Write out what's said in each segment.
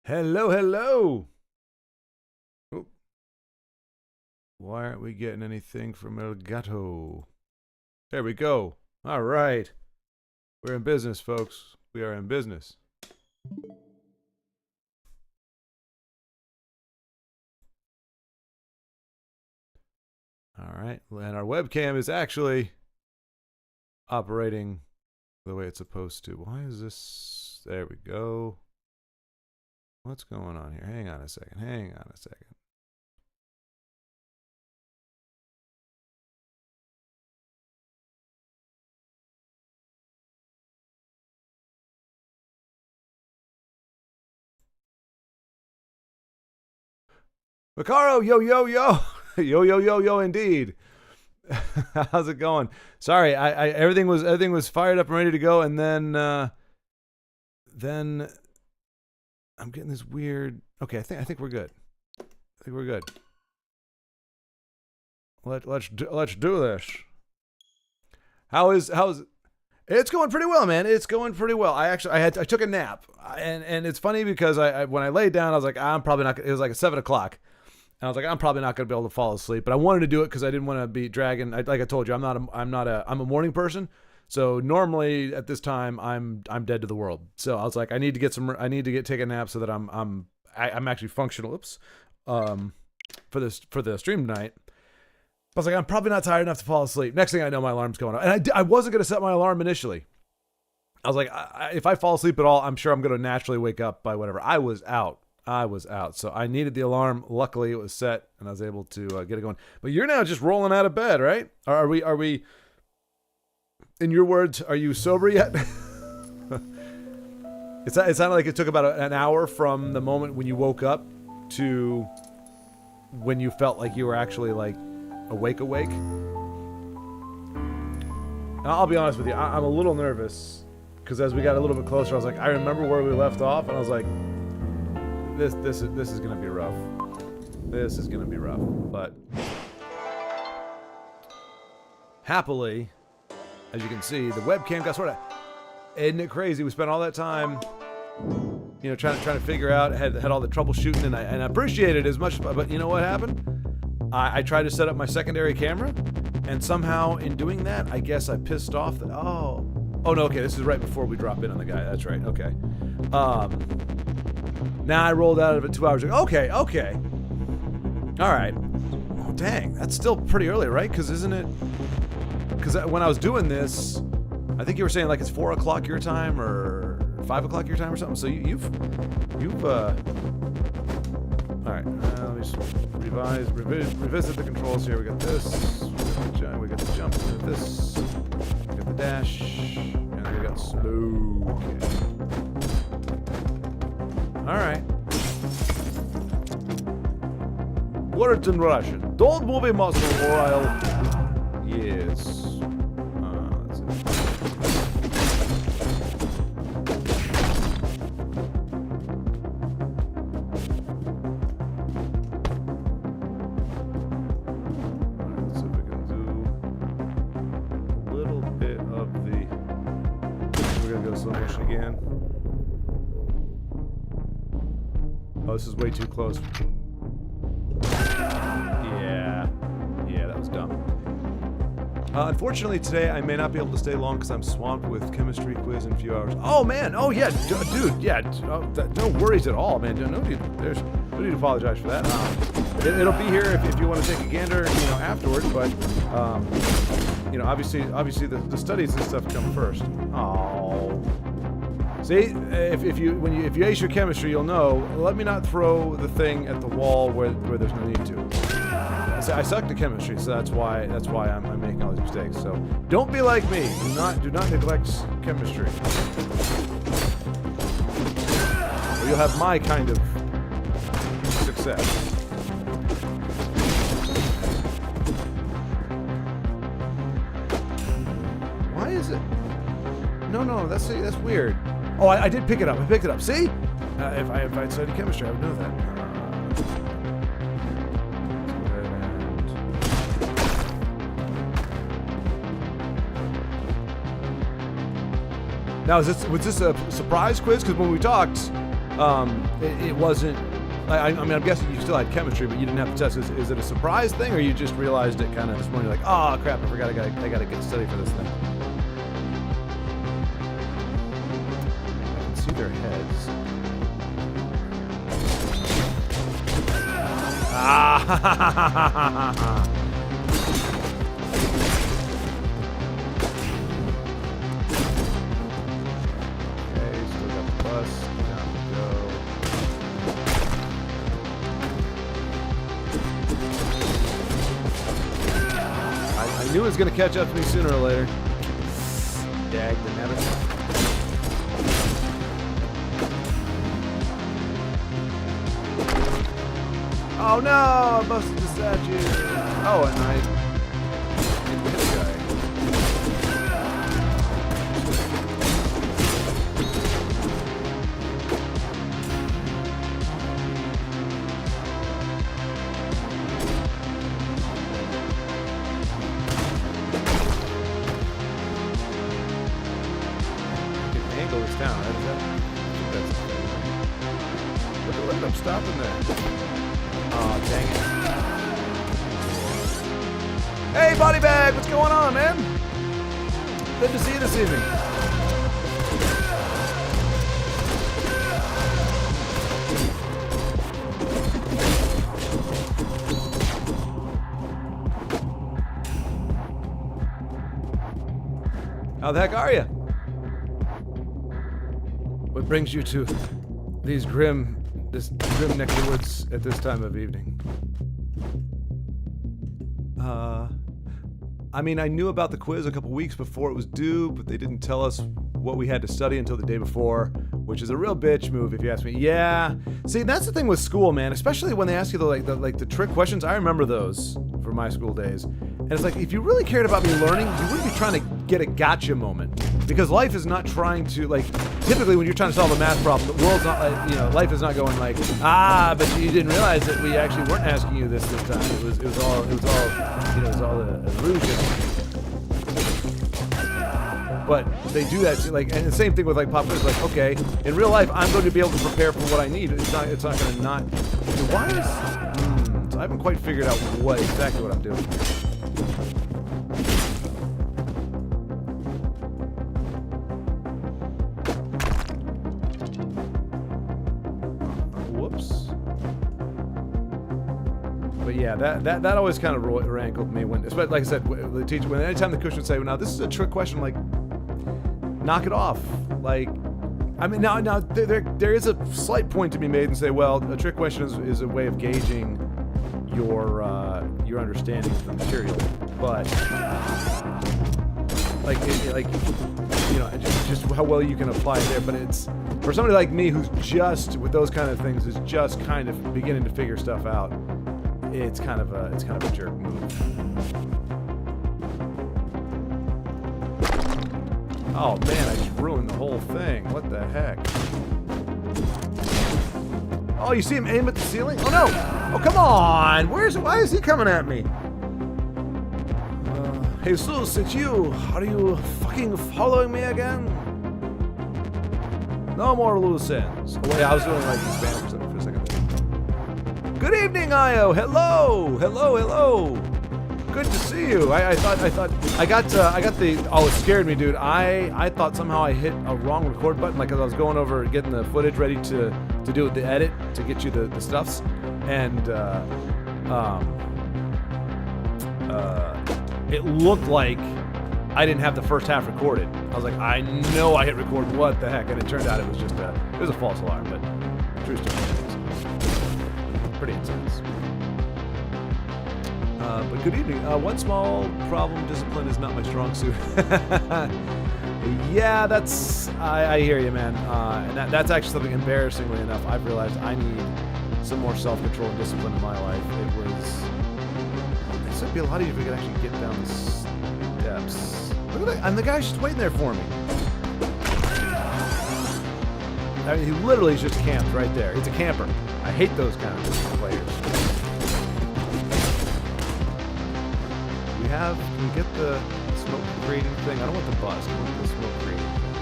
Hello, hello. Oop. Why aren't we getting anything from El Gato? There we go. All right. We're in business, folks. We are in business. All right. And our webcam is actually operating the way it's supposed to. Why is this? There we go. What's going on here? Hang on a second. Macaro, yo, yo, yo. Yo, yo, yo, yo, indeed. How's it going? Sorry, everything was fired up and ready to go, and then I'm getting this weird. Okay, I think we're good. Let's do this. How's it's going pretty well, man. It's going pretty well. I took a nap, and it's funny because when I laid down, I was like, I'm probably not. It was like 7 o'clock. And I was like, I'm probably not going to be able to fall asleep, but I wanted to do it because I didn't want to be dragging. Like I told you, I'm a morning person. So normally at this time, I'm dead to the world. So I was like, I need to take a nap so that I'm actually functional. For the stream tonight. I was like, I'm probably not tired enough to fall asleep. Next thing I know, my alarm's going off, and I wasn't going to set my alarm initially. I was like, if I fall asleep at all, I'm sure I'm going to naturally wake up by whatever. I was out. So I needed the alarm. Luckily, it was set, and I was able to get it going. But you're now just rolling out of bed, right? Are we? In your words, are you sober yet? It sounded like it took about an hour from the moment when you woke up to when you felt like you were actually like awake. And I'll be honest with you, I'm a little nervous because as we got a little bit closer, I was like, I remember where we left off, and I was like, This is gonna be rough. This is gonna be rough, but happily, as you can see, the webcam got sorted. Isn't it crazy? We spent all that time, trying to figure out. Had all the troubleshooting, and I appreciate it as much. But you know what happened? I tried to set up my secondary camera, and somehow in doing that, I guess I pissed off that. Oh no. Okay, this is right before we drop in on the guy. That's right. Okay. Now I rolled out of it 2 hours ago. Okay. All right. Oh, dang, that's still pretty early, right? Because isn't it? Because when I was doing this, I think you were saying like it's 4 o'clock your time or 5 o'clock your time or something. So you've. All right. Let me just revisit the controls here. We got this. We got the jump. We got this. We got the dash, and then we got slow. Okay. All right. Words in Russian. Don't move a muscle or I'll... Yes. That's it. Alright, let's see if we can do a little bit of the... We're going to go slow motion again. Oh, this is way too close. Yeah, that was dumb. Unfortunately, today I may not be able to stay long because I'm swamped with chemistry quiz in a few hours. Oh man, oh yeah, dude, yeah, no worries at all, man. No need to apologize for that. It'll be here if you want to take a gander, afterwards. But obviously the studies and stuff come first. Oh. See, if you ace your chemistry, you'll know. Let me not throw the thing at the wall where there's no need to. I suck at chemistry, so that's why I'm making all these mistakes. So don't be like me. Do not neglect chemistry, or you'll have my kind of success. Why is it? No, that's weird. Oh, I did pick it up. I picked it up. See? If I had studied chemistry, I would know that. Now, was this a surprise quiz? Because when we talked, it wasn't. I mean, I'm guessing you still had chemistry, but you didn't have to test. Is it a surprise thing, or you just realized it kind of this morning? You're like, oh crap, I forgot. I gotta get to study for this thing. I can see their heads. Ah! Okay, still got the bus. Down we go. I knew it was going to catch up to me sooner or later. Dag the never. Oh no! I busted the statue. Oh, and I hit the guy. Angle this down. Right? That's look at stopping there. Oh, dang it. Hey, body bag, what's going on, man? Good to see you this evening. How the heck are you? What brings you to this grim neck of the woods at this time of evening? I mean, I knew about the quiz a couple weeks before it was due, but they didn't tell us what we had to study until the day before, which is a real bitch move if you ask me. Yeah. See, that's the thing with school, man, especially when they ask you the trick questions. I remember those from my school days. And it's like, if you really cared about me learning, you wouldn't be trying to get a gotcha moment. Because life is not trying to, like, typically when you're trying to solve a math problem, the world's not like, life is not going like, but you didn't realize that we actually weren't asking you this time. It was all an illusion. But they do that, and the same thing with like pop quiz. Like, okay, in real life, I'm going to be able to prepare for what I need. It's not going to not. Why is? So I haven't quite figured out exactly what I'm doing. But yeah, that always kind of rankled me when, especially like I said, the teacher, anytime the coach would say, well, now this is a trick question, like, knock it off. Like, I mean, now there is a slight point to be made and say, well, a trick question is a way of gauging your understanding of the material, but just how well you can apply it there. But it's for somebody like me who's just with those kind of things is just kind of beginning to figure stuff out. It's kind of a jerk move. Oh man, I just ruined the whole thing. What the heck? Oh, you see him aim at the ceiling? Oh no! Oh come on! Why is he coming at me? Jesus, it's you. Are you fucking following me again? No more loose ends. Oh, wait, I was doing like in Spanish for a second. Good evening, Io. Hello. Good to see you. I got the. Oh, it scared me, dude. I thought somehow I hit a wrong record button, like as I was going over getting the footage ready to do the edit to get you the stuffs, and it looked like I didn't have the first half recorded. I was like, I know I hit record. What the heck? And it turned out it was just a false alarm. But true story. Pretty intense. But good evening. One small problem: discipline is not my strong suit. Yeah, I hear you, man. And that's actually something. Embarrassingly enough, I've realized I need some more self-control and discipline in my life. It would be a lot easier if we could actually get down the steps. Look at that! And the guy's just waiting there for me. I mean, he literally is just camped right there. It's a camper. I hate those kind of players. Can we get the smoke creating thing? I don't want the bus. I want the smoke creating thing.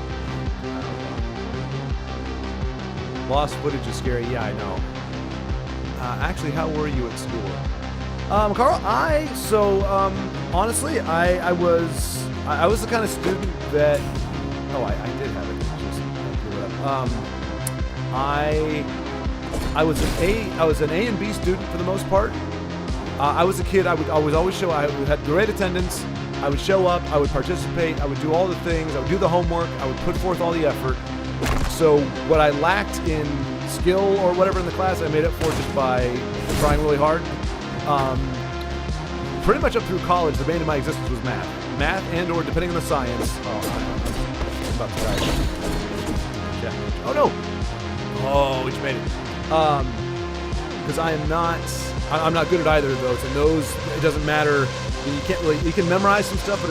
I don't know. Lost footage is scary. Yeah, I know. Actually, how were you at school? Carl, honestly, I was the kind of student that, I did have it. Just blew it up. I was an A and B student for the most part. I was a kid. I would always show. I had great attendance. I would show up. I would participate. I would do all the things. I would do the homework. I would put forth all the effort. So what I lacked in skill or whatever in the class, I made up for just by trying really hard. Pretty much up through college, the bane of my existence was math and/or depending on the science. I'm about to die. Yeah. Oh no! Oh, we just made it. Because I'm not good at either of those, and those it doesn't matter. You can memorize some stuff, but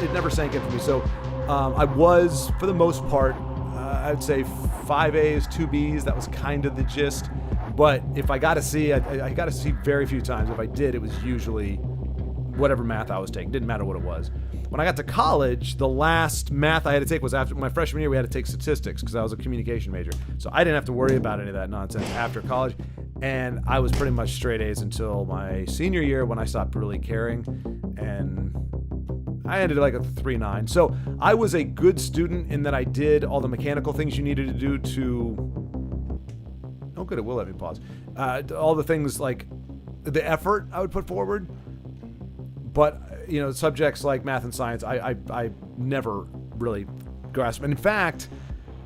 it never sank in for me. So I was, for the most part, I'd say 5 A's, 2 B's. That was kind of the gist. But if I got a C, I got a C very few times. If I did, it was usually whatever math I was taking. Didn't matter what it was. When I got to college, the last math I had to take was after my freshman year. We had to take statistics because I was a communication major. So I didn't have to worry about any of that nonsense after college. And I was pretty much straight A's until my senior year when I stopped really caring. And I ended like a 3.9. So I was a good student in that I did all the mechanical things you needed to do to... Oh, good, it will let me pause. All the things like the effort I would put forward. But, subjects like math and science, I never really grasped. And in fact,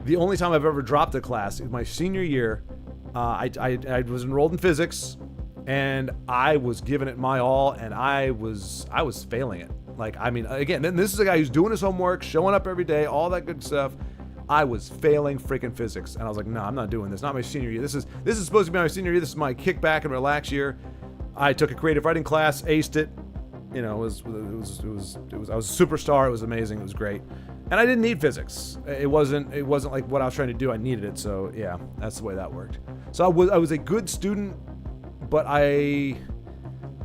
the only time I've ever dropped a class is my senior year. I was enrolled in physics, and I was giving it my all, and I was failing it. Again, then this is a guy who's doing his homework, showing up every day, all that good stuff. I was failing freaking physics, and I was like, no, I'm not doing this. Not my senior year. This is supposed to be my senior year. This is my kick back and relax year. I took a creative writing class, aced it. I was a superstar. It was amazing. It was great. And I didn't need physics. It wasn't like what I was trying to do. I needed it. So yeah, that's the way that worked. So I was a good student, but I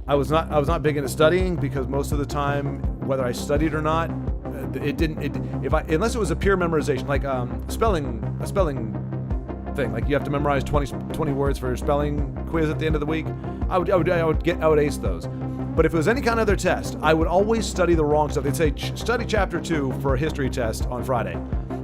was not big into studying because most of the time, whether I studied or not, unless it was a pure memorization, like a spelling thing, like you have to memorize 20 words for a spelling quiz at the end of the week. I would ace those. But if it was any kind of other test, I would always study the wrong stuff. They'd say, study chapter 2 for a history test on Friday.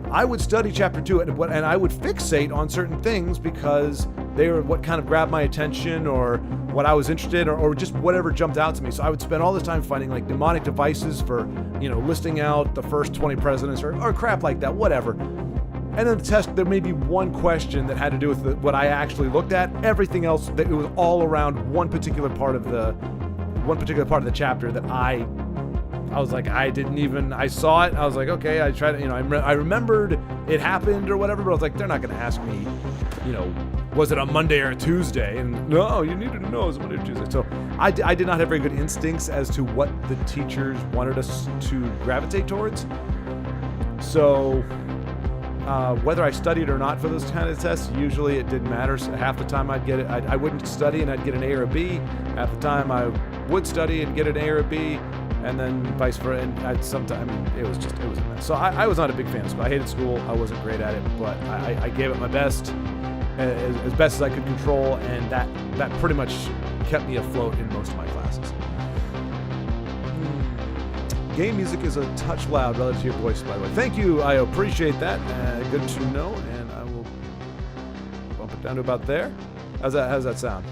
I would study chapter 2 and I would fixate on certain things because they were what kind of grabbed my attention or what I was interested in or just whatever jumped out to me. So I would spend all this time finding like mnemonic devices for, listing out the first 20 presidents or crap like that, whatever. And then the test, there may be one question that had to do with what I actually looked at. Everything else, it was all around one particular part of the chapter that I was like, I saw it. I was like, okay, I tried to, I remembered it happened or whatever, but I was like, they're not going to ask me, was it a Monday or a Tuesday? And no, you needed to know it was a Monday or Tuesday. So I did not have very good instincts as to what the teachers wanted us to gravitate towards. So whether I studied or not for those kind of tests, usually it didn't matter. So half the time I'd get it. I wouldn't study and I'd get an A or a B. Half the time I would study and get an A or a B, and then vice versa. And it was a mess. So I was not a big fan of school. I hated school. I wasn't great at it, but I gave it my best, as best as I could control, and that pretty much kept me afloat in most of my classes. Game music is a touch loud relative to your voice, by the way. Thank you, I appreciate that. Good to know, and I will bump it down to about there. How's that sound?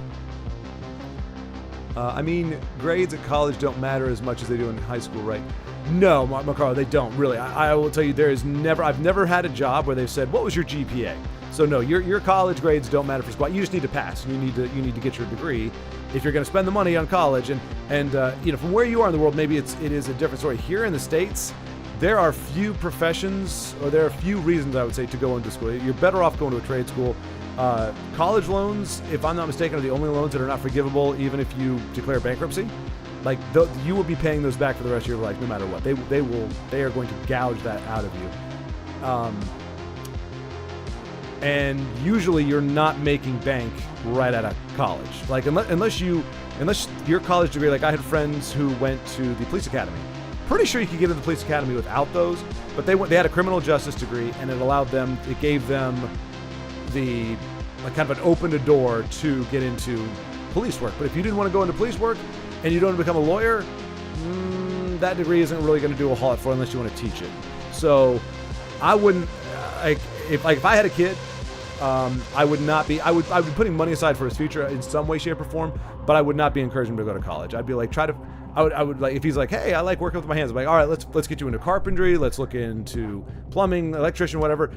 Grades at college don't matter as much as they do in high school, right? No, Macarlo, they don't really. I will tell you, I've never had a job where they've said, what was your GPA? So no, your college grades don't matter for squat. You just need to pass. You need to get your degree if you're going to spend the money on college. And from where you are in the world, maybe it is a different story. Here in the States, there are few professions, or there are few reasons, I would say, to go into school. You're better off going to a trade school. College loans, if I'm not mistaken, are the only loans that are not forgivable, even if you declare bankruptcy. Like you will be paying those back for the rest of your life, no matter what. They are going to gouge that out of you. And usually you're not making bank right out of college. Like unless your college degree, like I had friends who went to the police academy. Pretty sure you could get into the police academy without those, but they had a criminal justice degree, and it gave them the like kind of an opened a door to get into police work. But if you didn't want to go into police work and you don't want to become a lawyer, that degree isn't really going to do a whole lot for unless you want to teach it. So I wouldn't if I had a kid, I would be putting money aside for his future in some way, shape, or form, but I would not be encouraging him to go to college. I'd be like, I would like, if he's like, hey, I like working with my hands, I'm like, all right, let's get you into carpentry, let's look into plumbing, electrician, whatever.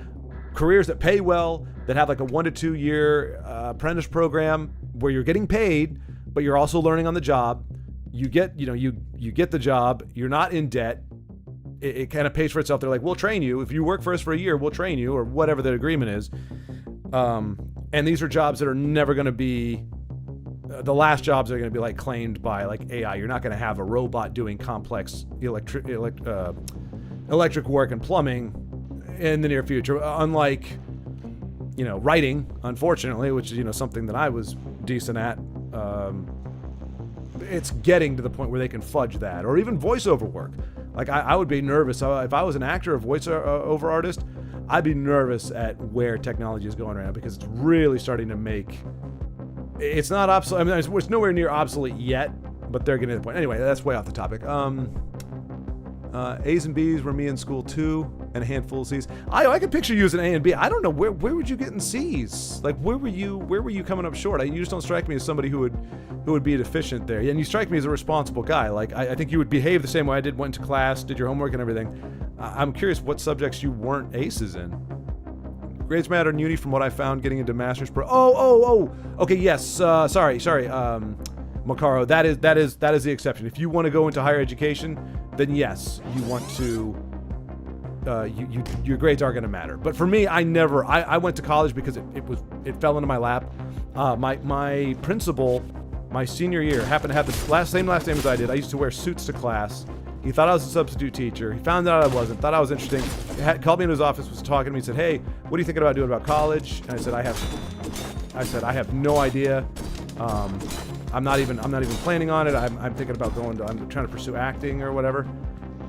Careers that pay well, that have like a 1 to 2 year apprentice program where you're getting paid, but you're also learning on the job. You get the job, you're not in debt. It kind of pays for itself. They're like, we'll train you. If you work for us for a year, we'll train you, or whatever the agreement is. And these are jobs that are never going to be, the last jobs are going to be like claimed by like AI. You're not going to have a robot doing complex electric work and plumbing in the near future. Unlike, writing, unfortunately, which is, something that I was decent at. It's getting to the point where they can fudge that, or even voiceover work. Like I would be nervous if I was an actor or voiceover artist. I'd be nervous at where technology is going right now, because it's really starting to make. It's not obsolete. I mean, it's nowhere near obsolete yet, but they're getting to the point. Anyway, that's way off the topic. A's and B's were me in school too, and a handful of C's. I can picture you as an A and B. I don't know where would you get in C's? Like where were you coming up short? You just don't strike me as somebody who would be deficient there. And you strike me as a responsible guy. Like I think you would behave the same way I did. Went to class, did your homework and everything. I'm curious what subjects you weren't aces in. Grades matter in uni, from what I found, getting into master's pro. Okay, yes. Sorry. Macaro, that is the exception. If you want to go into higher education, then yes, you want to. Your grades are going to matter. But for me, I went to college because it fell into my lap. My principal, my senior year, happened to have the same last name as I did. I used to wear suits to class. He thought I was a substitute teacher. He found out I wasn't. Thought I was interesting. Called me into his office. Was talking to me. Said, "Hey, what are you thinking about doing about college?" And I said, "I have no idea. I'm not even planning on it. I'm thinking about I'm trying to pursue acting or whatever."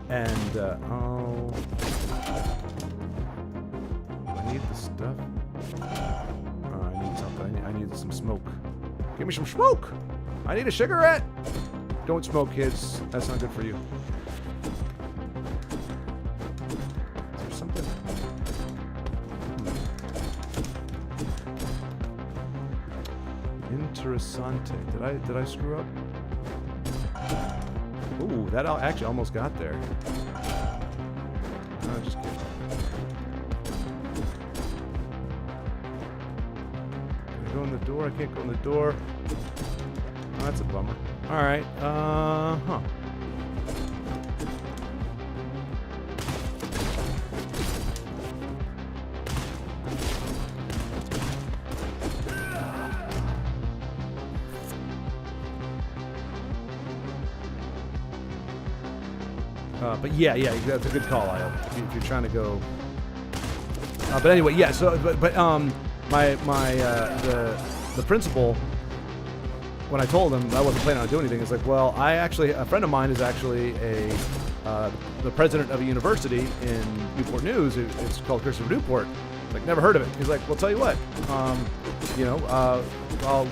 And I need the stuff. I need something. I need some smoke. Give me some smoke. I need a cigarette. Don't smoke, kids. That's not good for you. Is there something? Interessante. Did I screw up? Ooh, that actually almost got there. No, just kidding. Can I go in the door? I can't go in the door. Oh, that's a bummer. All right. But yeah, that's a good call, Lyle. If you're trying to go. But anyway, yeah. So, but the principal, when I told him I wasn't planning on doing anything, he's like, well, a friend of mine is actually the president of a university in Newport News. It's called Christopher Newport. Like, never heard of it. He's like, well, tell you what, I'll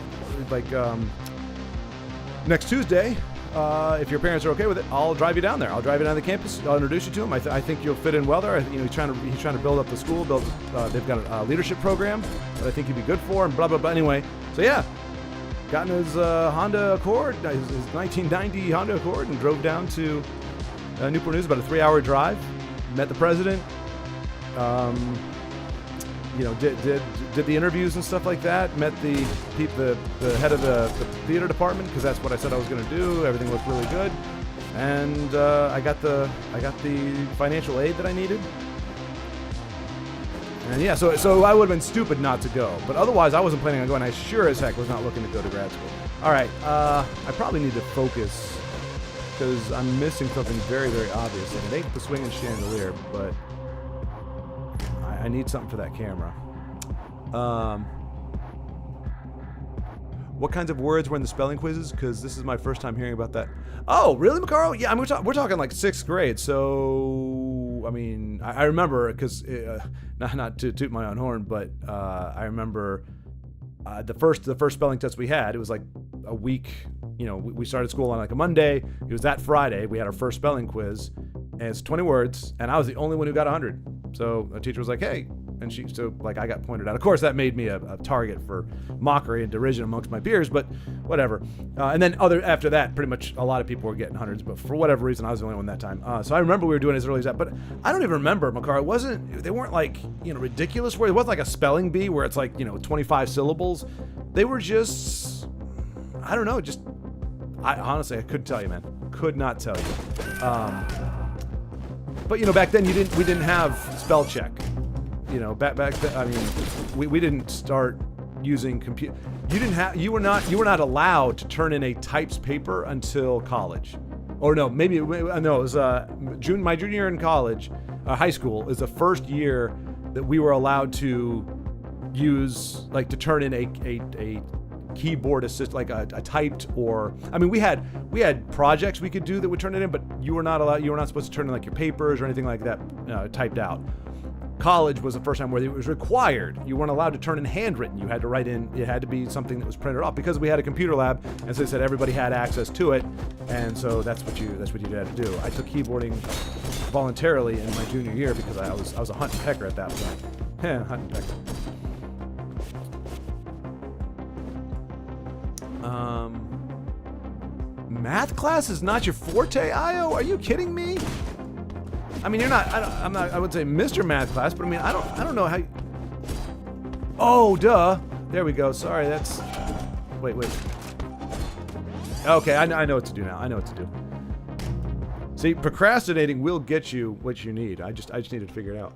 next Tuesday, if your parents are okay with it, I'll drive you down there. I'll drive you down to the campus. I'll introduce you to him. I think you'll fit in well there. He's trying to build up the school. They've got a leadership program that I think you'd be good for, and blah blah blah. Anyway, so yeah. Got in his Honda Accord, his 1990 Honda Accord, and drove down to Newport News, about a 3-hour drive. Met the president, did the interviews and stuff like that. Met the head of the theater department, because that's what I said I was going to do. Everything looked really good, and I got the financial aid that I needed. And yeah, so I would have been stupid not to go. But otherwise, I wasn't planning on going. I sure as heck was not looking to go to grad school. All right, I probably need to focus, because I'm missing something very, very obvious. And it ain't the swinging chandelier, but I need something for that camera. What kinds of words were in the spelling quizzes? Because this is my first time hearing about that. Oh, really, Macaro? Yeah, we're talking like 6th grade. So I mean, I remember because not to toot my own horn, but I remember the first spelling test we had. It was like a week. You know, we started school on like a Monday. It was that Friday. We had our first spelling quiz, and it's 20 words, and I was the only one who got 100. So a teacher was like, "Hey," and I got pointed out. Of course, that made me a target for mockery and derision amongst my peers, but whatever. And then after that, pretty much a lot of people were getting hundreds, but for whatever reason, I was the only one that time. So I remember we were doing it as early as that, but I don't even remember, Makar. They weren't like, ridiculous words. It wasn't like a spelling bee where it's like, 25 syllables. They were just, I don't know, honestly, I couldn't tell you, man. Could not tell you. But back then we didn't have spell check. Back then, I mean, we didn't start using computer. You were not allowed to turn in a types paper until college, or no, maybe it was my junior year in college, high school is the first year that we were allowed to use to turn in a keyboard assist, like a typed, or I mean we had projects we could do that would turn it in, but you were not supposed to turn in like your papers or anything like that typed out. College was the first time where it was required. You weren't allowed to turn in handwritten. You had to write in. It had to be something that was printed off because we had a computer lab, and so they said everybody had access to it, and so that's what you had to do. I took keyboarding voluntarily in my junior year because I was a hunt and pecker at that point. Hunt and pecker. Math class is not your forte, Io? Are you kidding me? I mean, you're not. I would say Mr. Math class, but I mean, I don't know how. Oh, duh. There we go. Sorry, that's. Wait. Okay, I know what to do now. I know what to do. See, procrastinating will get you what you need. I just needed to figure it out.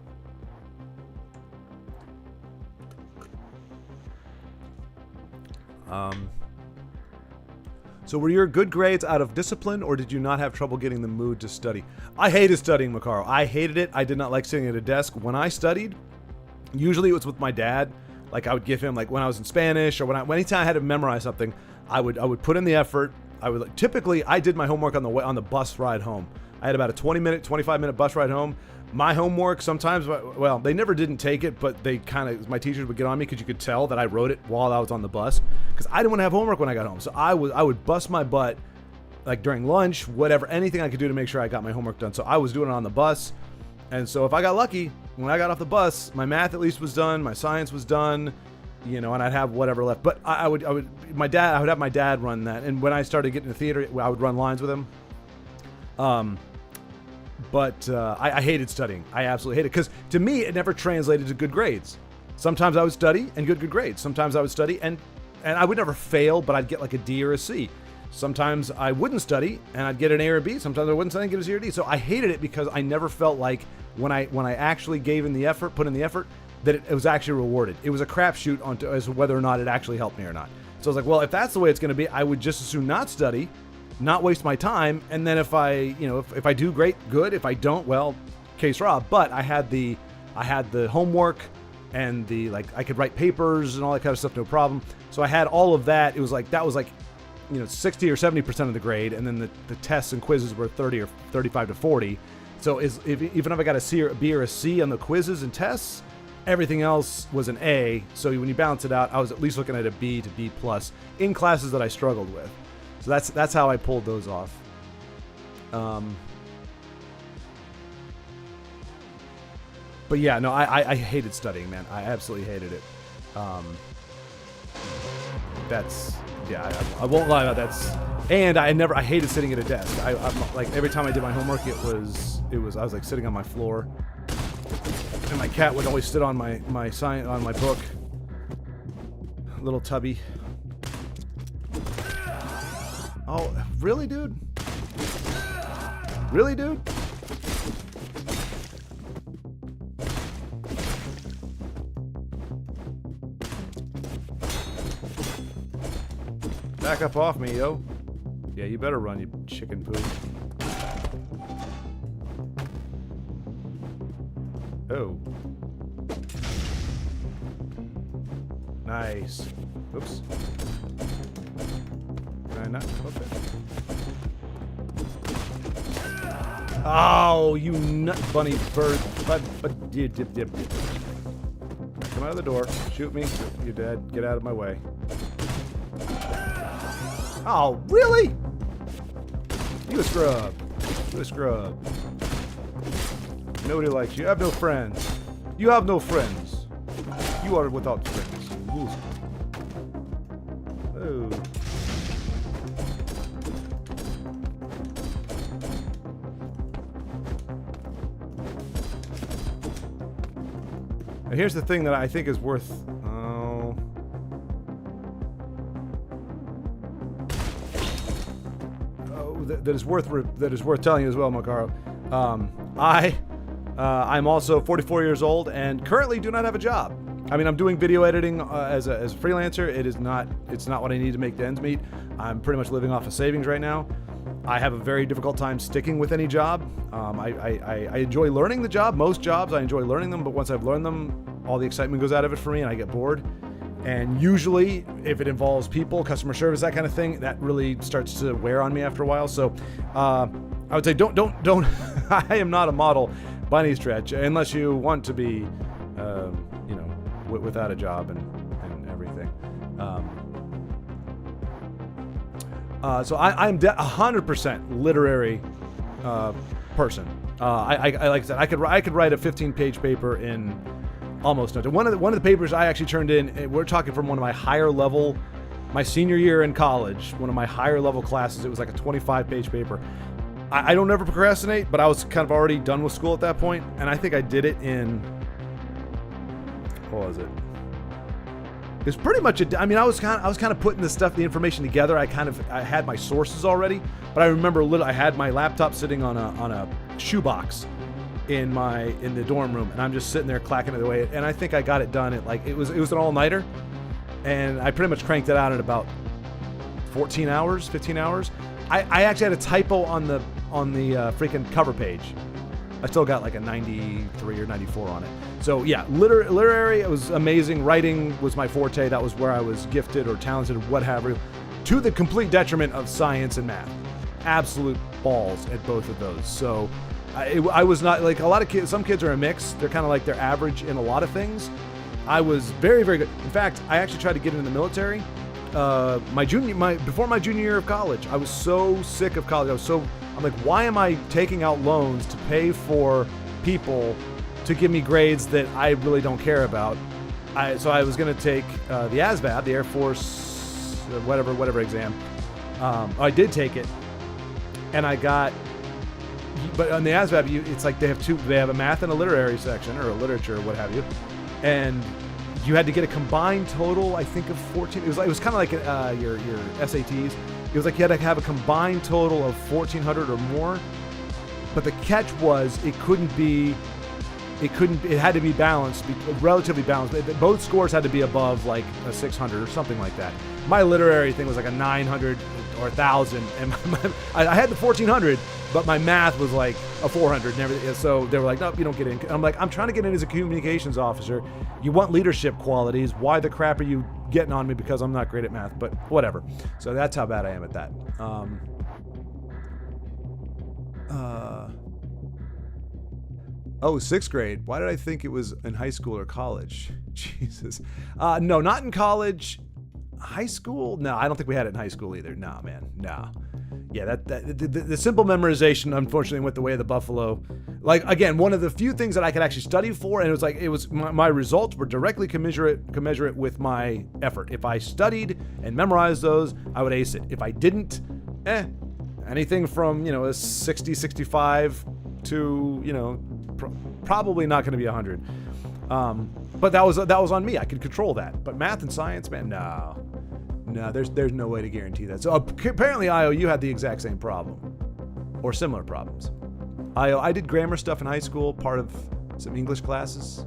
So were your good grades out of discipline, or did you not have trouble getting the mood to study? I hated studying, Macaro. I hated it. I did not like sitting at a desk. When I studied, usually it was with my dad. Like I would give him, like when I was in Spanish, or anytime I had to memorize something, I would put in the effort. Typically I did my homework on the bus ride home. I had about a 25-minute bus ride home. My homework sometimes, well, they never didn't take it, but my teachers would get on me because you could tell that I wrote it while I was on the bus because I didn't want to have homework when I got home. So I would bust my butt like during lunch, whatever, anything I could do to make sure I got my homework done. So I was doing it on the bus. And so if I got lucky, when I got off the bus, my math at least was done, my science was done, and I'd have whatever left. But I would have my dad run that. And when I started getting to theater, I would run lines with him. But I hated studying. I absolutely hated it because to me it never translated to good grades. Sometimes I would study and get good grades. Sometimes I would study and I would never fail, but I'd get like a D or a C. Sometimes I wouldn't study and I'd get an A or a B. Sometimes I wouldn't study and get a C or a D. So I hated it because I never felt like when I actually put in the effort, that it was actually rewarded. It was a crapshoot as to whether or not it actually helped me or not. So I was like, well, if that's the way it's going to be, I would just as soon not study, not waste my time, and then if I do great, good. If I don't, well, case Rob. But I had the homework and I could write papers and all that kind of stuff, no problem. So I had all of that. It was like 60 or 70% of the grade, and then the tests and quizzes were 30 or 35 to 40. So even if I got a C or a B or a C on the quizzes and tests, everything else was an A. So when you balance it out, I was at least looking at a B to B plus in classes that I struggled with. So that's how I pulled those off. But yeah, no, I hated studying, man. I absolutely hated it. I won't lie about that. And I hated sitting at a desk. I'm like every time I did my homework, I was like sitting on my floor, and my cat would always sit on my book. Little Tubby. Oh, really, dude? Really, dude? Back up off me, yo. Yeah, you better run, you chicken poop. Oh. Nice. Oops. Can I not? Okay. Oh, you nut bunny bird. But dip. Come out of the door. Shoot me. You're dead. Get out of my way. Oh, really? You a scrub. You a scrub. Nobody likes you. You have no friends. You have no friends. You are without friends. Loser. Oh. Now here's the thing that I think is worth. That is worth telling you as well, Makaro. I'm also 44 years old and currently do not have a job. I mean, I'm doing video editing as a freelancer. It's not what I need to make the ends meet. I'm pretty much living off of savings right now. I have a very difficult time sticking with any job. I enjoy learning the job. Most jobs, I enjoy learning them, but once I've learned them, all the excitement goes out of it for me and I get bored. And usually, if it involves people, customer service, that kind of thing, that really starts to wear on me after a while. So I would say don't. I am not a model by any stretch, unless you want to be, without a job and everything. So I'm 100% literary person. I like I said, I could write a 15-page paper in almost no time. One of the papers I actually turned in, we're talking from one of my higher level, my senior year in college, one of my higher level classes. It was like a 25-page paper. I don't ever procrastinate, but I was kind of already done with school at that point, and I think I did it in, what was it? It was pretty much I was kind of putting the information together. I had my sources already, but I remember I had my laptop sitting on a shoebox in the dorm room, and I'm just sitting there clacking it away, and I think I got it done at it was an all-nighter, and I pretty much cranked it out in about 15 hours. I actually had a typo on the freaking cover page. I still got like a 93 or 94 on it. So yeah, literary, it was amazing. Writing was my forte. That was where I was gifted or talented or what have you, to the complete detriment of science and math. Absolute balls at both of those. So I was not like a lot of kids. Some kids are a mix. They're kind of like they're average in a lot of things. I was very, very good. In fact, I actually tried to get into the military. Before my junior year of college, I was so sick of college. I'm like, why am I taking out loans to pay for people to give me grades that I really don't care about? So I was going to take the ASVAB, the Air Force, whatever exam. I did take it, and I got. But on the ASVAB, it's like they have a math and a literary section, or a literature, or what have you, and you had to get a combined total, I think, of 14. It was kind of like your SATs. It was like you had to have a combined total of 1,400 or more. But the catch was it had to be balanced, relatively balanced. Both scores had to be above like a 600 or something like that. My literary thing was like a 900 or 1,000, and I had the 1,400, but my math was like a 400 and everything. So they were like, nope, you don't get in. I'm like, I'm trying to get in as a communications officer. You want leadership qualities. Why the crap are you getting on me because I'm not great at math? But whatever. So that's how bad I am at that. Sixth grade. Why did I think it was in high school or college? Jesus. No, not in college. High school? No, I don't think we had it in high school either. Nah, man. Nah. Yeah, the simple memorization, unfortunately, went the way of the buffalo. Like, again, one of the few things that I could actually study for, and it was my results were directly commensurate with my effort. If I studied and memorized those, I would ace it. If I didn't, anything from, a 60, 65 to, probably not going to be 100. But that was on me. I could control that. But math and science, man, no, there's no way to guarantee that. So apparently, IO, you had the exact same problem, or similar problems. I did grammar stuff in high school, part of some English classes.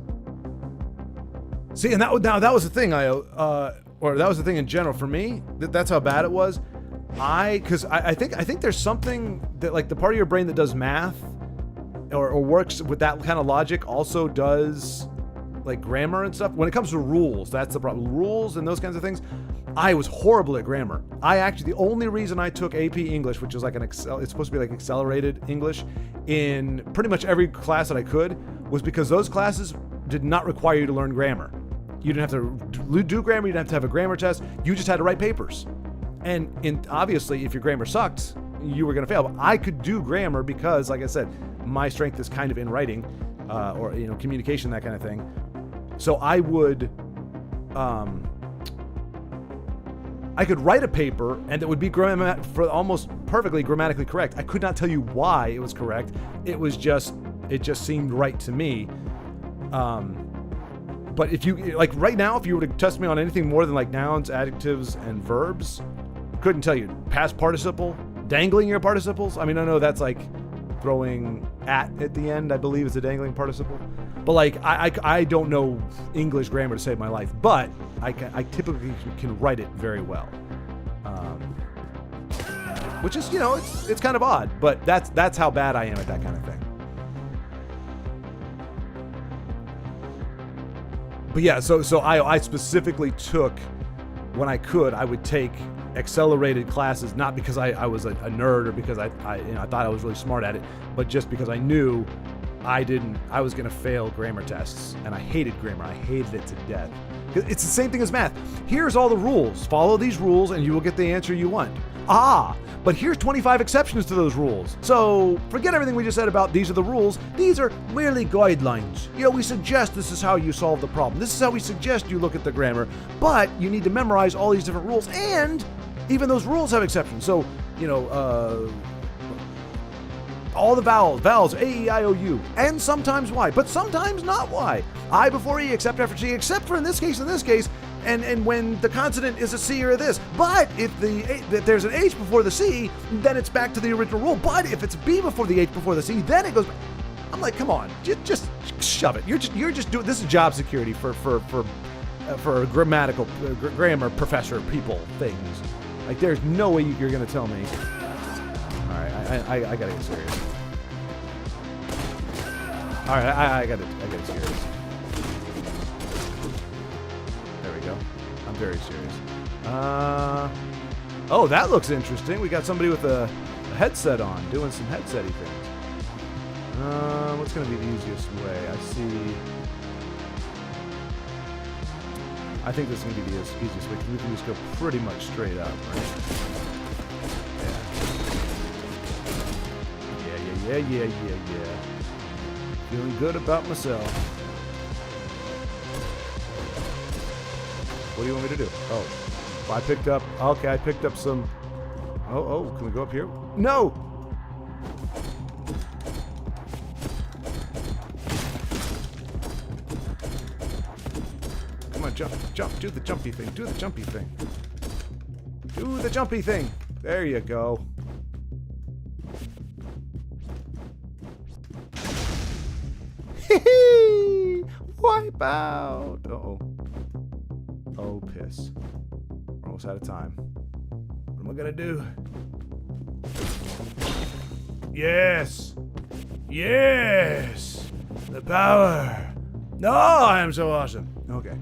See, and that was the thing, IO, or that was the thing in general for me. That's how bad it was. Because I think there's something that, like, the part of your brain that does math or works with that kind of logic also does like grammar and stuff. When it comes to rules, that's the problem. Rules and those kinds of things. I was horrible at grammar. The only reason I took AP English, which is like it's supposed to be like accelerated English, in pretty much every class that I could, was because those classes did not require you to learn grammar. You didn't have to do grammar, you didn't have to have a grammar test, you just had to write papers. And obviously, if your grammar sucked, you were gonna fail. But I could do grammar because, like I said, my strength is kind of in writing, or communication, that kind of thing. So I would, I could write a paper and it would be almost perfectly grammatically correct. I could not tell you why it was correct. It just seemed right to me. But if you, like right now, if you were to test me on anything more than like nouns, adjectives, and verbs, couldn't tell you. Past participle, dangling your participles. I mean, I know that's like throwing at the end, I believe is a dangling participle. But like, I don't know English grammar to save my life, but I typically can write it very well. Which is, it's kind of odd, but that's how bad I am at that kind of thing. But yeah, so I specifically took, when I could, I would take accelerated classes, not because I was a nerd or because I thought I was really smart at it, but just because I knew I was gonna fail grammar tests, and I hated grammar. I hated it to death. It's the same thing as math. Here's all the rules. Follow these rules and you will get the answer you want. But here's 25 exceptions to those rules. So forget everything we just said about these are the rules. These are merely guidelines. We suggest this is how you solve the problem. This is how we suggest you look at the grammar, but you need to memorize all these different rules, and even those rules have exceptions. So, all the vowels, A, E, I, O, U, and sometimes Y, but sometimes not Y. I before E, except after C, except for in this case, and when the consonant is a C or a this. But if there's an H before the C, then it's back to the original rule. But if it's B before the H before the C, then it goes. I'm like, come on, just shove it. You're just doing this is job security for grammar professor people things. Like, there's no way you're gonna tell me. All right, I gotta get serious. All right, I gotta get serious. There we go. I'm very serious. Oh, that looks interesting. We got somebody with a headset on, doing some headset-y things. What's gonna be the easiest way? I think this is gonna be the easiest way, because we can just go pretty much straight up, right? Yeah. Feeling good about myself. What do you want me to do? Oh, I picked up some. Oh, can we go up here? No! Come on, jump, do the jumpy thing. There you go. Wipe out. Oh, piss. We're almost out of time. What am I gonna do? Yes! The power! No, I am so awesome. Okay.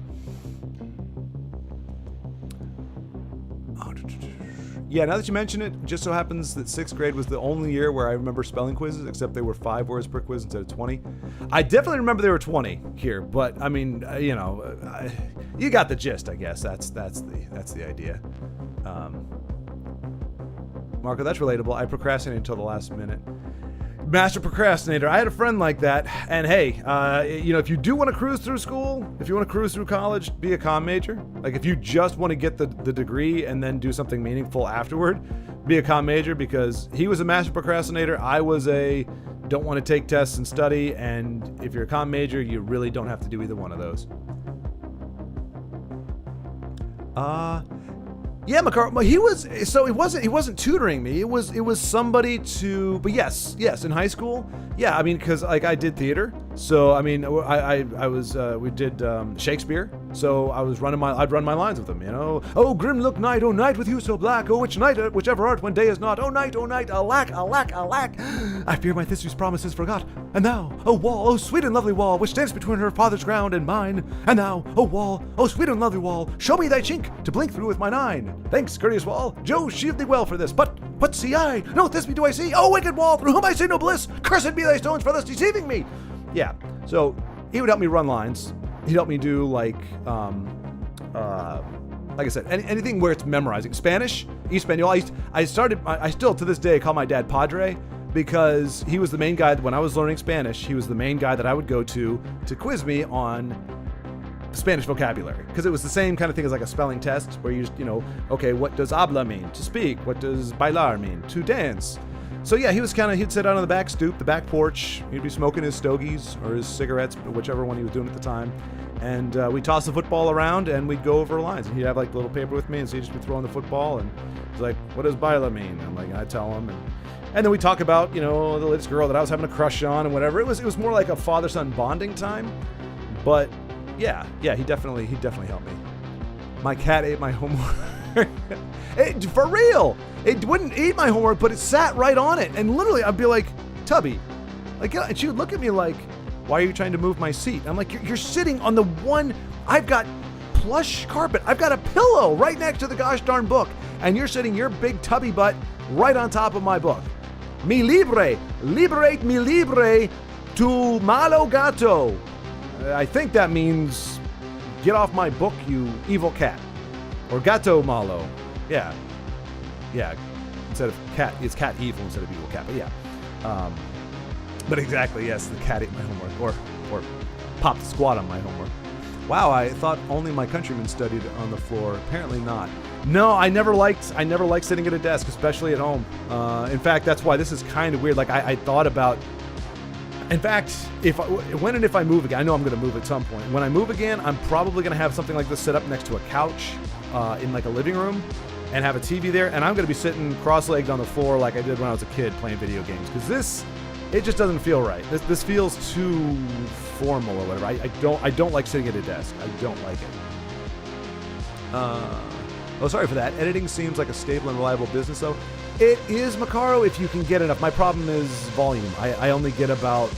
Yeah, now that you mention it, just so happens that 6th grade was the only year where I remember spelling quizzes, except they were 5 words per quiz instead of 20. I definitely remember there were 20 here, but I mean, you got the gist, I guess. That's the idea. Marco, that's relatable. I procrastinated until the last minute. Master procrastinator. I had a friend like that, and hey, if you do want to cruise through school, if you want to cruise through college, be a comm major. Like, if you just want to get the degree and then do something meaningful afterward, be a comm major, because he was a master procrastinator. I was a don't want to take tests and study, and if you're a comm major, you really don't have to do either one of those. Yeah, McCarr. He wasn't tutoring me. It was somebody to. But yes, in high school, yeah. I mean, because like I did theater, So I mean, I was we did Shakespeare. So I'd run my lines with him, you know. Oh, grim look night, oh night with you so black. Oh, which night, whichever art when day is not. Oh night, alack, alack, alack. I fear my Thisby's promises forgot. And thou, oh wall, oh sweet and lovely wall, which stands between her father's ground and mine. And thou, oh wall, oh sweet and lovely wall, show me thy chink to blink through with mine eye. Thanks, courteous wall. Joe, shield thee well for this. But what see I? No Thisby do I see. Oh, wicked wall, through whom I see no bliss. Cursed be thy stones for thus deceiving me. Yeah, so he would help me run lines. He'd help me do like I said, anything where it's memorizing. Spanish, Espanol. I still to this day call my dad Padre because he was the main guy when I was learning Spanish. He was the main guy that I would go to quiz me on Spanish vocabulary because it was the same kind of thing as like a spelling test where you just, okay, what does habla mean? To speak. What does bailar mean? To dance. So yeah, he'd sit out on the back stoop, the back porch. He'd be smoking his stogies or his cigarettes, whichever one he was doing at the time. And we'd toss the football around and we'd go over lines. And he'd have like a little paper with me and so he'd just be throwing the football and he's like, what does baila mean? I'm like, I tell him. And then we talk about, the latest girl that I was having a crush on and whatever. It was more like a father-son bonding time. But yeah, he definitely helped me. My cat ate my homework. For real. It wouldn't eat my homework, but it sat right on it. And literally, I'd be like, Tubby. And she would look at me like, why are you trying to move my seat? I'm like, you're sitting on the one, I've got plush carpet. I've got a pillow right next to the gosh darn book. And you're sitting your big tubby butt right on top of my book. Mi libre, liberate mi libre tu malo gato. I think that means get off my book, you evil cat. Or gato malo. Yeah. Instead of cat, it's cat evil instead of evil cat. But yeah. But exactly, yes, the cat ate my homework. Or popped squat on my homework. Wow, I thought only my countrymen studied on the floor. Apparently not. No, I never liked sitting at a desk, especially at home. In fact, that's why this is kind of weird. Like I thought about. In fact, if I move again, I know I'm going to move at some point. When I move again, I'm probably going to have something like this set up next to a couch in like a living room and have a TV there. And I'm going to be sitting cross-legged on the floor like I did when I was a kid playing video games. Because it just doesn't feel right. This feels too formal or whatever. I don't like sitting at a desk. I don't like it. Sorry for that. Editing seems like a stable and reliable business, though. It is, Macaro, if you can get enough. My problem is volume. I only get about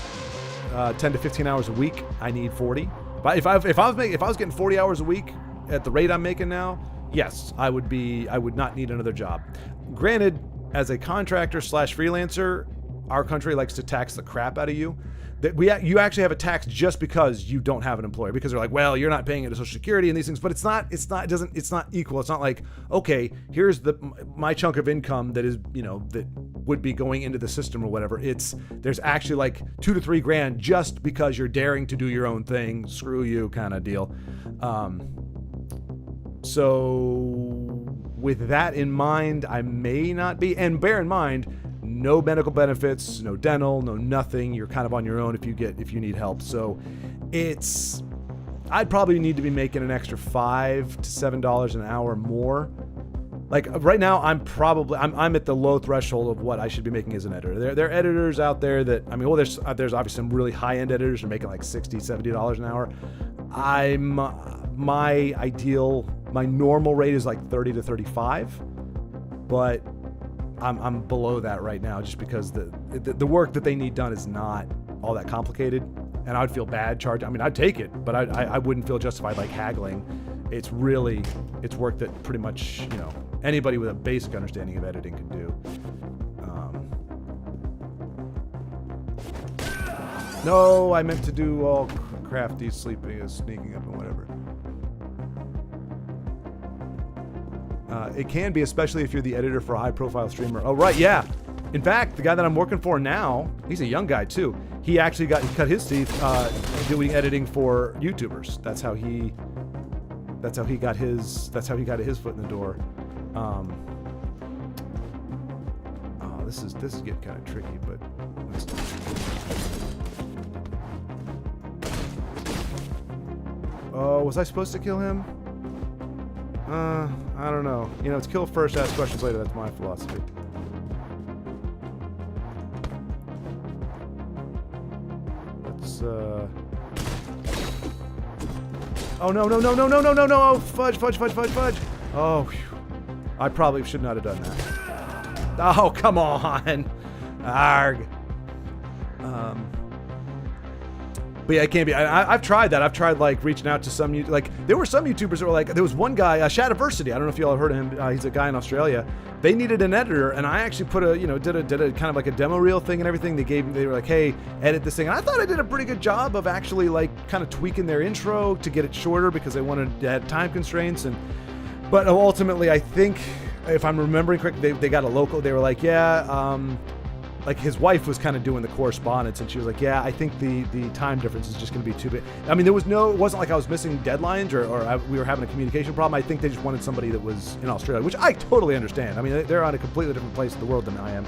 10 to 15 hours a week. I need 40. But if I was getting 40 hours a week at the rate I'm making now, yes, I would not need another job. Granted, as a contractor / freelancer, our country likes to tax the crap out of you. You actually have a tax just because you don't have an employer, because they're like, well, you're not paying into Social Security and these things, but it's not equal. It's not like, okay, here's my chunk of income that is, that would be going into the system or whatever. There's actually like $2 to $3 grand just because you're daring to do your own thing. Screw you kind of deal. So with that in mind, I may not be, and bear in mind, no medical benefits, no dental, no nothing. You're kind of on your own if you need help. So I'd probably need to be making an extra $5 to $7 an hour more. Like right now, I'm at the low threshold of what I should be making as an editor. There are editors out there that, there's obviously some really high-end editors who are making like $60, $70 an hour. My normal rate is like 30 to 35, but I'm below that right now just because the work that they need done is not all that complicated, and I'd feel bad charging. I'd take it, but I wouldn't feel justified like haggling. It's work that pretty much, anybody with a basic understanding of editing can do. No, I meant to do all crafty sleeping, sneaking up and whatever. It can be, especially if you're the editor for a high-profile streamer. Oh, right, yeah. In fact, the guy that I'm working for now, he's a young guy too. He actually cut his teeth doing editing for YouTubers. That's how he got his foot in the door. This is getting kind of tricky, but let's do it. Oh, was I supposed to kill him? I don't know. It's kill first, ask questions later. That's my philosophy. Let's Oh, no, no, no, no, no, no, no, no. Oh, fudge, fudge, fudge, fudge, fudge. Oh, whew. I probably should not have done that. Oh, come on. Arg. But yeah, it can't be. I've tried that. I've tried like reaching out to some, like there were some YouTubers that were like, there was one guy, Shadiversity. I don't know if y'all have heard of him. He's a guy in Australia. They needed an editor, and I actually put did a kind of like a demo reel thing and everything. They were like, hey, edit this thing. And I thought I did a pretty good job of actually like kind of tweaking their intro to get it shorter because they wanted to have time constraints. But ultimately, I think if I'm remembering correctly, they got a local. They were like, yeah. Like his wife was kind of doing the correspondence, and she was like, yeah, I think the time difference is just going to be too big. I mean, it wasn't like I was missing deadlines or we were having a communication problem. I think they just wanted somebody that was in Australia, which I totally understand. I mean, they're on a completely different place in the world than I am.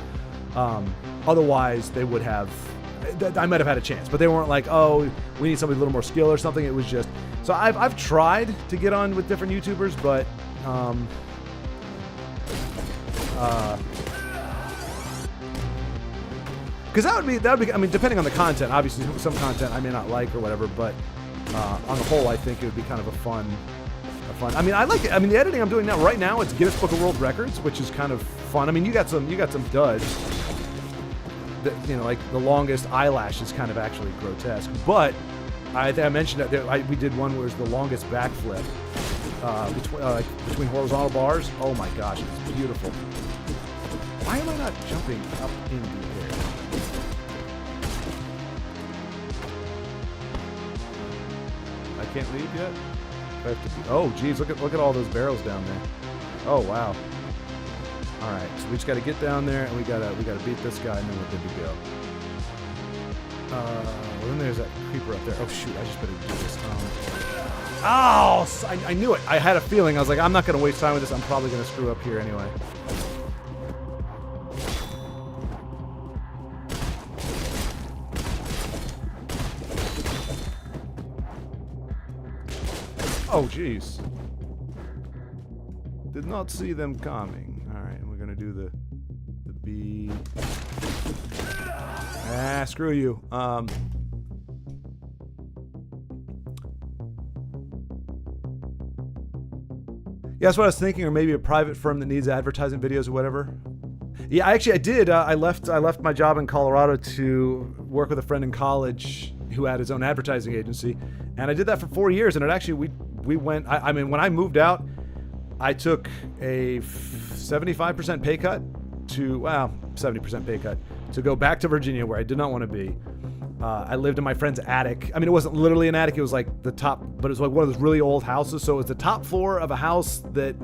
Otherwise, they would have, I might have had a chance, but they weren't like, oh, we need somebody with a little more skill or something. It was just, so I've tried to get on with different YouTubers, but, because that would be, I mean, depending on the content, obviously some content I may not like or whatever, but on the whole, I think it would be kind of a fun, I mean, I like it. I mean, the editing I'm doing right now, it's Guinness Book of World Records, which is kind of fun. I mean, you got some duds. Like the longest eyelash is kind of actually grotesque, but I mentioned that we did one where it was the longest backflip between horizontal bars. Oh my gosh, it's beautiful. Why am I not jumping up in the air? I can't leave yet. Oh, geez, look at all those barrels down there. Oh wow. All right, so we just got to get down there, and we gotta beat this guy, and then we're good to go. Well, then there's that creeper up there. Oh shoot, I just better do this. Oh, I knew it. I had a feeling. I was like, I'm not gonna waste time with this. I'm probably gonna screw up here anyway. Oh, jeez. Did not see them coming. All right, and we're gonna do the B. Ah, screw you. Yeah, that's what I was thinking, or maybe a private firm that needs advertising videos or whatever. Yeah, I did. I left my job in Colorado to work with a friend in college who had his own advertising agency, and I did that for 4 years. And it actually we went. I mean, when I moved out, I took a 75% pay cut to 70% pay cut to go back to Virginia, where I did not want to be. I lived in my friend's attic. I mean, it wasn't literally an attic. It was like the top, but it was like one of those really old houses. So it was the top floor of a house that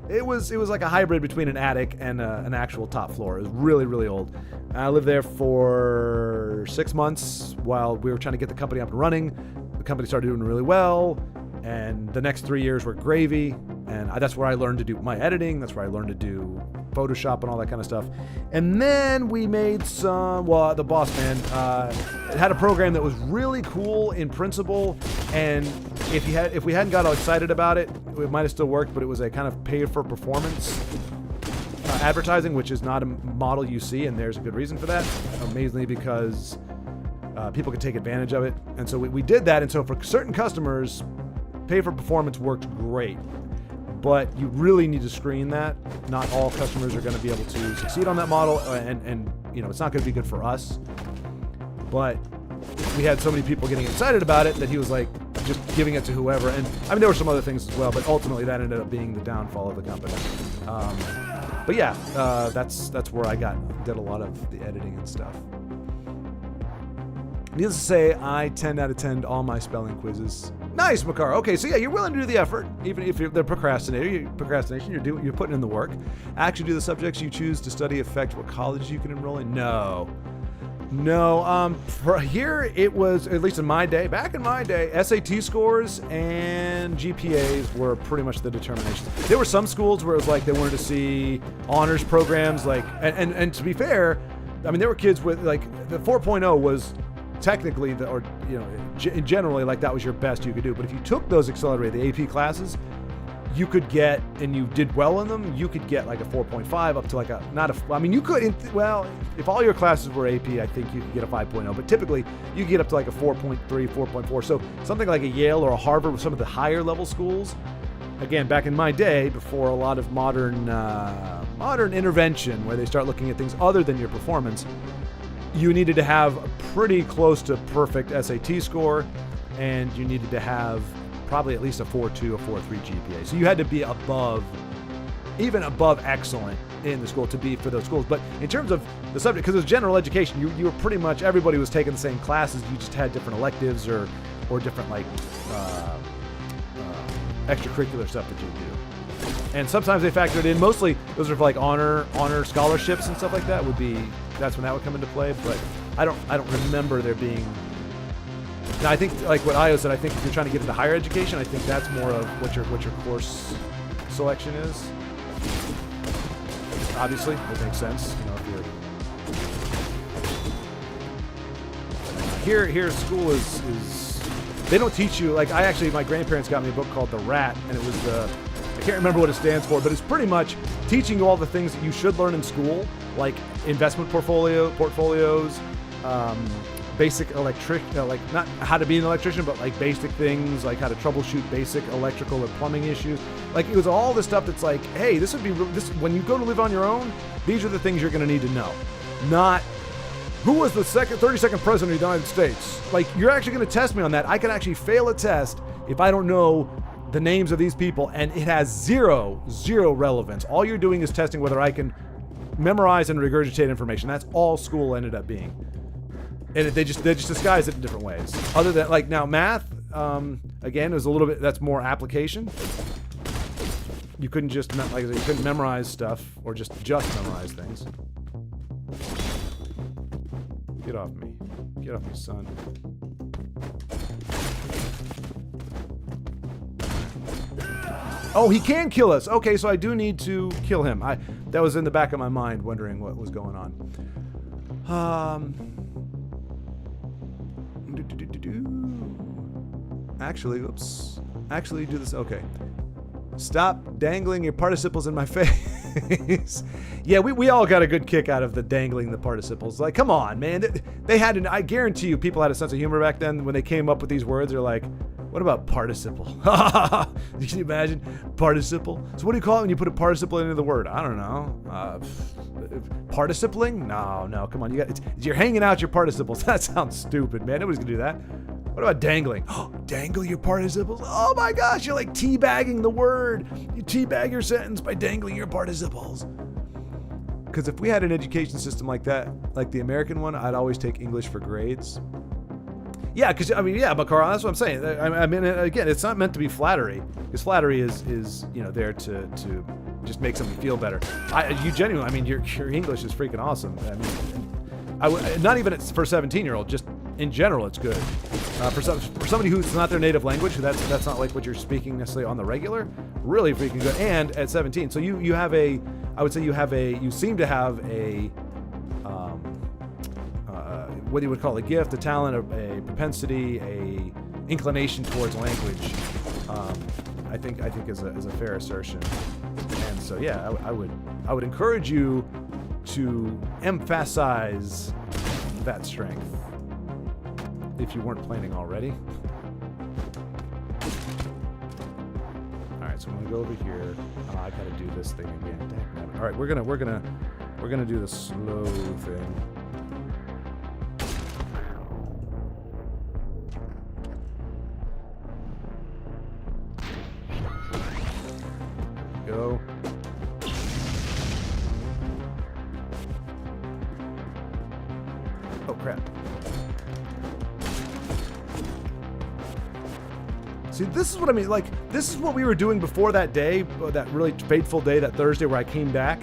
it was like a hybrid between an attic and an actual top floor. It was really, really old. I lived there for 6 months while we were trying to get the company up and running. The company started doing really well, and the next 3 years were gravy. And that's where I learned to do my editing. That's where I learned to do Photoshop and all that kind of stuff. And then we made the boss man it had a program that was really cool in principle, and if we hadn't got all excited about it, it might have still worked, but it was a kind of pay for performance advertising, which is not a model you see, and there's a good reason for that, amazingly, because people could take advantage of it. And so we did that, and so for certain customers, pay for performance worked great. But you really need to screen that. Not all customers are going to be able to succeed on that model, and it's not going to be good for us. But we had so many people getting excited about it that he was like just giving it to whoever. And I mean, there were some other things as well, but ultimately that ended up being the downfall of the company. But yeah, that's where I did a lot of the editing and stuff. Needless to say, I 10 out of 10 all my spelling quizzes. Nice, Makar. Okay, so yeah, you're willing to do the effort, even if you're the procrastination. You're putting in the work. Actually, do the subjects you choose to study affect what college you can enroll in? No. For here it was, at least in my day, back in my day, SAT scores and GPAs were pretty much the determination. There were some schools where it was like they wanted to see honors programs, like, and to be fair, I mean, there were kids with like the 4.0 was technically generally like that was your best you could do. But if you took those accelerated, the AP classes, you could get, and you did well in them, you could get like a 4.5 up to like a, not a, I mean, you could, well, if all your classes were AP, I think you could get a 5.0, but typically you get up to like a 4.3, 4.4. So something like a Yale or a Harvard with some of the higher level schools, again, back in my day, before a lot of modern intervention where they start looking at things other than your performance, you needed to have a pretty close to perfect SAT score, and you needed to have probably at least a 4.2, a 4.3 GPA. So you had to be above, even above excellent in the school to be for those schools. But in terms of the subject, because it was general education, you were pretty much, everybody was taking the same classes. You just had different electives or different like extracurricular stuff that you do. And sometimes they factored in, mostly those are for like honor scholarships and stuff like that that's when that would come into play. But I don't remember there being. Now I think, like what Io said, I think if you're trying to get into higher education, I think that's more of what your course selection is. Obviously, it makes sense. You know, if you're here school is they don't teach you, like my grandparents got me a book called The Rat, and it was I can't remember what it stands for, but it's pretty much teaching you all the things that you should learn in school, like investment portfolios, basic like not how to be an electrician, but like basic things, like how to troubleshoot basic electrical or plumbing issues. Like it was all this stuff that's like, hey, this when you go to live on your own, these are the things you're going to need to know. Not who was the 32nd president of the United States. Like, you're actually going to test me on that. I can actually fail a test if I don't know the names of these people, and it has zero relevance. All you're doing is testing whether I can memorize and regurgitate information. That's all school ended up being. And they just disguise it in different ways. Other than, like, now math, again, is a little bit, that's more application. You couldn't just, like, you couldn't memorize stuff or just memorize things. Get off me. Get off me, son. Oh, he can kill us. Okay, so I do need to kill him. That was in the back of my mind, wondering what was going on. Actually, oops. Actually, do this. Okay. Stop dangling your participles in my face. Yeah, we all got a good kick out of the dangling the participles. Like, come on, man. They had I guarantee you people had a sense of humor back then when they came up with these words. They're like, what about participle? Can you imagine? Participle? So what do you call it when you put a participle into the word? I don't know. Participling? No, come on. You're hanging out your participles. That sounds stupid, man. Nobody's gonna do that. What about dangling? Oh, dangle your participles? Oh my gosh, you're like teabagging the word. You teabag your sentence by dangling your participles. Because if we had an education system like that, like the American one, I'd always take English for grades. Yeah, because, I mean, yeah, but Carl, that's what I'm saying. I mean, again, it's not meant to be flattery. Because flattery is there to just make somebody feel better. You genuinely, I mean, your English is freaking awesome. I mean, not even for a 17-year-old, just in general, it's good. For somebody who's not their native language, that's not like what you're speaking necessarily on the regular, really freaking good. And at 17, so you have a, I would say you seem to have a, what you would call a gift, a talent, a propensity, a inclination towards language. I think is a fair assertion. And so yeah, I would encourage you to emphasize that strength if you weren't planning already. All right, so I'm gonna go over here. I gotta do this thing again. Dang it. All right, we're gonna do the slow thing. Go. Oh crap. See, this is what I mean. Like, this is what we were doing before that day, that really fateful day, that Thursday where I came back.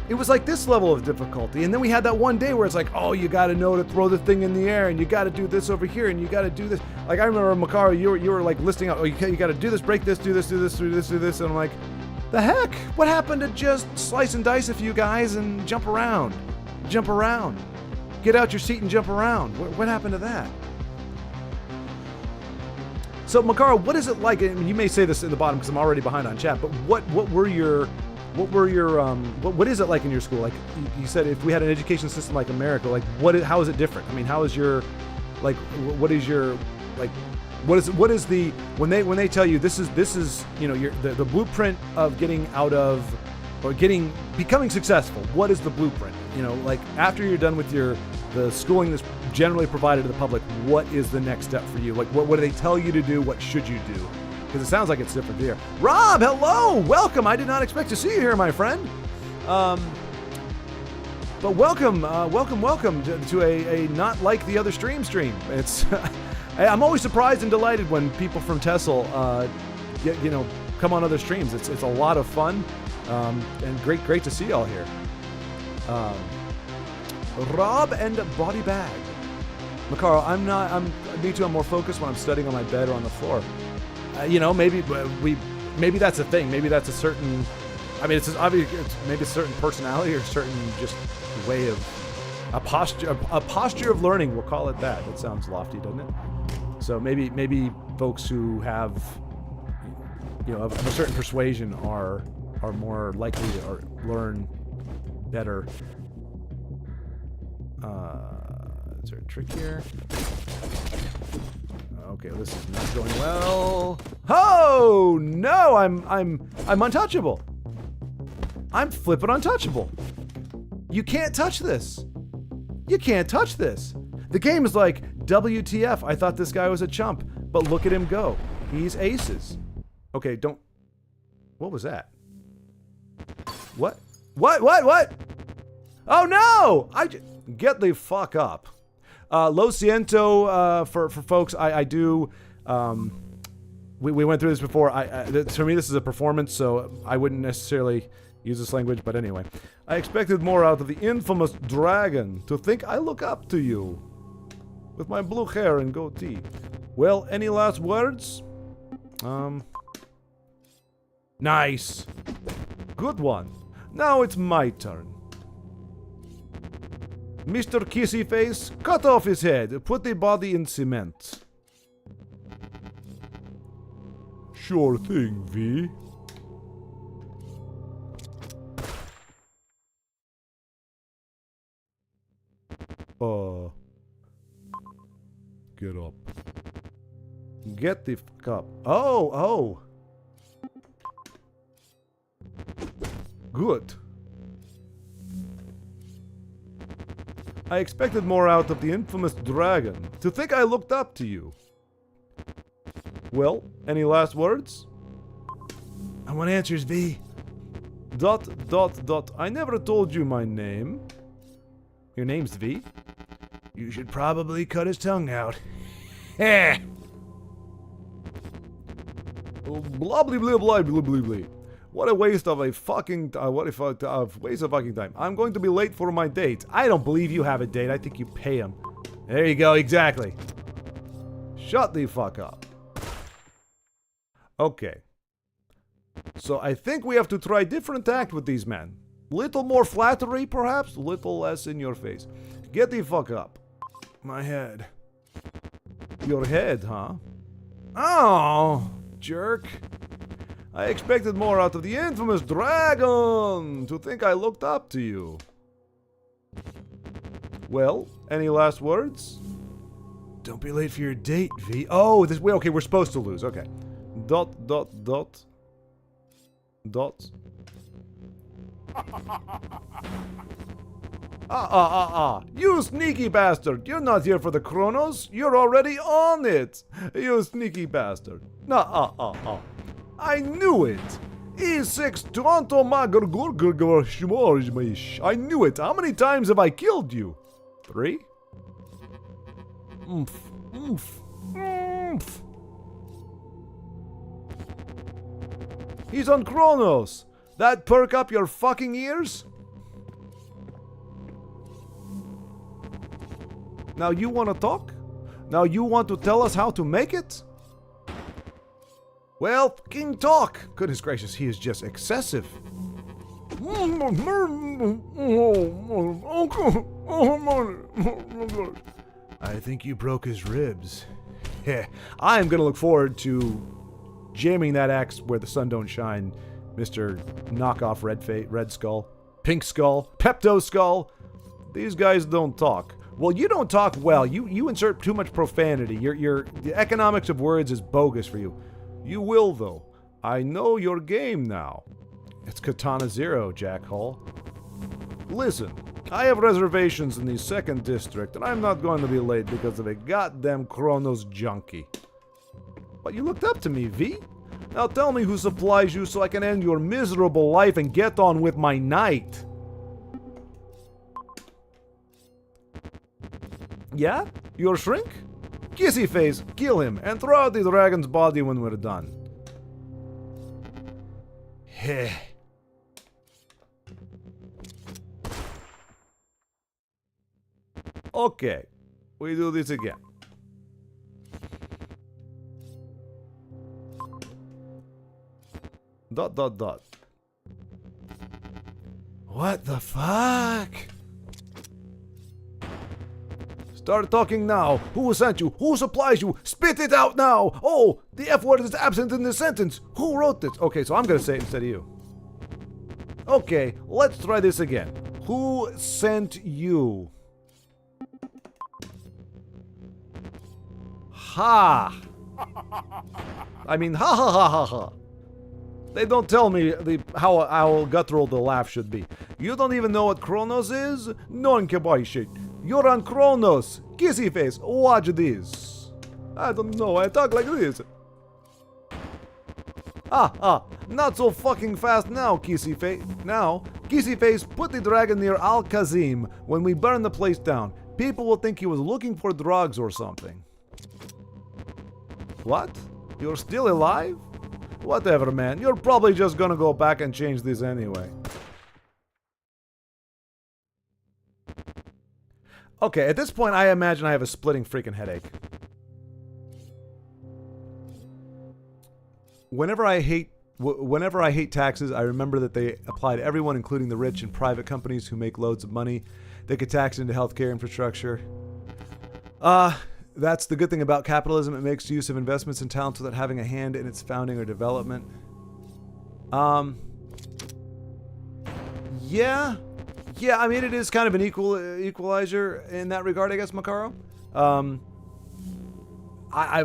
It was like this level of difficulty. And then we had that one day where it's like, oh, you got to know to throw the thing in the air, and you got to do this over here, and you got to do this. Like, I remember, Makaro, you were like listing out, oh, you got to do this, break this, do this, do this, do this, do this. And I'm like, the heck? What happened to just slice and dice a few guys and jump around? Jump around. Get out your seat and jump around. What happened to that? So, Makara, what is it like? And you may say this in the bottom because I'm already behind on chat. But what is it like in your school? Like you said, if we had an education system like America, like how is it different? I mean, how is your, like, what is your, like, what is the when they tell you this is you know the blueprint of getting out of or becoming successful? What is the blueprint? You know, like after you're done with the schooling that's generally provided to the public, what is the next step for you? Like what do they tell you to do? What should you do? Because it sounds like it's different here. Rob, hello, welcome. I did not expect to see you here, my friend. But welcome to a not like the other stream. It's I'm always surprised and delighted when people from Tessel come on other streams. It's a lot of fun and great to see y'all here. Rob and Body Bag. Makaro, me too. I'm more focused when I'm studying on my bed or on the floor. Maybe that's a thing. Maybe that's a certain. I mean, it's maybe a certain personality or a certain just way of a posture of learning. We'll call it that. That sounds lofty, doesn't it? So maybe folks who have of a certain persuasion are more likely to learn better. Is there a trick here? Okay, this is not going well. Oh no, I'm untouchable. I'm flippin' untouchable. You can't touch this. You can't touch this. The game is like, WTF, I thought this guy was a chump, but look at him go. He's aces. Okay, don't. What was that? What? Oh no! Get the fuck up. Lo siento for folks. I do. We went through this before. For me, this is a performance, so I wouldn't necessarily use this language. But anyway, I expected more out of the infamous dragon. To think I look up to you with my blue hair and goatee. Well, any last words? Nice. Good one. Now it's my turn. Mr. Kissy Face, cut off his head. Put the body in cement. Sure thing, V. Get up. Get the fuck up. Oh. Good. I expected more out of the infamous dragon. To think I looked up to you. Well, any last words? I want answers, V. ... I never told you my name. Your name's V? You should probably cut his tongue out. Heh! Blah blah blah blah blah blah blah. What a waste of a fucking waste of fucking time. I'm going to be late for my date. I don't believe you have a date. I think you pay him. There you go, exactly. Shut the fuck up. Okay. So I think we have to try different tact with these men. Little more flattery, perhaps? Little less in your face. Get the fuck up. My head. Your head, huh? Oh, jerk. I expected more out of the infamous dragon. To think I looked up to you. Well, any last words? Don't be late for your date, V. Oh, okay, we're supposed to lose. Okay. ... You sneaky bastard. You're not here for the chronos. You're already on it. You sneaky bastard. I knew it. E6 Toronto I knew it. How many times have I killed you? 3? He's on Chronos. That perk up your fucking ears? Now you want to talk? Now you want to tell us how to make it? Well, fucking talk. Goodness gracious, he is just excessive. I think you broke his ribs. I'm gonna look forward to jamming that axe where the sun don't shine, Mr. Knockoff Red Skull, Pink Skull, Pepto Skull. These guys don't talk. Well, you don't talk well. You insert too much profanity. The economics of words is bogus for you. You will, though. I know your game now. It's Katana 0, Jackhole. Listen, I have reservations in the 2nd District, and I'm not going to be late because of a goddamn Kronos junkie. But you looked up to me, V? Now tell me who supplies you so I can end your miserable life and get on with my night. Yeah? Your shrink? Kissy face, kill him, and throw out the dragon's body when we're done. Heh. Okay, we do this again. Dot dot dot. What the fuck? Start talking now. Who sent you? Who supplies you? Spit it out now! Oh, the F word is absent in this sentence. Who wrote this? Okay, so I'm gonna say it instead of you. Okay, let's try this again. Who sent you? Ha! I mean, ha ha ha ha ha. They don't tell me how guttural the laugh should be. You don't even know what Kronos is? No one can buy shit. You're on Kronos. Kissy face, watch this. I don't know, I talk like this. Not so fucking fast now, Kissy face. Now, Kissy face, put the dragon near Al Kazim when we burn the place down. People will think he was looking for drugs or something. What? You're still alive? Whatever, man. You're probably just gonna go back and change this anyway. Okay, at this point, I imagine I have a splitting freaking headache. Whenever I hate taxes, I remember that they apply to everyone, including the rich and private companies who make loads of money. They could tax into healthcare infrastructure. That's the good thing about capitalism. It makes use of investments and talents without having a hand in its founding or development. Yeah, I mean, it is kind of an equalizer in that regard, I guess, Makaro. I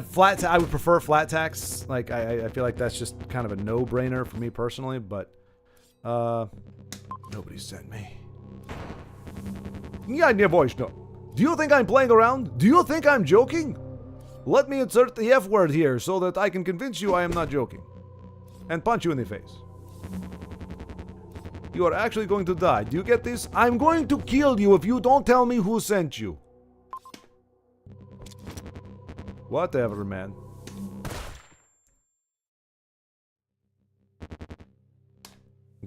would prefer flat tax. Like, I feel like that's just kind of a no-brainer for me personally, but nobody sent me. Yeah, your voice, no. Do you think I'm playing around? Do you think I'm joking? Let me insert the F word here so that I can convince you I am not joking. And punch you in the face. You are actually going to die. Do you get this? I'm going to kill you if you don't tell me who sent you. Whatever, man.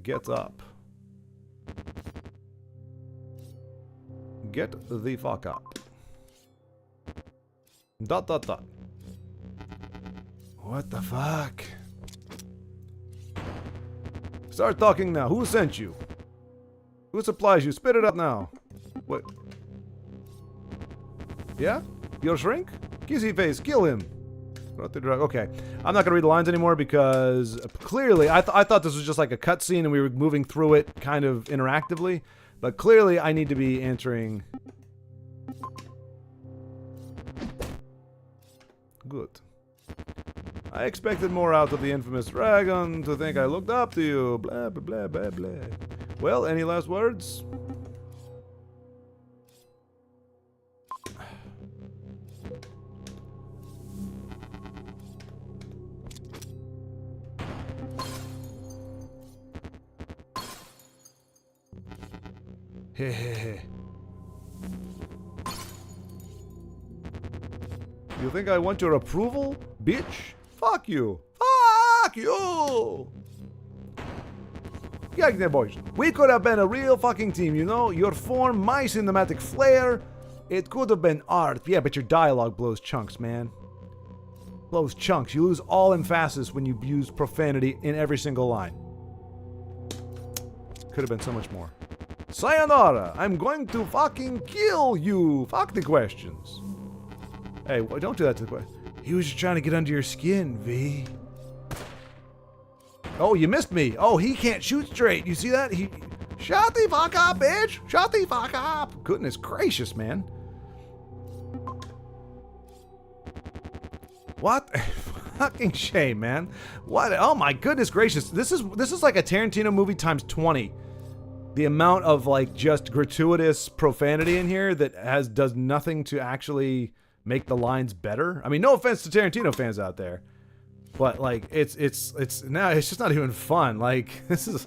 Get up. Get the fuck up. Dot dot dot. What the fuck? Start talking now. Who sent you? Who supplies you? Spit it up now. What? Yeah? Your shrink? Kissy face, kill him. Okay, I'm not gonna read the lines anymore because clearly I thought this was just like a cutscene and we were moving through it kind of interactively. But clearly, I need to be answering. Good. I expected more out of the infamous dragon to think I looked up to you. Blah, blah, blah, blah, blah. Well, any last words? Hehehe. You think I want your approval, bitch? Fuck you. Fuck you. Yeah, boys. We could have been a real fucking team, you know? Your form, my cinematic flair. It could have been art. Yeah, but your dialogue blows chunks, man. Blows chunks. You lose all emphasis when you use profanity in every single line. Could have been so much more. Sayonara, I'm going to fucking kill you. Fuck the questions. Hey, don't do that to the question. He was just trying to get under your skin, V. Oh, you missed me. Oh, he can't shoot straight. You see that? He shut the fuck up, bitch. Shut the fuck up. Goodness gracious, man. What? Fucking shame, man. What? Oh my goodness gracious. This is like a Tarantino movie times 20. The amount of like just gratuitous profanity in here that does nothing to actually make the lines better. I mean, no offense to Tarantino fans out there, but like it's now it's just not even fun. Like this is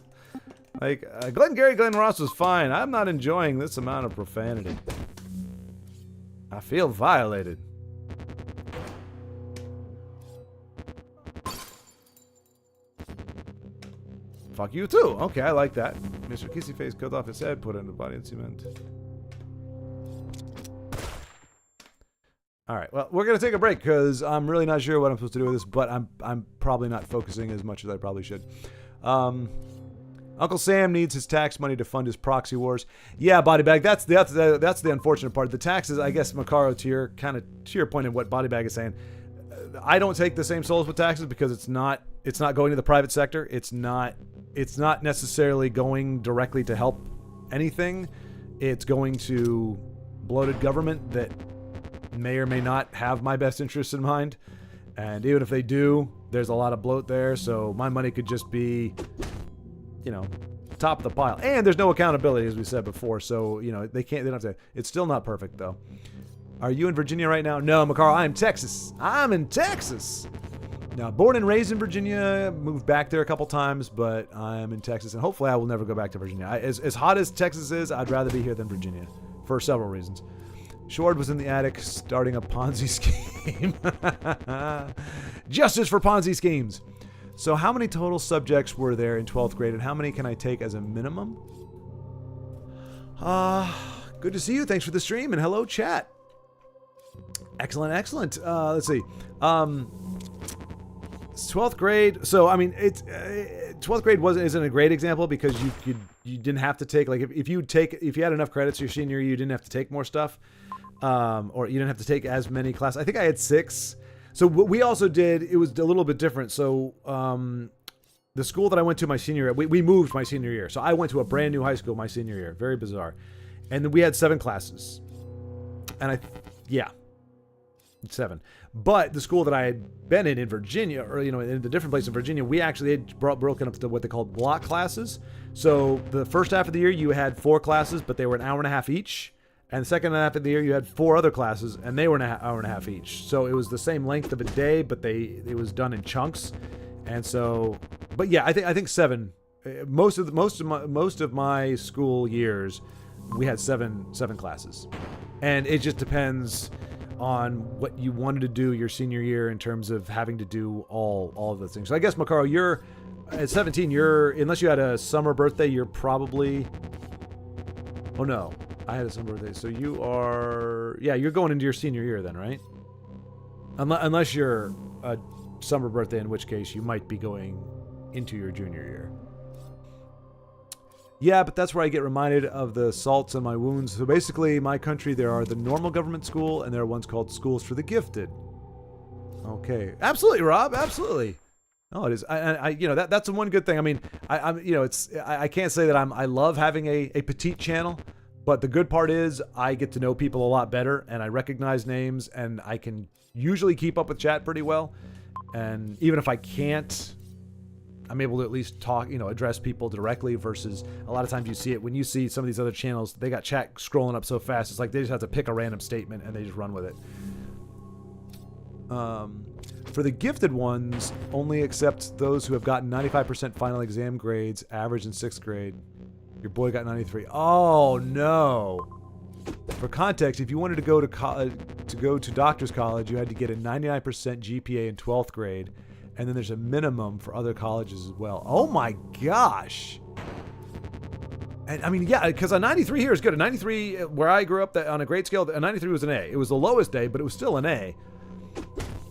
like Glenn Ross was fine. I'm not enjoying this amount of profanity. I feel violated. Fuck you too. Okay, I like that. Mr. Kissy Face cut off his head, put it in the body and cement. All right, well, we're gonna take a break because I'm really not sure what I'm supposed to do with this, but I'm probably not focusing as much as I probably should. Uncle Sam needs his tax money to fund his proxy wars. Yeah, Body Bag. That's the unfortunate part. The taxes, I guess, Macaro, to your point in what Body Bag is saying. I don't take the same souls with taxes because it's not going to the private sector. It's not necessarily going directly to help anything. It's going to bloated government that may or may not have my best interests in mind. And even if they do, there's a lot of bloat there. So my money could just be, top of the pile. And there's no accountability, as we said before. So, they don't have to. It's still not perfect, though. Are you in Virginia right now? No, Macaro, I'm Texas. I'm in Texas. Now, born and raised in Virginia, moved back there a couple times, but I'm in Texas, and hopefully I will never go back to Virginia. As hot as Texas is, I'd rather be here than Virginia, for several reasons. Shord was in the attic starting a Ponzi scheme. Justice for Ponzi schemes. So how many total subjects were there in 12th grade, and how many can I take as a minimum? Good to see you. Thanks for the stream, and hello, chat. Excellent. Let's see. 12th grade. So I mean, 12th grade isn't a great example because you didn't have to take, like, if you had enough credits your senior year, you didn't have to take more stuff, or you didn't have to take as many classes. I think I had 6. So what we also did, it was a little bit different. So the school that I went to my senior year, we moved my senior year. So I went to a brand new high school my senior year. Very bizarre. And then we had 7 classes. And 7. But the school that I had been in Virginia, or in the different place in Virginia, we actually had broken up to what they called block classes. So the first half of the year you had 4 classes, but they were an hour and a half each. And the second half of the year you had 4 other classes, and they were an hour and a half each. So it was the same length of a day, but it was done in chunks. And so, but yeah, I think 7. Most of my school years, we had 7 classes, and it just depends on what you wanted to do your senior year in terms of having to do all of those things. So I guess, Macaro, you're at 17, unless you had a summer birthday, you're probably, oh no, I had a summer birthday. So you're going into your senior year then, right? Unless you're a summer birthday, in which case you might be going into your junior year. Yeah, but that's where I get reminded of the salts on my wounds. So basically, my country, there are the normal government school, and there are ones called schools for the gifted. Okay, absolutely, Rob, absolutely. Oh, it is. That's the one good thing. I mean, I can't say that I love having a petite channel, but the good part is I get to know people a lot better, and I recognize names, and I can usually keep up with chat pretty well. And even if I can't, I'm able to at least talk, address people directly, versus a lot of times you see it when you see some of these other channels, they got chat scrolling up so fast. It's like they just have to pick a random statement and they just run with it. For the gifted ones, only accept those who have gotten 95% final exam grades, average in 6th grade. Your boy got 93. Oh no. For context, if you wanted to go to doctor's college, you had to get a 99% GPA in 12th grade. And then there's a minimum for other colleges as well. Oh my gosh. And I mean, yeah, because a 93 here is good. A 93 where I grew up, on a grade scale, a 93 was an A. It was the lowest A, but it was still an A.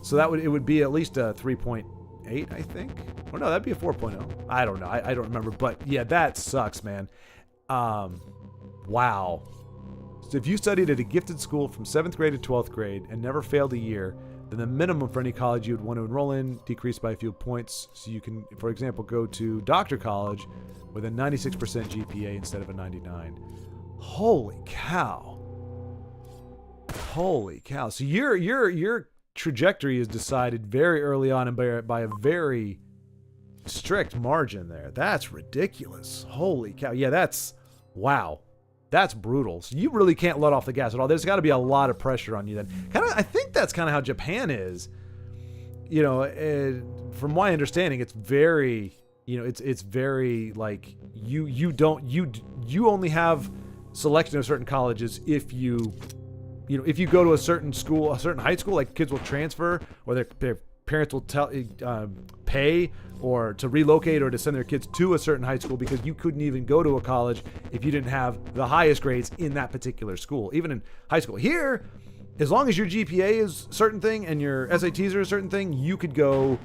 So it would be at least a 3.8, I think. Or no, that'd be a 4.0. I don't know. I don't remember. But yeah, that sucks, man. Wow. So if you studied at a gifted school from 7th grade to 12th grade and never failed a year, then the minimum for any college you would want to enroll in decreased by a few points. So you can, for example, go to doctor college with a 96% GPA instead of a 99. Holy cow. Holy cow. So your trajectory is decided very early on and by a very strict margin there. That's ridiculous. Holy cow. Yeah, that's, wow. That's brutal. So you really can't let off the gas at all. There's got to be a lot of pressure on you then. I think that's kind of how Japan is. You know, from my understanding, it's very, you know, it's very like you only have selection of certain colleges if you go to a certain school, a certain high school, like kids will transfer or their parents will pay or to relocate or to send their kids to a certain high school because you couldn't even go to a college if you didn't have the highest grades in that particular school, even in high school. Here, as long as your GPA is a certain thing and your SATs are a certain thing, you could go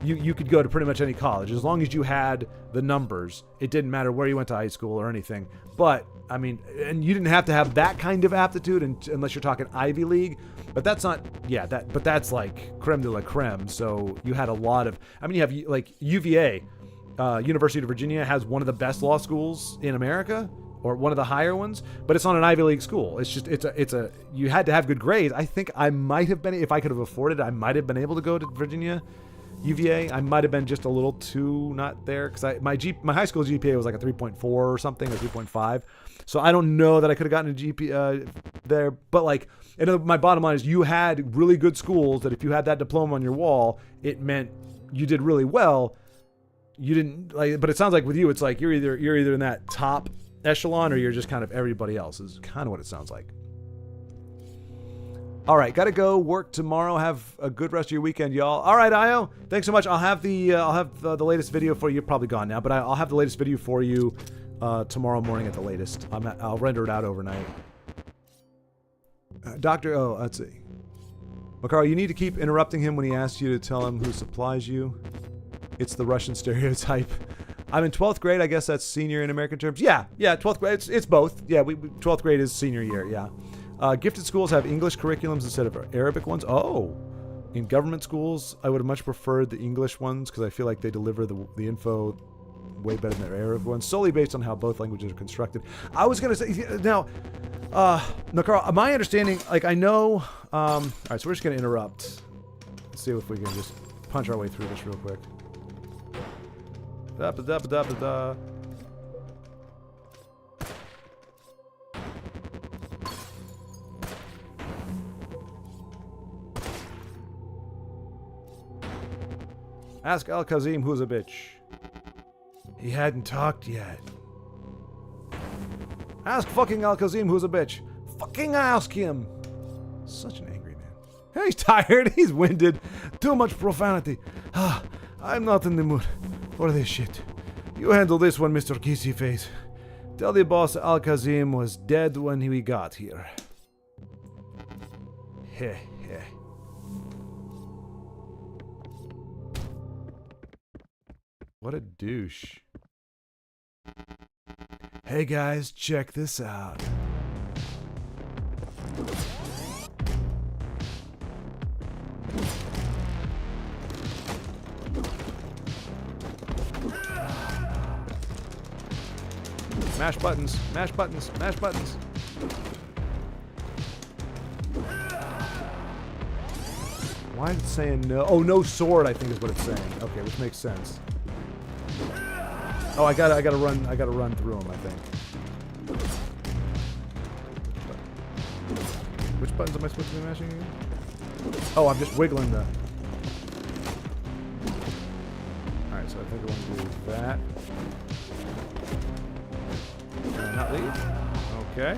to pretty much any college as long as you had the numbers. It didn't matter where you went to high school or anything. But I mean, and you didn't have to have that kind of aptitude unless you're talking Ivy League. But that's not, yeah, but that's like creme de la creme. So you had a lot of, I mean, you have like UVA, University of Virginia has one of the best law schools in America, or one of the higher ones, but it's not an Ivy League school. It's just, you had to have good grades. I think I might have been, if I could have afforded it, I might have been able to go to Virginia, UVA. I might have been just a little too not there because my high school GPA was like a 3.4 or something, or 3.5. So I don't know that I could have gotten a GPA there, but like, and my bottom line is you had really good schools that if you had that diploma on your wall, it meant you did really well. You didn't like, but it sounds like with you, it's like you're either in that top echelon or you're just kind of everybody else is kind of what it sounds like. All right, gotta go work tomorrow. Have a good rest of your weekend, y'all. All right, Io, thanks so much. I'll have the latest video for you. You're probably gone now, but I'll have the latest video for you tomorrow morning at the latest. I'll render it out overnight. Let's see. Makaro, you need to keep interrupting him when he asks you to tell him who supplies you. It's the Russian stereotype. I'm in 12th grade. I guess that's senior in American terms. Yeah, 12th grade. It's both. Yeah, 12th grade is senior year. Yeah. Gifted schools have English curriculums instead of Arabic ones. Oh, in government schools, I would have much preferred the English ones because I feel like they deliver the info way better than their Arabic ones, solely based on how both languages are constructed. I was going to say, now, Carl, my understanding, like I know, all right, so we're just going to interrupt. Let's see if we can just punch our way through this real quick. Da-ba-da-ba-da-ba-da. Ask Al-Kazim who's a bitch. He hadn't talked yet. Ask fucking Al-Kazim who's a bitch. Fucking ask him. Such an angry man. He's tired. He's winded. Too much profanity. I'm not in the mood for this shit. You handle this one, Mr. Kissy Face. Tell the boss Al-Kazim was dead when we got here. Heh heh. What a douche. Hey guys, check this out. Mash buttons, mash buttons, mash buttons. Why is it saying no? Oh, no sword, I think is what it's saying. Okay, which makes sense. Oh, I gotta run through them, I think. Which buttons am I supposed to be mashing again? Oh, I'm just wiggling the... Alright, so I think I want to do that. Not leave? Okay.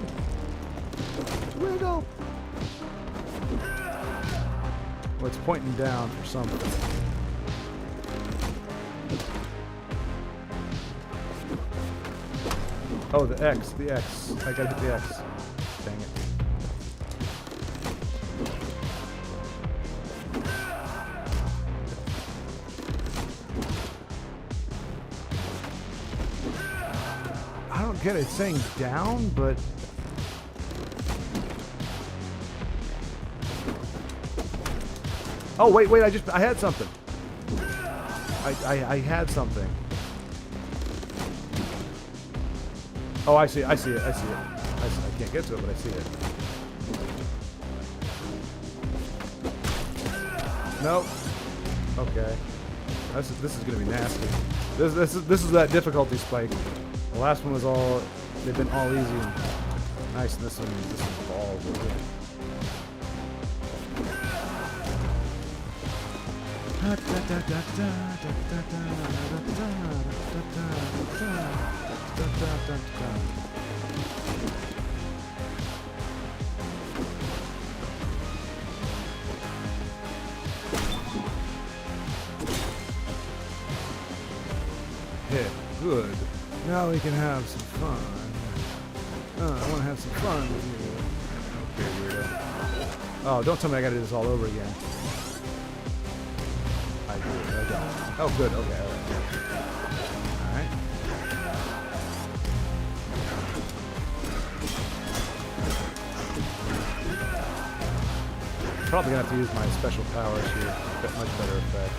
Wiggle! Well, it's pointing down for something. Oh, the X. I gotta hit the X. Dang it. I don't get it. It's saying down, but... Oh, wait, I had something. I had something. Oh, I see it. I can't get to it, but I see it. Nope. Okay. This is gonna be nasty. This is that difficulty spike. The last one was all, they've been all easy and nice, and this is balls. Hit. Good. Now we can have some fun. I want to have some fun with you. Okay, weirdo. Oh, don't tell me I gotta do this all over again. I don't. Oh, good. Okay, alright. Probably gonna have to use my special powers here. Get much better effect.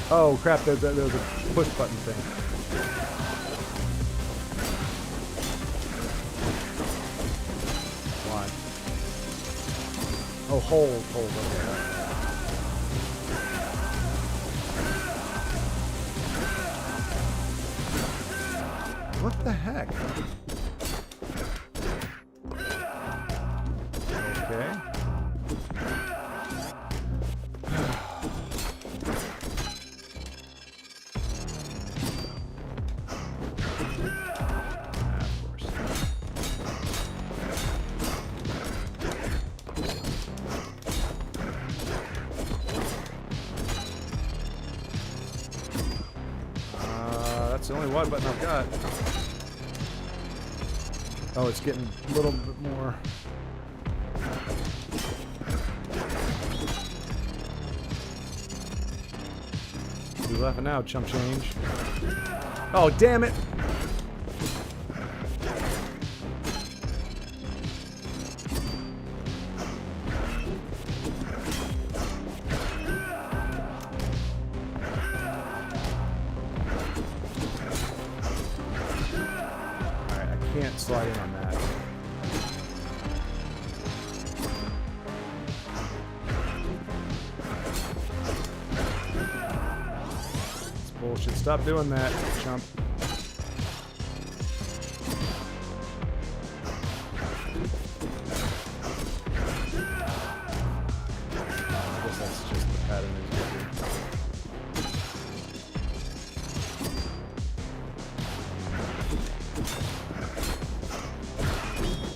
Oh crap, there's a push button thing. Why? Oh, hold, okay. What the heck? Okay. That's the only one button I've got. Oh, it's getting a little bit more. You laughing now, chump change. Oh, damn it! Can't slide in on that. It's bullshit. Stop doing that, chump. I guess that's just the pattern is working.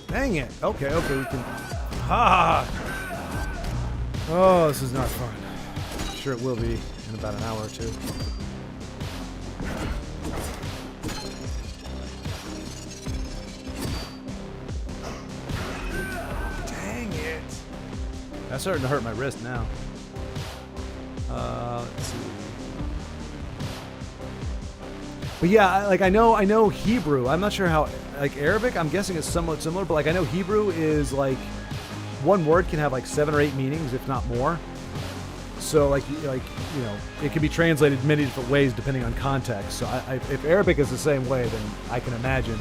Dang it. Okay, we can... Ha! Oh, this is not fun. I'm sure it will be in about an hour or two. Dang it. That's starting to hurt my wrist now. Let's see. But yeah, like I know Hebrew. I'm not sure how, like Arabic, I'm guessing it's somewhat similar, but like I know Hebrew is like one word can have like 7 or 8 meanings, if not more. So like you know, it can be translated many different ways depending on context. So if Arabic is the same way, then I can imagine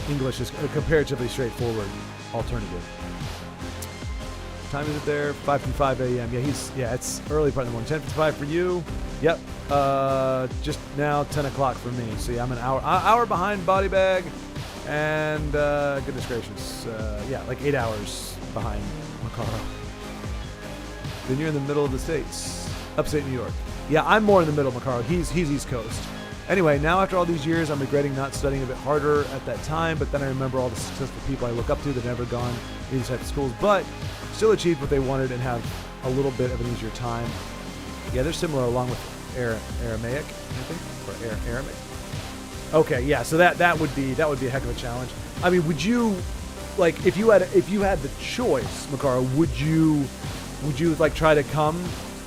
English is a comparatively straightforward alternative. What time is it there? 5:55 a.m. Yeah, it's early part of the morning. 10:55 for you. Yep. Just now 10 o'clock for me. See, I'm an hour behind Body Bag, and goodness gracious, yeah, like 8 hours behind Macaro. Then you're in the middle of the states, upstate New York. Yeah, I'm more in the middle of Macaro. He's East Coast. Anyway, now after all these years, I'm regretting not studying a bit harder at that time, but then I remember all the successful people I look up to that never gone to these types of schools, but still achieved what they wanted and have a little bit of an easier time. Yeah, they're similar along with Aramaic, I think, or Aramaic. Okay, yeah, so that would be a heck of a challenge. I mean, would you, like, if you had the choice, Macaro, would you like try to come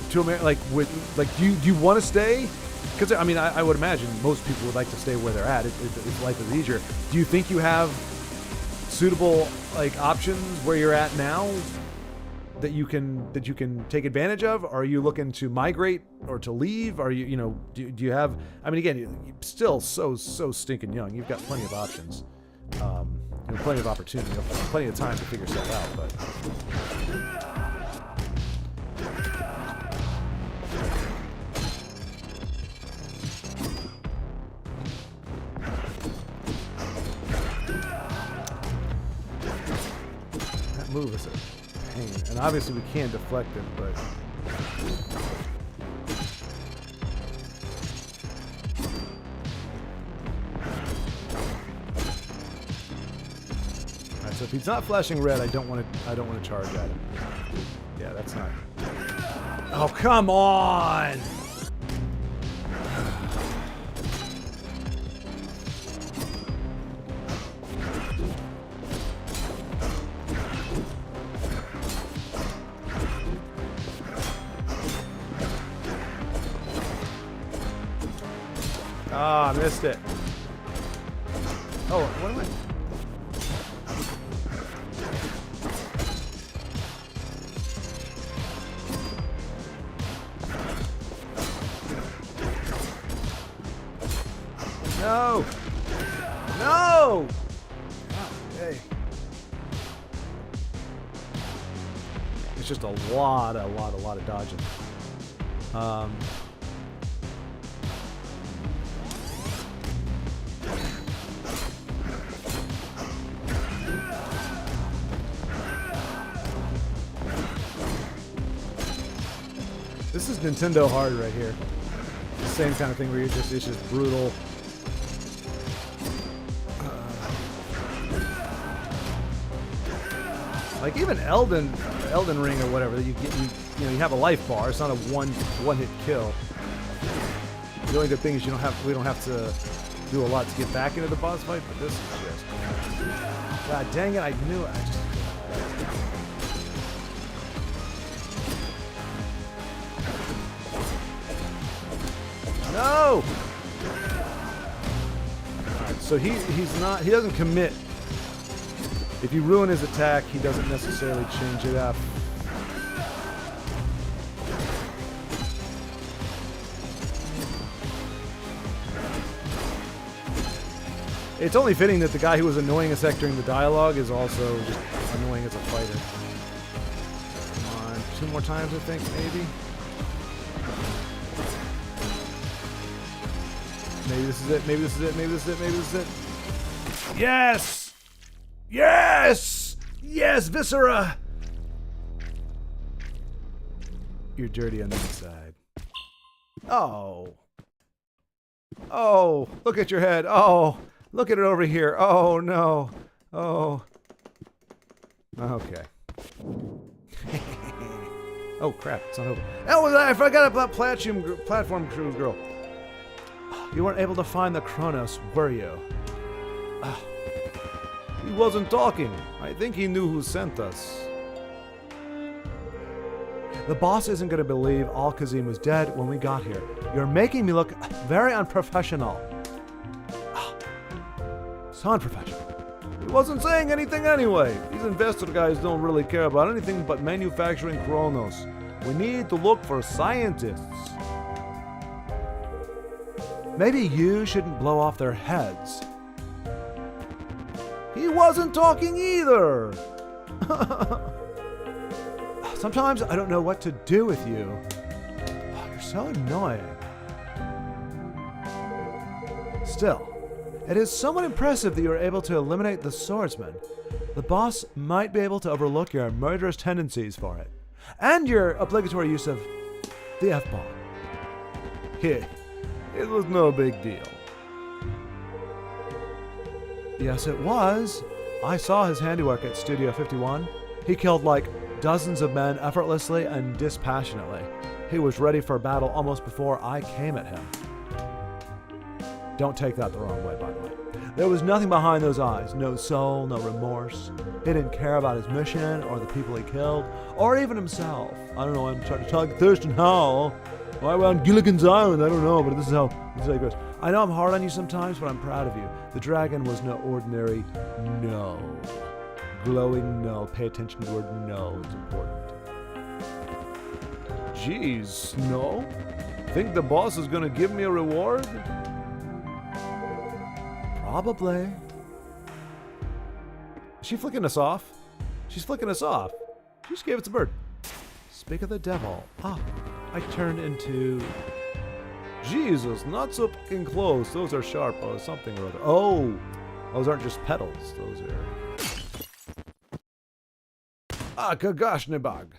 to America? Like, do you want to stay Because I mean, I would imagine most people would like to stay where they're at. If life is easier. Do you think you have suitable like options where you're at now that you can take advantage of? Or are you looking to migrate or to leave? Are you do you have? I mean, again, you're still so stinking young. You've got plenty of options, plenty of opportunity, plenty of time to figure stuff out. But that move is a pain, and obviously we can't deflect it, but. So if he's not flashing red, I don't want to charge at him. Yeah, that's not. Oh, come on! Ah, I missed it. Oh, what am I? No! No! Okay. It's just a lot of dodging. This is Nintendo hard right here. The same kind of thing where it's just brutal. Like even Elden Ring or whatever, you have a life bar. It's not a one hit kill. The only good thing is we don't have to do a lot to get back into the boss fight. But this is just, God dang it! I knew it. No. Alright, so he doesn't commit. If you ruin his attack, he doesn't necessarily change it up. It's only fitting that the guy who was annoying us during the dialogue is also just annoying as a fighter. Come on, 2 more times I think, maybe? Maybe this is it, maybe this is it, maybe this is it, maybe this is it. Yes! Yes! Yes, Viscera! You're dirty on the inside. Oh. Oh, look at your head. Oh, look at it over here. Oh, no. Oh. Okay. Oh, crap. It's not over. Oh, I forgot about platform crew girl. You weren't able to find the Kronos, were you? He wasn't talking. I think he knew who sent us. The boss isn't going to believe Al-Kazim was dead when we got here. You're making me look very unprofessional. So unprofessional. He wasn't saying anything anyway. These investor guys don't really care about anything but manufacturing Kronos. We need to look for scientists. Maybe you shouldn't blow off their heads. He wasn't talking either. Sometimes I don't know what to do with you. Oh, you're so annoying. Still, it is somewhat impressive that you were able to eliminate the swordsman. The boss might be able to overlook your murderous tendencies for it, and your obligatory use of the F-bomb. Here, it was no big deal. Yes, it was. I saw his handiwork at Studio 51. He killed like dozens of men effortlessly and dispassionately. He was ready for battle almost before I came at him. Don't take that the wrong way, by the way. There was nothing behind those eyes. No soul, no remorse. He didn't care about his mission or the people he killed, or even himself. I don't know, I'm trying to talk Thurston Howell. Why we're on Gilligan's Island? I don't know, but this is how it goes. I know I'm hard on you sometimes, but I'm proud of you. The dragon was no ordinary no. Glowing no. Pay attention to the word no. It's important. Jeez, Snow? Think the boss is gonna give me a reward? Probably. Is she flicking us off? She's flicking us off. She just gave us a bird. Speak of the devil. Ah, I turned into... Jesus, not so fucking close. Those are sharp. Oh, something or other. Oh, those aren't just petals. Those are... Ah, Kagashnibag.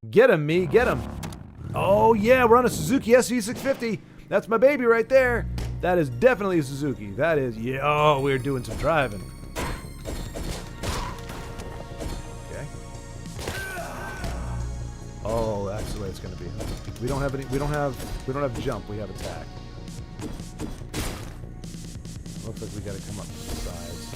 Get him, me. Get him. Oh, yeah, we're on a Suzuki SV650. That's my baby right there. That is definitely a Suzuki. That is... Yeah, oh, we're doing some driving. Oh, that's the way it's gonna be. We don't have any. We don't have jump. We have attack. Looks like we gotta come up to the sides.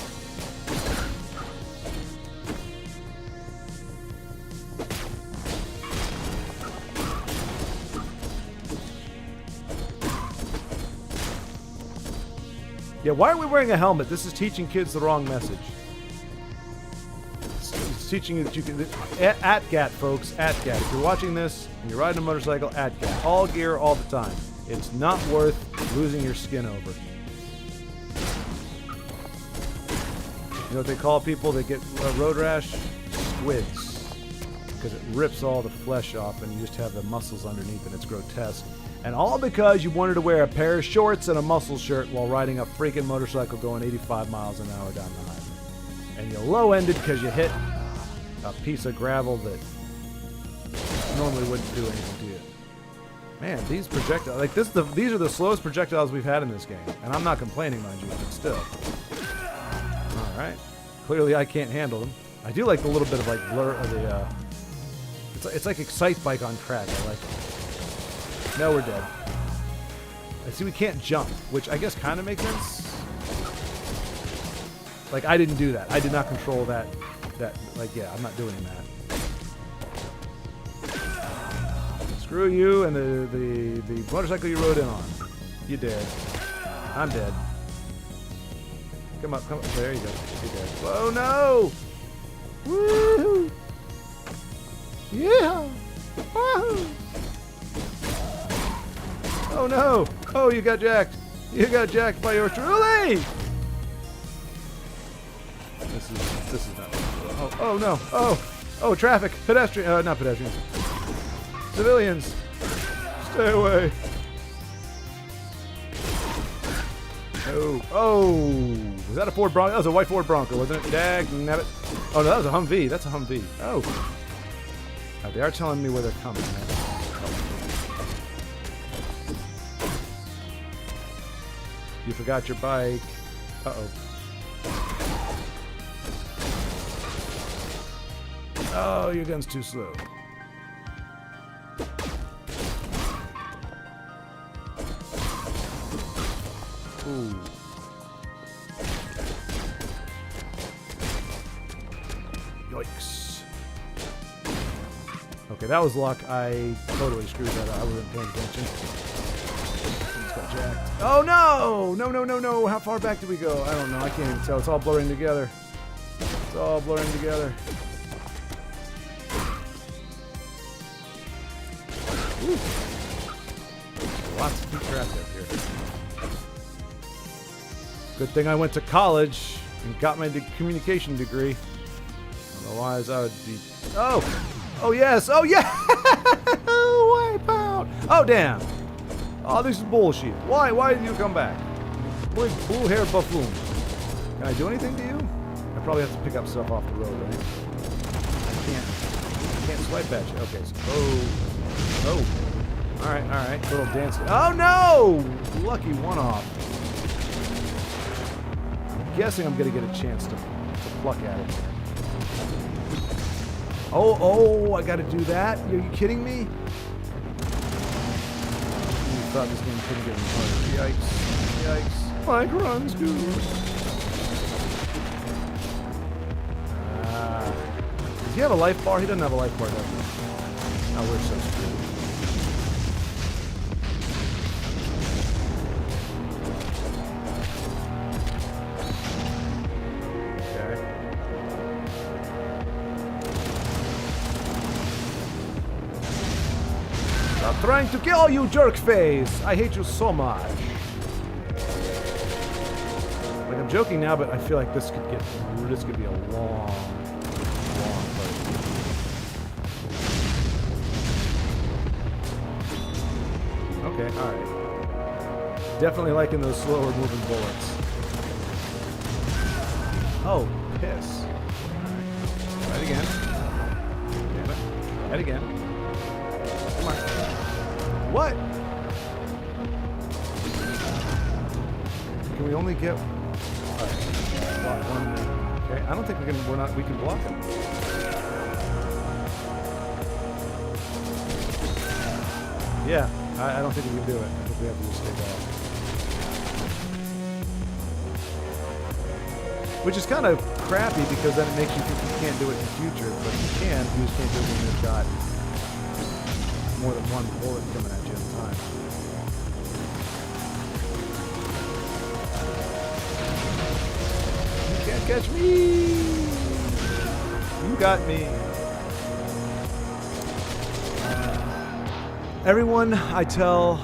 Yeah, why are we wearing a helmet? This is teaching kids the wrong message. Teaching you that you can at-gat, folks, at-gat. If you're watching this and you're riding a motorcycle, at-gat. All gear, all the time. It's not worth losing your skin over. You know what they call people that get road rash? Squids. Because it rips all the flesh off and you just have the muscles underneath and it's grotesque. And all because you wanted to wear a pair of shorts and a muscle shirt while riding a freaking motorcycle going 85 miles an hour down the highway. And you low-ended because you hit a piece of gravel that normally wouldn't do anything to you. Man, these projectiles, like these are the slowest projectiles we've had in this game, and I'm not complaining, mind you, but still. All right, clearly I can't handle them. I do like the little bit of like blur of the. It's like Excite Bike on crack. I like it. No, we're dead. I see we can't jump, which I guess kind of makes sense. Like I didn't do that. I did not control that. Like, yeah, I'm not doing that. Screw you and the motorcycle you rode in on. You dead. I'm dead. Come up. There you go. You're dead. Oh no! Woohoo! Yeah! Woohoo! Oh no! Oh, you got jacked. You got jacked by your truly. This is not. Oh no! Oh, traffic! Pedestrian! Not pedestrians. Civilians! Stay away! Oh! Was that a Ford Bronco? That was a white Ford Bronco, wasn't it? Dagnabbit. Oh no, that was a Humvee. That's a Humvee. Oh. They are telling me where they're coming. You forgot your bike. Uh-oh. Oh, your gun's too slow. Ooh. Yikes. Okay, that was luck. I totally screwed that up. I wasn't paying attention. Just got jacked. Oh no! No. How far back did we go? I don't know. I can't even tell. It's all blurring together. It's all blurring together. Ooh. Lots of people trapped up here. Good thing I went to college and got my communication degree. Otherwise, I would be. Oh yes! Oh yeah! Wipe out! Oh damn! Oh, this is bullshit. Why did you come back? Blue hair buffoon. Can I do anything to you? I probably have to pick up stuff off the road, right? I can't swipe at you. Okay. So, oh. All right. Little dance. Oh no! Lucky one-off. I'm guessing I'm gonna get a chance to pluck at it. Oh! I gotta do that? Are you kidding me? You thought this game couldn't get any harder. Yikes! Mike runs, dude. Does he have a life bar? He doesn't have a life bar, does he? Oh, we're so screwed. trying to kill you, jerk face. I hate you so much. Like, I'm joking now, but I feel like this could be a long fight. Okay, alright. Definitely liking those slower moving bullets. Oh, piss. Alright. Right again. Damn it. Right again. Come on. What? Can we only get... Alright. Block one. Okay, I don't think we can block him. Yeah, I don't think we can do it. I think we have to just stay back. Which is kind of crappy because then it makes you think you can't do it in the future, but you can. You just can't do it when you've got more than one bullet coming at you at a time. You can't catch me! You got me. Everyone I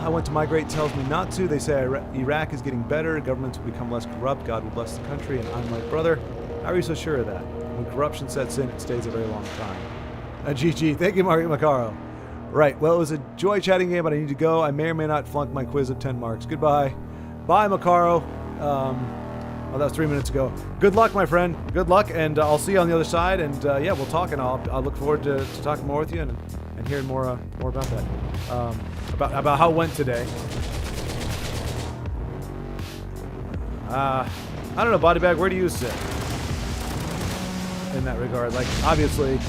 went to migrate tells me not to. They say Iraq is getting better, governments will become less corrupt, God will bless the country, and I'm like, brother, how are you so sure of that? When corruption sets in, it stays a very long time. GG. Thank you, Mario Macaro. Right, well, it was a joy chatting game, but I need to go. I may or may not flunk my quiz of 10 marks. Goodbye. Bye, Macaro. Oh, that was 3 minutes ago. Good luck, my friend. Good luck, and I'll see you on the other side, and yeah, we'll talk, and I'll look forward to talking more with you and hearing more about that. About how it went today. I don't know, Body Bag, where do you sit in that regard? Like, obviously,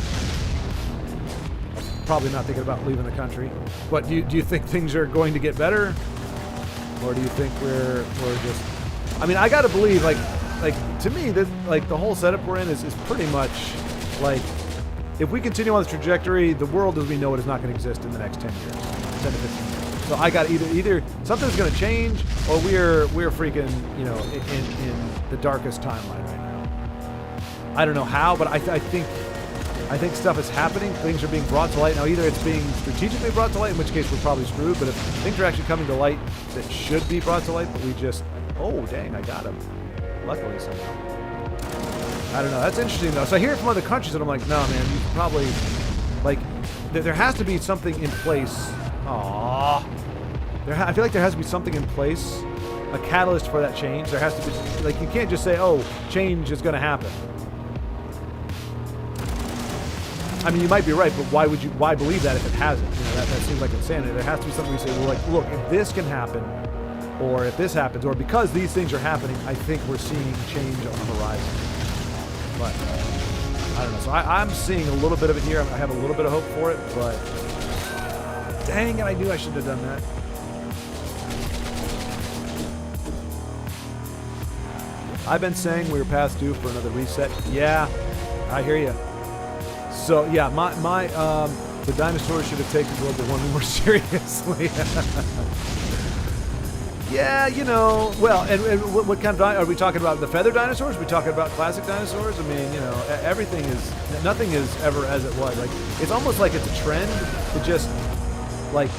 probably not thinking about leaving the country. But do you think things are going to get better, or do you think we're just? I mean, I gotta believe, like to me, that like the whole setup we're in is pretty much like. If we continue on this trajectory, the world as we know it is not going to exist in the next 10 years, 10 to 15 years. So I got either something's going to change, or we're freaking, you know, in the darkest timeline right now. I don't know how, but I think stuff is happening. Things are being brought to light now. Either it's being strategically brought to light, in which case we're probably screwed. But if things are actually coming to light that should be brought to light, but we just, oh dang, I got him. Luckily somehow. I don't know. That's interesting, though. So I hear it from other countries, and I'm like, no, man, you probably, like, there has to be something in place. Aww. I feel like there has to be something in place, a catalyst for that change. There has to be, like, you can't just say, oh, change is going to happen. I mean, you might be right, but why believe that if it hasn't? You know, that seems like insanity. There has to be something we say, well, like, look, if this can happen, or if this happens, or because these things are happening, I think we're seeing change on the horizon. But I don't know. So I'm seeing a little bit of it here. I have a little bit of hope for it, but dang it, I knew I shouldn't have done that. I've been saying we were past due for another reset. Yeah, I hear you. So yeah, the dinosaurs should have taken World War I more seriously. Yeah, you know, well, and what kind of are we talking about? The feather dinosaurs? Are we talking about classic dinosaurs? I mean, you know, nothing is ever as it was. Like, it's almost like it's a trend to just, like,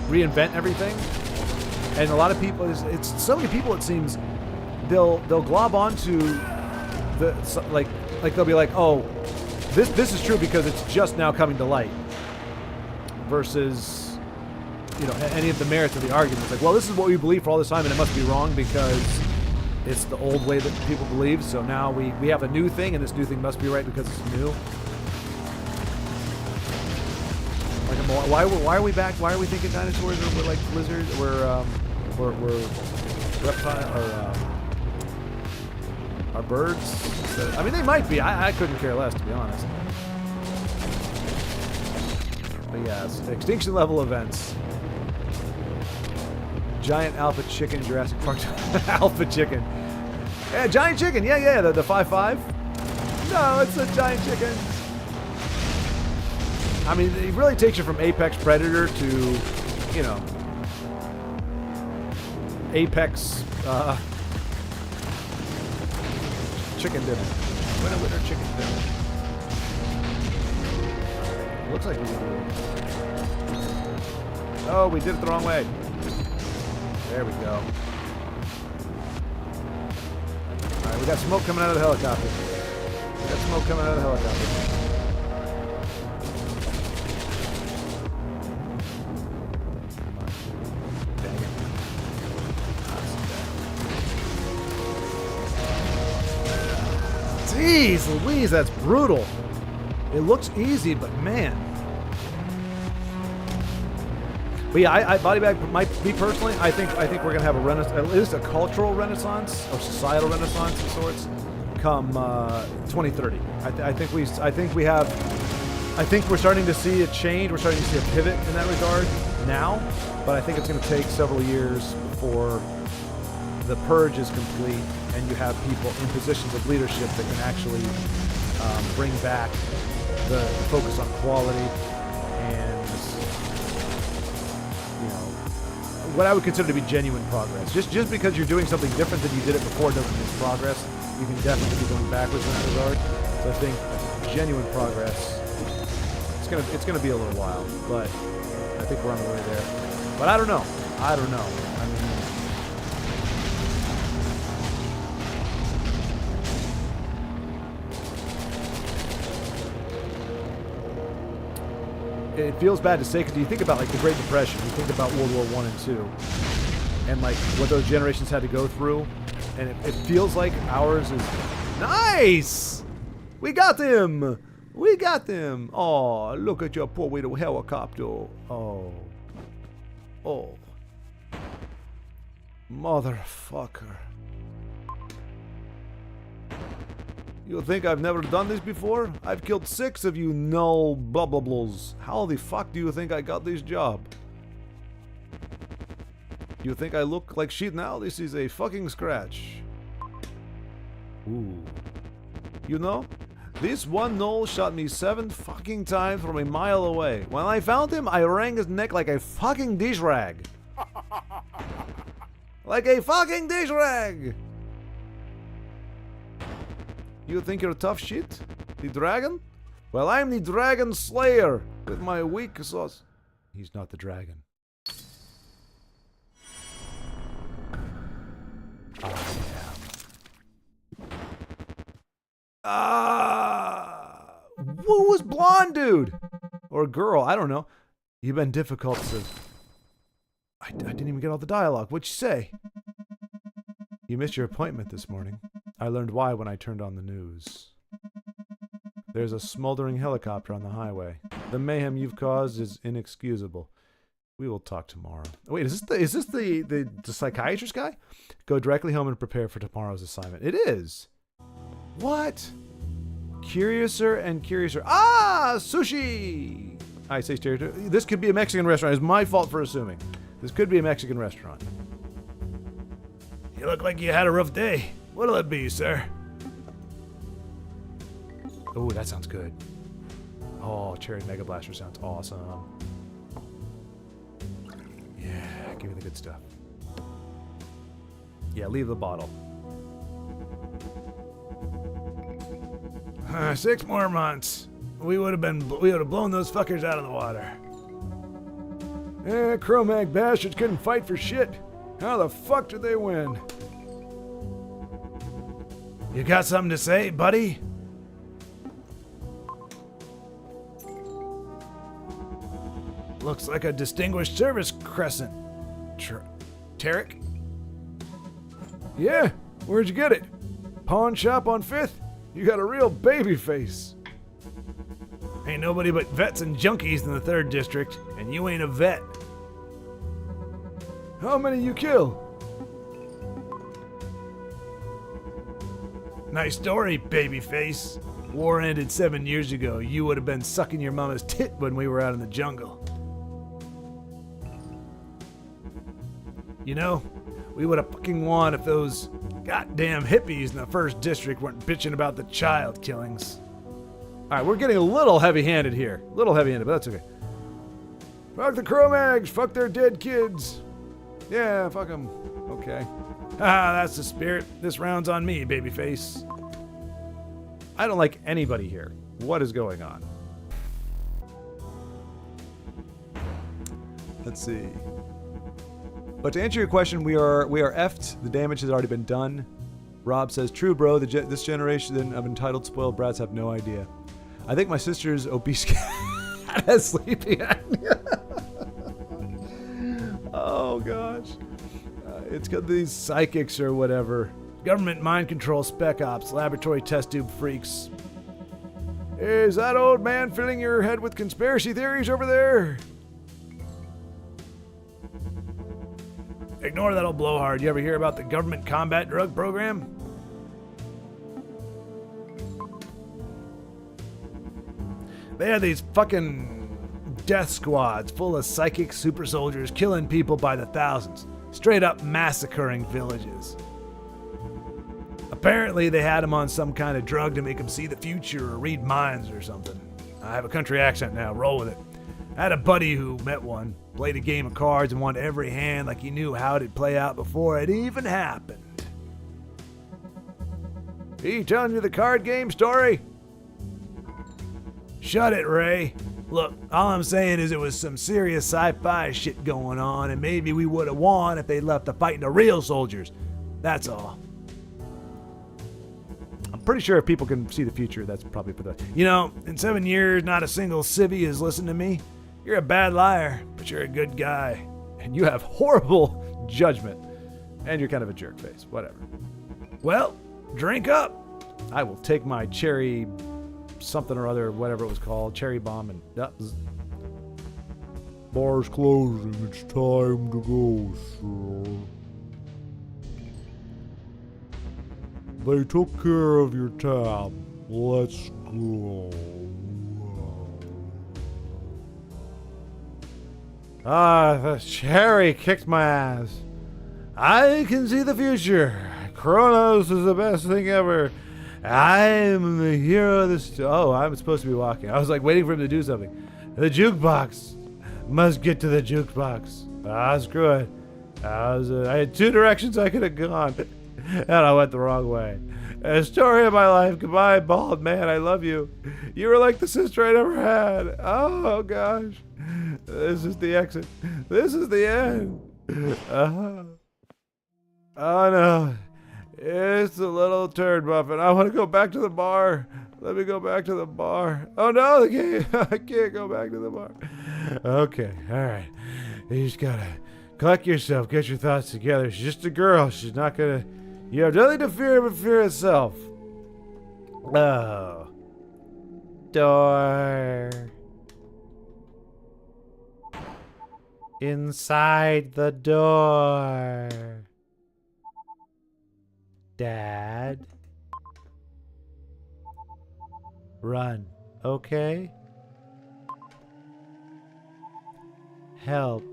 reinvent everything. And a lot of people, it's so many people, it seems, they'll glob onto like they'll be like, oh, this is true because it's just now coming to light, versus, you know, any of the merits of the argument. It's like, well, this is what we believe for all this time, and it must be wrong because it's the old way that people believe. So now we have a new thing, and this new thing must be right because it's new. Like, why are we back? Why are we thinking dinosaurs are like lizards? We're reptile or are birds? I mean, they might be. I couldn't care less, to be honest. But yes, extinction level events. Giant alpha chicken, Jurassic Park. Alpha chicken. Yeah, giant chicken. Yeah. The 5'5". No, it's a giant chicken. I mean, it really takes you from apex predator to, you know, apex chicken dinner. Winner, chicken dinner. Looks like we can do it. Oh, we did it the wrong way. There we go. Alright, we got smoke coming out of the helicopter. We got smoke coming out of the helicopter. Jeez Louise, that's brutal. It looks easy, but man. But yeah, body bag. Me personally, I think we're gonna have a renaissance, at least a cultural renaissance or societal renaissance of sorts, come 2030. I think we're starting to see a change. We're starting to see a pivot in that regard now, but I think it's going to take several years before the purge is complete and you have people in positions of leadership that can actually bring back the focus on quality and, you know, what I would consider to be genuine progress. Just because you're doing something different than you did it before doesn't mean it's progress. You can definitely be going backwards in that regard. So I think genuine progress, it's gonna be a little while, but I think we're on the way there. But I don't know. I mean, it feels bad to say, because you think about like the Great Depression, you think about World War I and II, and like what those generations had to go through, and it feels like ours is nice. We got them. We got them. Oh, look at your poor little helicopter. Oh, motherfucker. You think I've never done this before? I've killed 6 of you null blah blah blahs. How the fuck do you think I got this job? You think I look like shit now? This is a fucking scratch. Ooh. You know, this one null shot me 7 fucking times from a mile away. When I found him, I wrung his neck like a fucking dish rag. Like a fucking dish rag! You think you're tough shit? The dragon? Well, I'm the dragon slayer with my weak sauce. He's not the dragon. I am. Who was blonde dude? Or girl, I don't know. You've been difficult to... I didn't even get all the dialogue. What'd you say? You missed your appointment this morning. I learned why when I turned on the news. There's a smoldering helicopter on the highway. The mayhem you've caused is inexcusable. We will talk tomorrow. Wait, is this the psychiatrist guy? Go directly home and prepare for tomorrow's assignment. It is. What? Curiouser and curiouser. Ah, sushi! I say stereotype. This could be a Mexican restaurant. It's my fault for assuming. This could be a Mexican restaurant. You look like you had a rough day. What'll it be, sir? Oh, that sounds good. Oh, Cherry Mega Blaster sounds awesome. Yeah, give me the good stuff. Yeah, leave the bottle. 6 more months. We would have blown those fuckers out of the water. Cro-Mag bastards couldn't fight for shit. How the fuck did they win? You got something to say, buddy? Looks like a distinguished service crescent. Tarek? Yeah, where'd you get it? Pawn shop on 5th? You got a real baby face. Ain't nobody but vets and junkies in the 3rd district, and you ain't a vet. How many you kill? Nice story, babyface. War ended 7 years ago. You would have been sucking your mama's tit when we were out in the jungle. You know, we would have fucking won if those goddamn hippies in the 1st district weren't bitching about the child killings. Alright, we're getting a little heavy-handed here. A little heavy-handed, but that's okay. Fuck the Cro-Mags. Fuck their dead kids. Yeah, fuck them. Okay. Ah, that's the spirit. This round's on me, babyface. I don't like anybody here. What is going on? Let's see. But to answer your question, we are effed. The damage has already been done. Rob says, true, bro. This generation of entitled, spoiled brats have no idea. I think my sister's obese cat has sleeping apnea. Oh, gosh. It's got these psychics or whatever. Government mind control spec ops, laboratory test tube freaks. Is that old man filling your head with conspiracy theories over there? Ignore that old blowhard. You ever hear about the government combat drug program? They had these fucking death squads full of psychic super soldiers killing people by the thousands. Straight up massacring villages. Apparently they had them on some kind of drug to make them see the future or read minds or something. I have a country accent now, roll with it. I had a buddy who met one, played a game of cards and won every hand like he knew how it'd play out before it even happened. He telling you the card game story? Shut it, Ray. Look, all I'm saying is it was some serious sci-fi shit going on, and maybe we would have won if they'd left the fighting to real soldiers. That's all. I'm pretty sure if people can see the future, that's probably for the... You know, in 7 years, not a single civvy has listened to me. You're a bad liar, but you're a good guy. And you have horrible judgment. And you're kind of a jerk face. Whatever. Well, drink up. I will take my cherry something or other, whatever it was called, cherry bomb, and... Bar's closing. It's time to go, sir. They took care of your tab. Let's go. The cherry kicked my ass. I can see the future. Kronos is the best thing ever. I'm the hero of this. Oh, I'm supposed to be walking. I was like waiting for him to do something. The jukebox. Must get to the jukebox. Screw it. I had two directions I could have gone. And I went the wrong way. A story of my life. Goodbye, bald man. I love you. You were like the sister I never had. Oh, gosh. This is the exit. This is the end. Oh, no. It's a little turd muffin. I want to go back to the bar. Let me go back to the bar. Oh, no. I can't go back to the bar. Okay. All right. You just got to collect yourself. Get your thoughts together. She's just a girl. She's not going to... You have nothing to fear but fear itself. Oh. Door. Inside the door. Dad. Run. Okay? Help.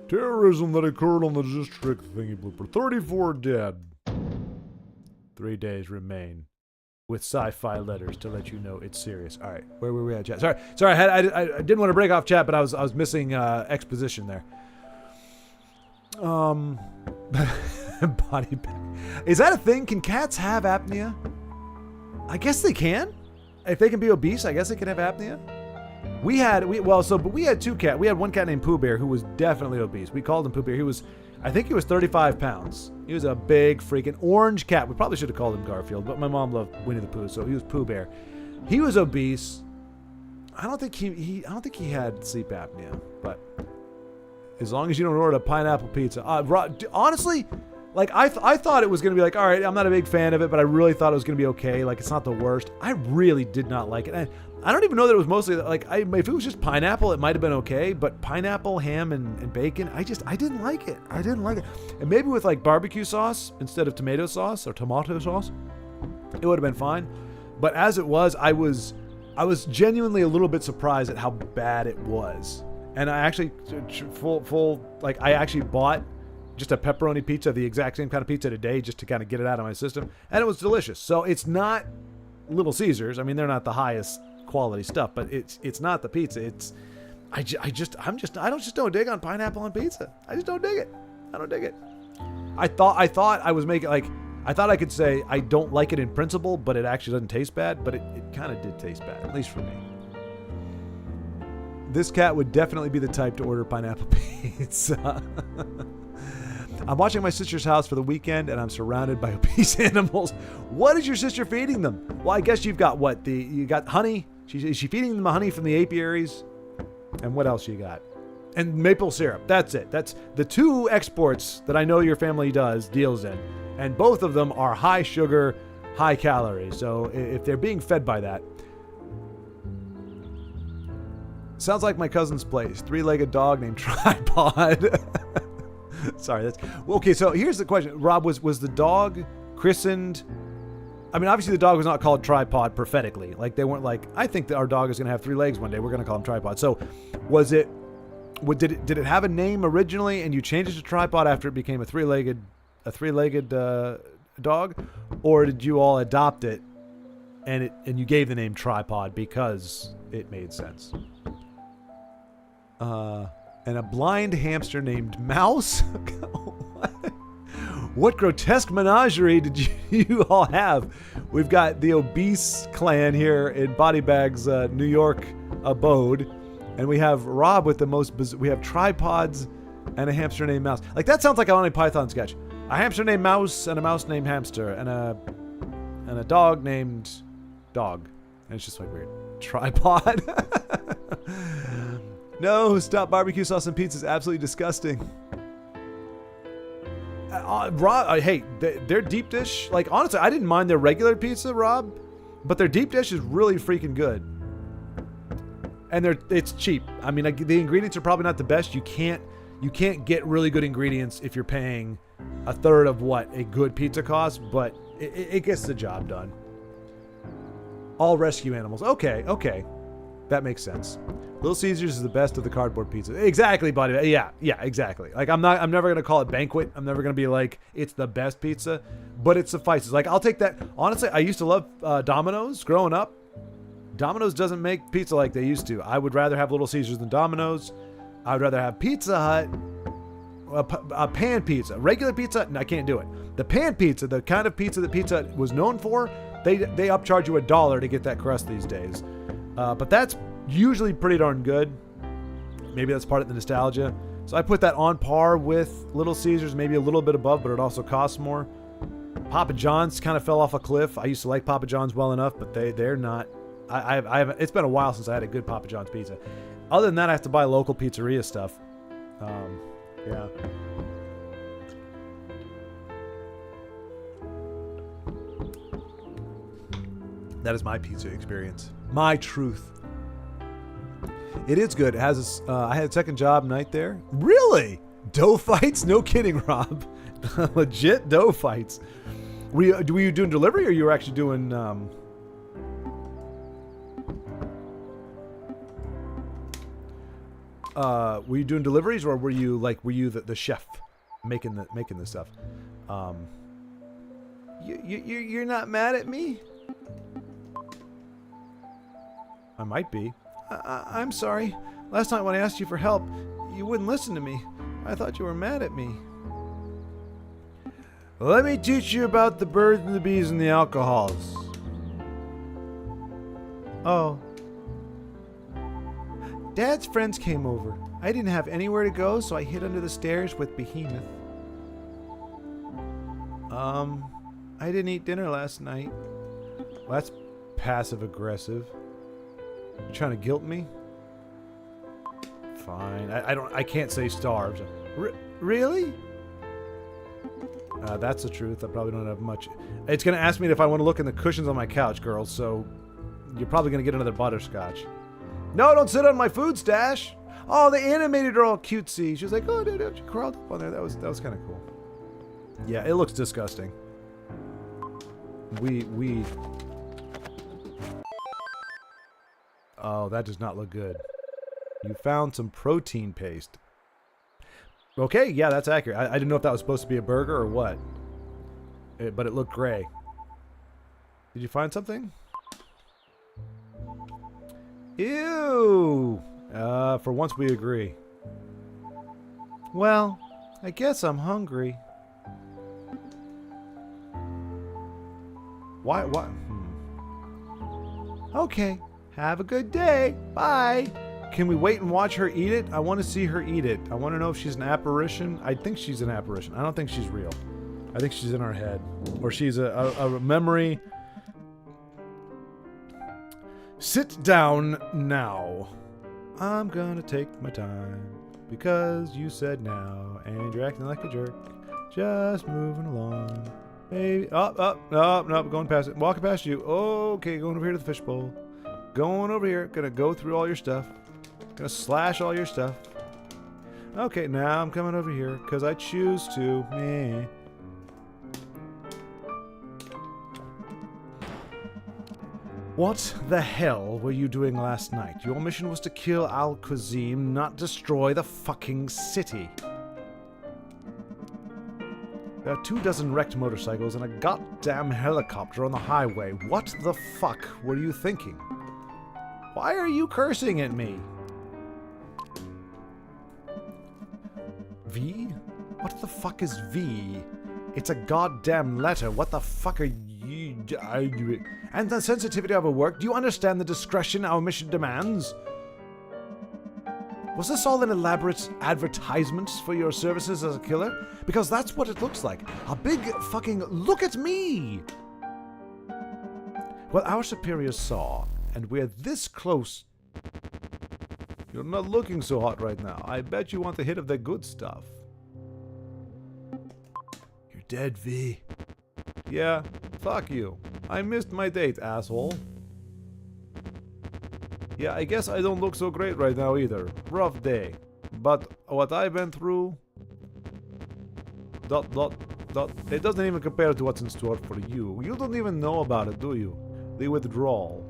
Terrorism that occurred on the district thingy blooper. 34 dead. 3 days remain. With sci-fi letters to let you know it's serious. All right, where were we at, chat? Sorry. I didn't want to break off chat, but I was missing exposition there. Body bag. Is that a thing? Can cats have apnea? I guess they can. If they can be obese, I guess they can have apnea. We had two cats. We had one cat named Pooh Bear who was definitely obese. We called him Pooh Bear. I think he was 35 pounds. He was a big freaking orange cat. We probably should have called him Garfield, but my mom loved Winnie the Pooh, so he was Pooh Bear. He was obese. I don't think he had sleep apnea, but as long as you don't order a pineapple pizza. Honestly, like I thought it was gonna be like, all right, I'm not a big fan of it, but I really thought it was gonna be okay. Like it's not the worst. I really did not like it. I don't even know that it was mostly like if it was just pineapple, it might have been okay. But pineapple, ham, and bacon, I didn't like it. I didn't like it. And maybe with like barbecue sauce instead of tomato sauce or tomato sauce, it would have been fine. But as it was, I was genuinely a little bit surprised at how bad it was. And I actually I actually bought just a pepperoni pizza, the exact same kind of pizza today, just to kind of get it out of my system, and it was delicious. So it's not Little Caesars. I mean, they're not the highest quality stuff, but it's not the pizza. I don't dig on pineapple on pizza. I just don't dig it. I don't dig it. I thought I was making I thought I could say I don't like it in principle, but it actually doesn't taste bad. But it kind of did taste bad, at least for me. This cat would definitely be the type to order pineapple pizza. I'm watching my sister's house for the weekend, and I'm surrounded by obese animals. What is your sister feeding them? Well, I guess you've got what? You got honey? Is she feeding them the honey from the apiaries? And what else you got? And maple syrup. That's it. That's the two exports that I know your family deals in. And both of them are high sugar, high calories. So if they're being fed by that. Sounds like my cousin's place. 3-legged dog named Tripod. Sorry, that's okay. So here's the question, Rob: was the dog christened? I mean, obviously the dog was not called Tripod prophetically. Like they weren't like, I think that our dog is going to have 3 legs one day. We're going to call him Tripod. So, was it? Did it have a name originally, and you changed it to Tripod after it became a 3-legged dog, or did you all adopt it, and you gave the name Tripod because it made sense? And a blind hamster named Mouse? What grotesque menagerie did you all have? We've got the obese clan here in Body Bag's New York abode. And we have Rob with the most... We have tripods and a hamster named Mouse. Like, that sounds like a Monty Python sketch. A hamster named Mouse and a mouse named Hamster. And a dog named Dog. And it's just like weird. Tripod? No, stop. Barbecue sauce and pizza is absolutely disgusting. Rob, hey, their deep dish, like, honestly, I didn't mind their regular pizza, Rob, but their deep dish is really freaking good. And it's cheap. I mean, like, the ingredients are probably not the best. You can't get really good ingredients if you're paying a third of what a good pizza costs, but it gets the job done. All rescue animals. Okay. That makes sense. Little Caesars is the best of the cardboard pizza. Exactly, buddy. Yeah, exactly. Like, I'm never going to call it banquet. I'm never going to be like, it's the best pizza, but it suffices. Like, I'll take that. Honestly, I used to love Domino's growing up. Domino's doesn't make pizza like they used to. I would rather have Little Caesars than Domino's. I would rather have Pizza Hut, a pan pizza. Regular pizza, no, I can't do it. The pan pizza, the kind of pizza that Pizza Hut was known for, they upcharge you $1 to get that crust these days. But that's usually pretty darn good. Maybe that's part of the nostalgia. So I put that on par with Little Caesars, maybe a little bit above, but it also costs more. Papa John's kind of fell off a cliff. I used to like Papa John's well enough, but they're not. I haven't. It's been a while since I had a good Papa John's pizza. Other than that, I have to buy local pizzeria stuff. Yeah. That is my pizza experience. My truth. It is good. It has I had a second job night there. Really? Dough fights? No kidding, Rob. Legit dough fights. Were you doing delivery, or you were actually doing... were you doing deliveries, or were you the chef making the stuff? You're not mad at me? I might be. I'm sorry. Last night when I asked you for help, you wouldn't listen to me. I thought you were mad at me. Let me teach you about the birds and the bees and the alcohols. Oh. Dad's friends came over. I didn't have anywhere to go, so I hid under the stairs with Behemoth. I didn't eat dinner last night. Well, that's passive-aggressive. You trying to guilt me? Fine. I can't say starved. Really? That's the truth. I probably don't have much. It's going to ask me if I want to look in the cushions on my couch, girls, so you're probably going to get another butterscotch. No, don't sit on my food stash. Oh, they animated her all cutesy. She was like, oh, dude, she crawled up on there. That was kind of cool. Yeah, it looks disgusting. Oh, that does not look good. You found some protein paste. Okay, yeah, that's accurate. I didn't know if that was supposed to be a burger or what. But it looked gray. Did you find something? Ew! For once we agree. Well, I guess I'm hungry. Why? Okay. Have a good day. Bye. Can we wait and watch her eat it? I want to see her eat it. I want to know if she's an apparition. I think she's an apparition. I don't think she's real. I think she's in our head. Or she's a memory. Sit down now. I'm gonna take my time. Because you said now. And you're acting like a jerk. Just moving along. Baby. No, going past it. Walking past you. Okay, going over here to the fishbowl. Going over here. Gonna go through all your stuff. Gonna slash all your stuff. Okay, now I'm coming over here. Because I choose to. Meh. What the hell were you doing last night? Your mission was to kill Al-Qazim, not destroy the fucking city. There are 24 wrecked motorcycles and a goddamn helicopter on the highway. What the fuck were you thinking? Why are you cursing at me? V? What the fuck is V? It's a goddamn letter. What the fuck are you... And the sensitivity of our work? Do you understand the discretion our mission demands? Was this all an elaborate advertisement for your services as a killer? Because that's what it looks like. A big fucking look at me! Well, our superiors saw, and we're this close. You're not looking so hot right now. I bet you want a hit of the good stuff. You're dead, V. Yeah, fuck you. I missed my date, asshole. Yeah, I guess I don't look so great right now either. Rough day. But what I've been through... It doesn't even compare to what's in store for you. You don't even know about it, do you? The withdrawal.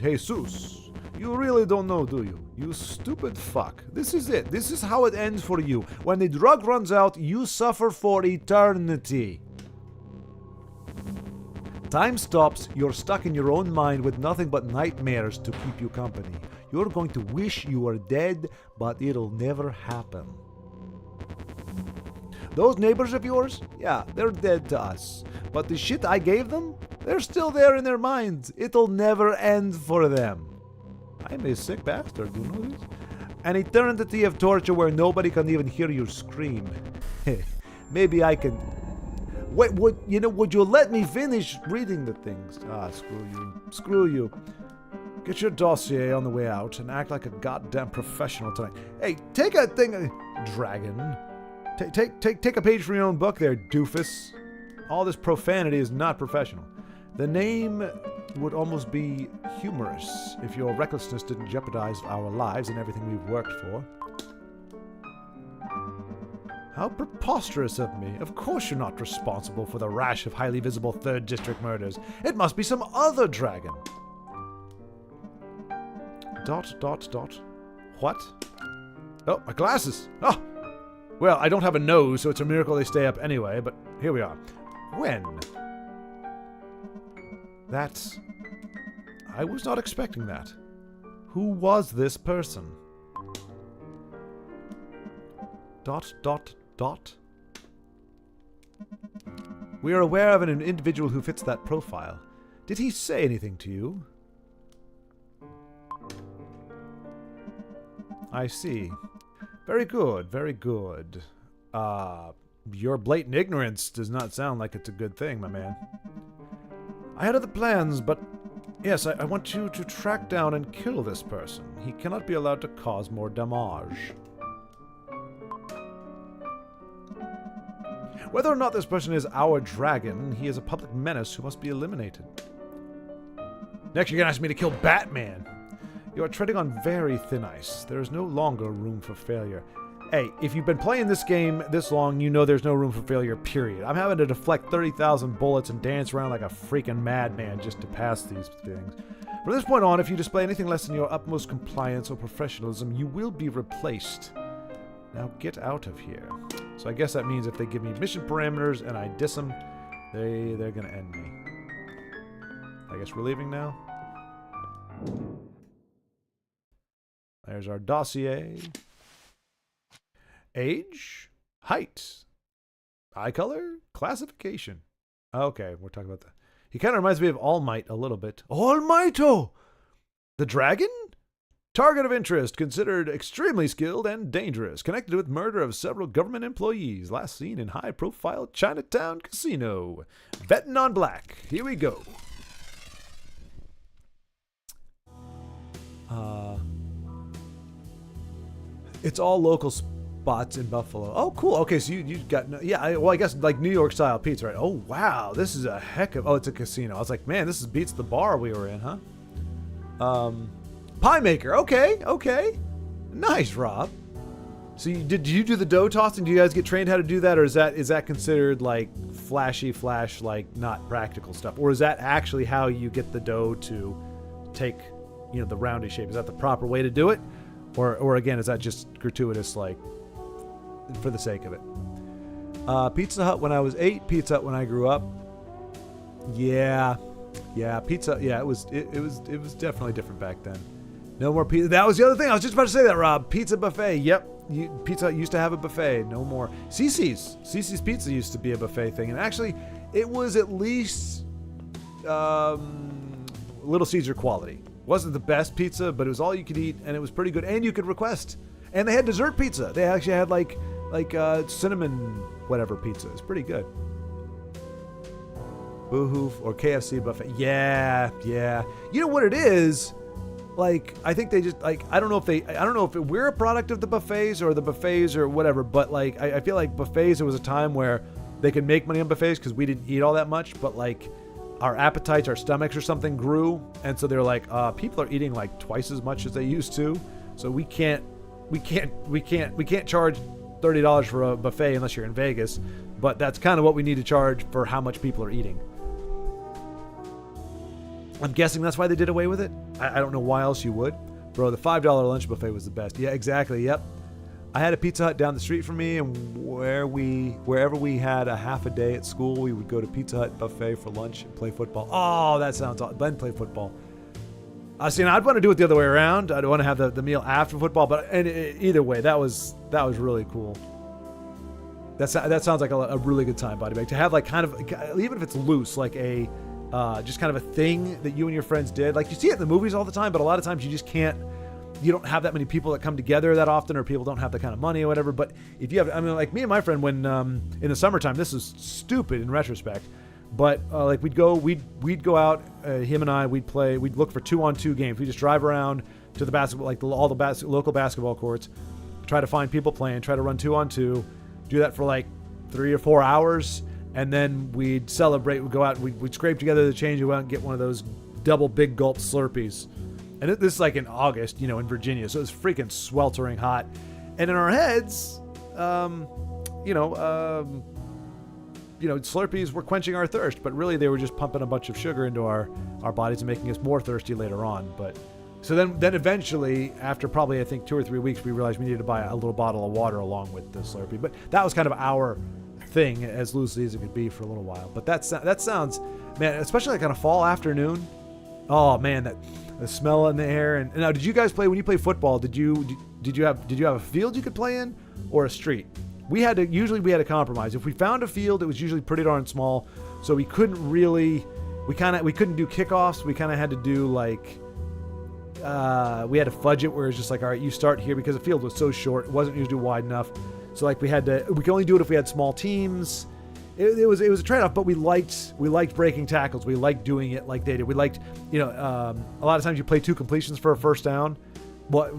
Jesus. You really don't know, do you? You stupid fuck. This is it. This is how it ends for you. When the drug runs out, you suffer for eternity. Time stops, you're stuck in your own mind with nothing but nightmares to keep you company. You're going to wish you were dead, but it'll never happen. Those neighbors of yours? Yeah, they're dead to us. But the shit I gave them? They're still there in their minds. It'll never end for them. I'm a sick bastard, you know this? An eternity of torture where nobody can even hear you scream. Maybe I can... Wait, would you let me finish reading the things? Ah, screw you. Screw you. Get your dossier on the way out and act like a goddamn professional tonight. Hey, take a thing... Dragon. Take a page from your own book there, doofus. All this profanity is not professional. The name would almost be humorous if your recklessness didn't jeopardize our lives and everything we've worked for. How preposterous of me. Of course you're not responsible for the rash of highly visible 3rd District murders. It must be some other dragon. ... What? Oh, my glasses! Oh! Well, I don't have a nose, so it's a miracle they stay up anyway, but here we are. When? That's... I was not expecting that. Who was this person? ... We are aware of an individual who fits that profile. Did he say anything to you? I see. Very good, very good. Your blatant ignorance does not sound like it's a good thing, my man. I had other plans, but yes, I want you to track down and kill this person. He cannot be allowed to cause more damage. Whether or not this person is our dragon, he is a public menace who must be eliminated. Next, you're gonna ask me to kill Batman. You are treading on very thin ice. There is no longer room for failure. Hey, if you've been playing this game this long, you know there's no room for failure, period. I'm having to deflect 30,000 bullets and dance around like a freaking madman just to pass these things. From this point on, if you display anything less than your utmost compliance or professionalism, you will be replaced. Now get out of here. So I guess that means if they give me mission parameters and I diss them, they're gonna end me. I guess we're leaving now. There's our dossier. Age, height, eye color, classification. Okay, we're talking about that. He kind of reminds me of All Might a little bit. All Mighto! The dragon? Target of interest, considered extremely skilled and dangerous, connected with murder of several government employees, last seen in high-profile Chinatown casino. Betting on black. Here we go. It's all local spots in Buffalo. Oh, cool. Okay, so you got... I guess like New York style pizza, right? Oh, wow. This is a heck of... Oh, it's a casino. I was like, man, this beats the bar we were in, huh? Pie maker. Okay. Nice, Rob. So did you do the dough tossing? Do you guys get trained how to do that? Or is that considered like flash, like not practical stuff? Or is that actually how you get the dough to take, the roundy shape? Is that the proper way to do it? Or again, is that just gratuitous, like, for the sake of it? Pizza Hut when I was 8, Pizza Hut when I grew up. Yeah, pizza. Yeah, it was definitely different back then. No more pizza. That was the other thing. I was just about to say that, Rob. Pizza buffet. Yep. Pizza Hut used to have a buffet. No more. Cece's Pizza used to be a buffet thing. And actually, it was at least Little Caesar quality. Wasn't the best pizza, but it was all you could eat, and it was pretty good. And you could request. And they had dessert pizza. They actually had like cinnamon whatever pizza. It's pretty good. Boohoo or KFC buffet. Yeah. You know what it is? Like, I think they just, like, I don't know if we're a product of the buffets or the buffets or whatever, but like, I feel like buffets, there was a time where they could make money on buffets because we didn't eat all that much, but like, our appetites, our stomachs or something grew, and so they're like, people are eating like twice as much as they used to, so we can't charge $30 for a buffet unless you're in Vegas, but that's kind of what we need to charge for how much people are eating. I'm guessing that's why they did away with it. I don't know why else you would. Bro, the $5 lunch buffet was the best. Yeah, exactly. Yep. I had a Pizza Hut down the street from me, and wherever we had a half a day at school, we would go to Pizza Hut buffet for lunch and play football. Oh, that sounds awesome. Then play football. I'd want to do it the other way around. I'd want to have the meal after football, but either way, that was really cool. That sounds like a really good time, Body Bag. To have like kind of, even if it's loose, like a just kind of a thing that you and your friends did. Like you see it in the movies all the time, but a lot of times you just can't. You don't have that many people that come together that often, or people don't have the kind of money or whatever. But if you have, I mean, like me and my friend, when in the summertime, this is stupid in retrospect, but like we'd go out, him and I, we'd look for 2-on-2 games. We just drive around to the basketball, like all the local basketball courts, try to find people playing, try to run 2-on-2, do that for like 3 or 4 hours, and then we'd celebrate. We'd go out, we'd scrape together the change, we'd go out and get one of those double big gulp Slurpees. And this is like in August, in Virginia, so it's freaking sweltering hot. And in our heads, Slurpees were quenching our thirst, but really they were just pumping a bunch of sugar into our bodies and making us more thirsty later on. But so then eventually, after probably I think 2 or 3 weeks, we realized we needed to buy a little bottle of water along with the Slurpee. But that was kind of our thing, as loosely as it could be for a little while. But that sounds, man, especially like on a fall afternoon. Oh man, the smell in the air. And now, did you guys play when you play football? Did you have a field you could play in, or a street? We had to compromise. If we found a field, it was usually pretty darn small, so we couldn't do kickoffs. We kind of had to do like we had to fudge it, where it's just like, all right, you start here, because the field was so short, it wasn't usually wide enough. So like we could only do it if we had small teams. It was a trade-off, but we liked breaking tackles. We liked doing it like they did. We liked, a lot of times you play 2 completions for a first down, but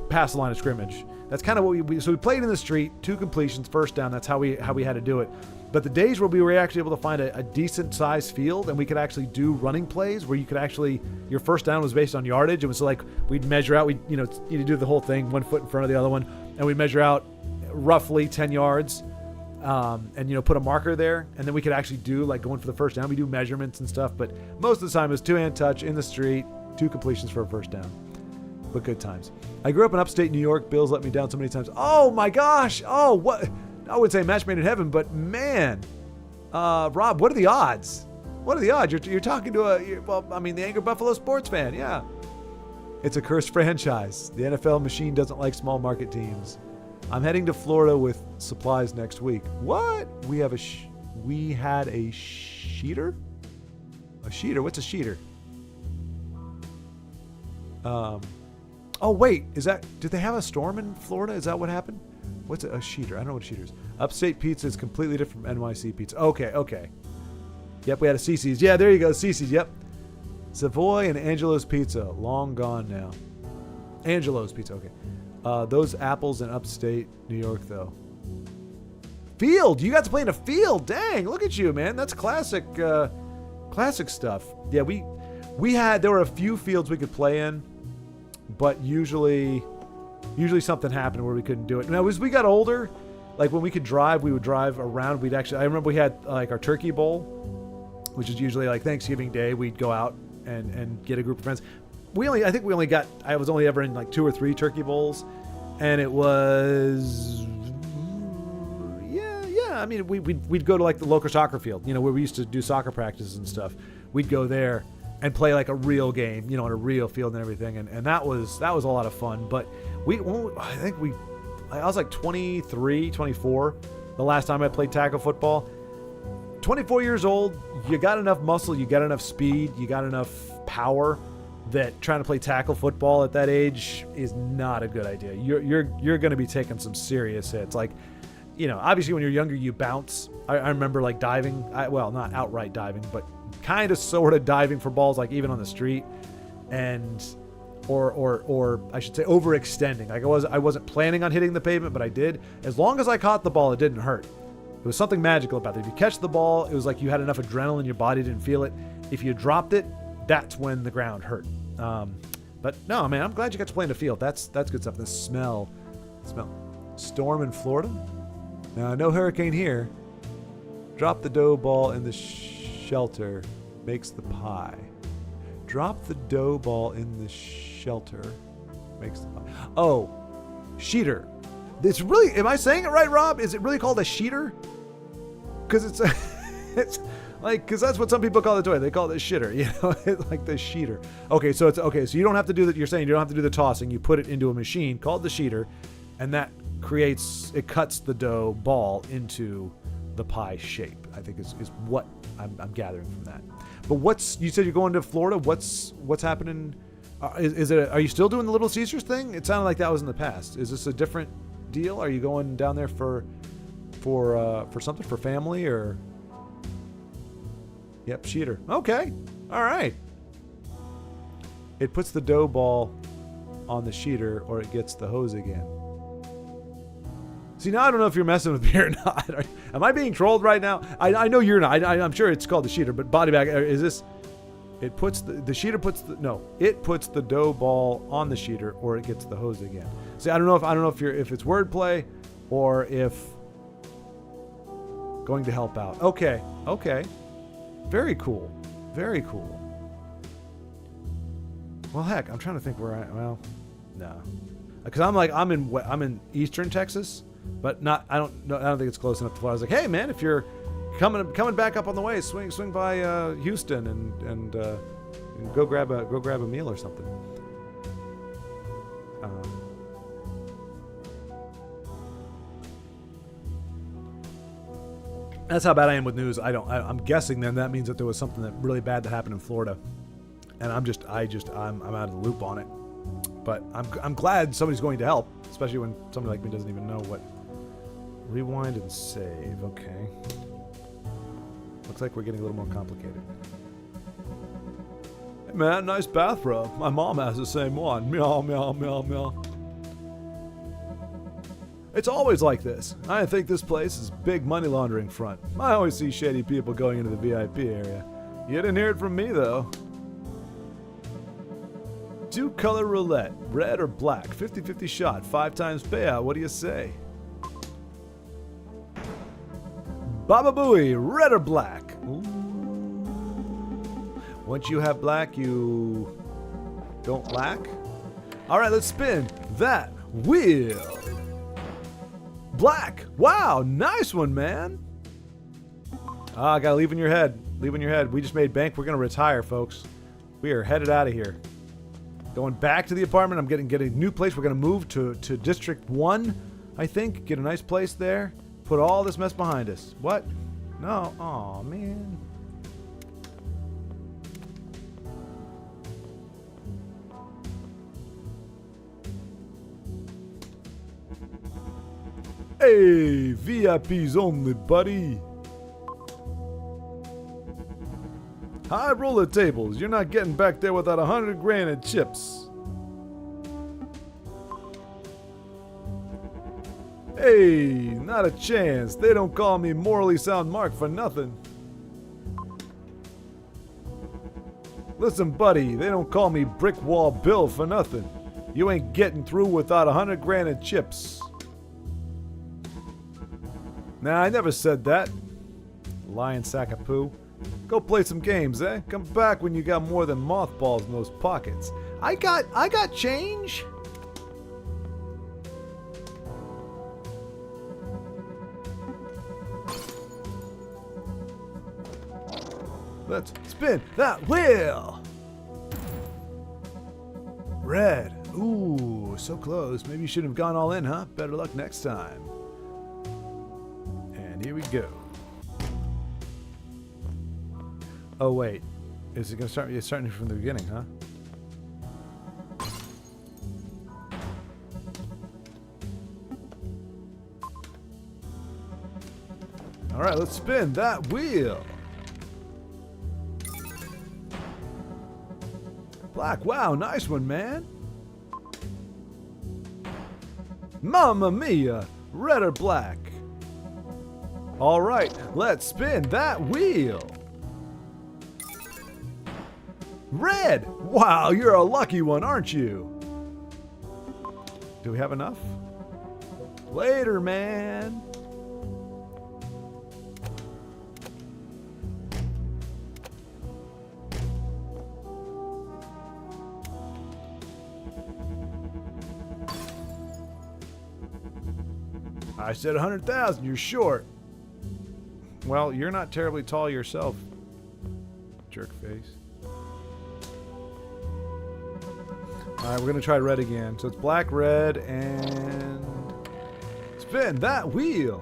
past the line of scrimmage. That's kind of what so we played in the street, 2 completions, first down. That's how we had to do it. But the days where we were actually able to find a decent sized field, and we could actually do running plays where you could actually, your first down was based on yardage. It was like we'd measure out, you'd do the whole thing, 1 foot in front of the other one, and we'd measure out roughly 10 yards. And put a marker there, and then we could actually do like going for the first down. We do measurements and stuff, but most of the time it was 2-hand touch in the street, 2 completions for a first down. But good times. I grew up in upstate New York. Bills let me down so many times. Oh my gosh! Oh, what? I would say match made in heaven, but man, Rob, what are the odds? What are the odds? You're talking to the Angry Buffalo sports fan. Yeah, it's a cursed franchise. The NFL machine doesn't like small market teams. I'm heading to Florida with supplies next week. What? We had a sheeter? A sheeter? What's a sheeter? Oh, wait. Did they have a storm in Florida? Is that what happened? What's a sheeter? I don't know what a sheeter is. Upstate pizza is completely different from NYC pizza. Okay. Yep, we had a Cece's. Yeah, there you go. Cece's, yep. Savoy and Angelo's Pizza. Long gone now. Angelo's Pizza, okay. Those apples in upstate New York, though. Field! You got to play in a field! Dang, look at you, man. That's classic stuff. Yeah, there were a few fields we could play in, but usually something happened where we couldn't do it. Now, as we got older, like when we could drive, we would drive around. I remember we had like our turkey bowl, which is usually like Thanksgiving Day. We'd go out and get a group of friends. I was only ever in like 2 or 3 turkey bowls, and it was, yeah. I mean, we'd go to like the local soccer field, where we used to do soccer practices and stuff. We'd go there and play like a real game, on a real field and everything, and that was a lot of fun. But I was like 23, 24 the last time I played tackle football. 24 years old, you got enough muscle, you got enough speed, you got enough power that trying to play tackle football at that age is not a good idea. You're going to be taking some serious hits. Like, obviously when you're younger, you bounce. I remember like diving. Not outright diving, but kind of sort of diving for balls, like even on the street, and or I should say overextending. Like I wasn't planning on hitting the pavement, but I did. As long as I caught the ball, it didn't hurt. It was something magical about it. If you catch the ball, it was like you had enough adrenaline, your body didn't feel it. If you dropped it, that's when the ground hurt. But no, man, I'm glad you got to play in the field. That's good stuff. The smell. Storm in Florida? Now, no hurricane here. Drop the dough ball in the shelter. Makes the pie. Drop the dough ball in the shelter. Makes the pie. Oh, sheeter. It's really, am I saying it right, Rob? Is it really called a sheeter? Because it's like, because that's what some people call the toy. They call it a shitter, It's like the sheeter. Okay, so you don't have to do that. You're saying you don't have to do the tossing. You put it into a machine called the sheeter, and that cuts the dough ball into the pie shape, I think is what I'm gathering from that. But you said you're going to Florida. What's happening? Are you still doing the Little Caesars thing? It sounded like that was in the past. Is this a different deal? Are you going down there for something, for family, or? Yep, sheeter. Okay, all right. It puts the dough ball on the sheeter, or it gets the hose again. See, now I don't know if you're messing with me or not. Am I being trolled right now? I know you're not. I'm sure it's called the sheeter, but body bag, is this? It puts the sheeter puts the dough ball on the sheeter, or it gets the hose again. See, I don't know if it's wordplay or if going to help out. Okay. Very cool. Well, heck, I'm trying to think no. Because I'm in Eastern Texas, but I don't think it's close enough to fly. I was like, hey man, if you're coming back up on the way, swing by Houston and go grab a meal or something. That's how bad I am with news. I'm guessing then that means that there was something that really bad that happened in Florida, and I'm out of the loop on it. But I'm glad somebody's going to help, especially when somebody like me doesn't even know what. Rewind and save. Okay. Looks like we're getting a little more complicated. Hey man, nice bathrobe. My mom has the same one. Meow, meow, meow, meow. It's always like this. I think this place is a big money laundering front. I always see shady people going into the VIP area. You didn't hear it from me though. 2-color roulette, red or black, 50-50 shot, 5 times payout. What do you say? Baba Booey, red or black? Ooh. Once you have black, you don't lack. All right, let's spin that wheel. Black. Wow, nice one, man. I gotta leave in your head. We just made bank. We're gonna retire, folks. We are headed out of here. Going back to the apartment. I'm getting a new place. We're gonna move to District 1, I think. Get a nice place there. Put all this mess behind us. What? No. Aw, man. Hey, VIPs only, buddy. High roller tables. You're not getting back there without 100 grand in chips. Hey, not a chance. They don't call me morally sound Mark for nothing. Listen, buddy, they don't call me Brick Wall Bill for nothing. You ain't getting through without 100 grand in chips. Nah, I never said that. Lying sack of poo. Go play some games, eh? Come back when you got more than mothballs in those pockets. I got change. Let's spin that wheel. Red. Ooh, so close. Maybe you shouldn't have gone all in, huh? Better luck next time. And here we go. Oh, wait. Is it going to start? It's starting from the beginning, huh? All right, let's spin that wheel. Black. Wow, nice one, man. Mamma mia. Red or black? All right, let's spin that wheel. Red! Wow, you're a lucky one, aren't you? Do we have enough? Later, man. I said 100,000, you're short. Well, you're not terribly tall yourself, jerk face. Alright, we're going to try red again. So it's black, red, and... spin that wheel!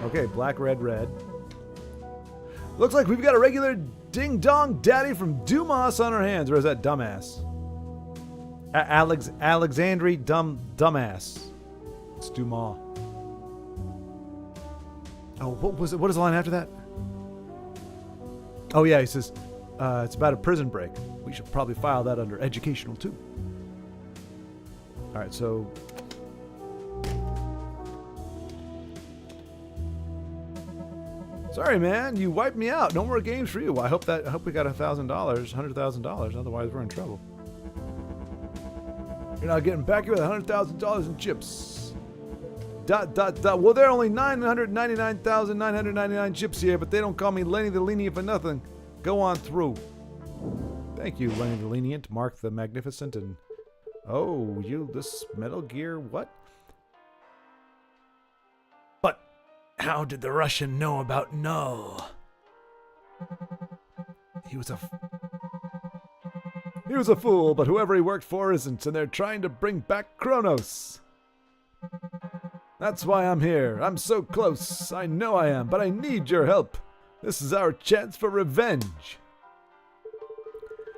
Okay, black, red, red. Looks like we've got a regular ding-dong daddy from Dumas on our hands. Or is that dumbass? Alexandri dumbass. It's Dumas. Oh, what was it? What is the line after that? Oh yeah, he says, it's about a prison break. We should probably file that under educational too. Alright, so... sorry, man, you wiped me out. No more games for you. I hope we got $1,000, $100,000. Otherwise, we're in trouble. You're not getting back here with $100,000 in chips. ... Well, there are only 999,999 chips here, but they don't call me Lenny the Lenient for nothing. Go on through. Thank you, Lenny the Lenient, Mark the Magnificent, and... oh, this Metal Gear, what? But how did the Russian know about Null? He was a fool, but whoever he worked for isn't, and they're trying to bring back Kronos. That's why I'm here. I'm so close. I know I am, but I need your help. This is our chance for revenge.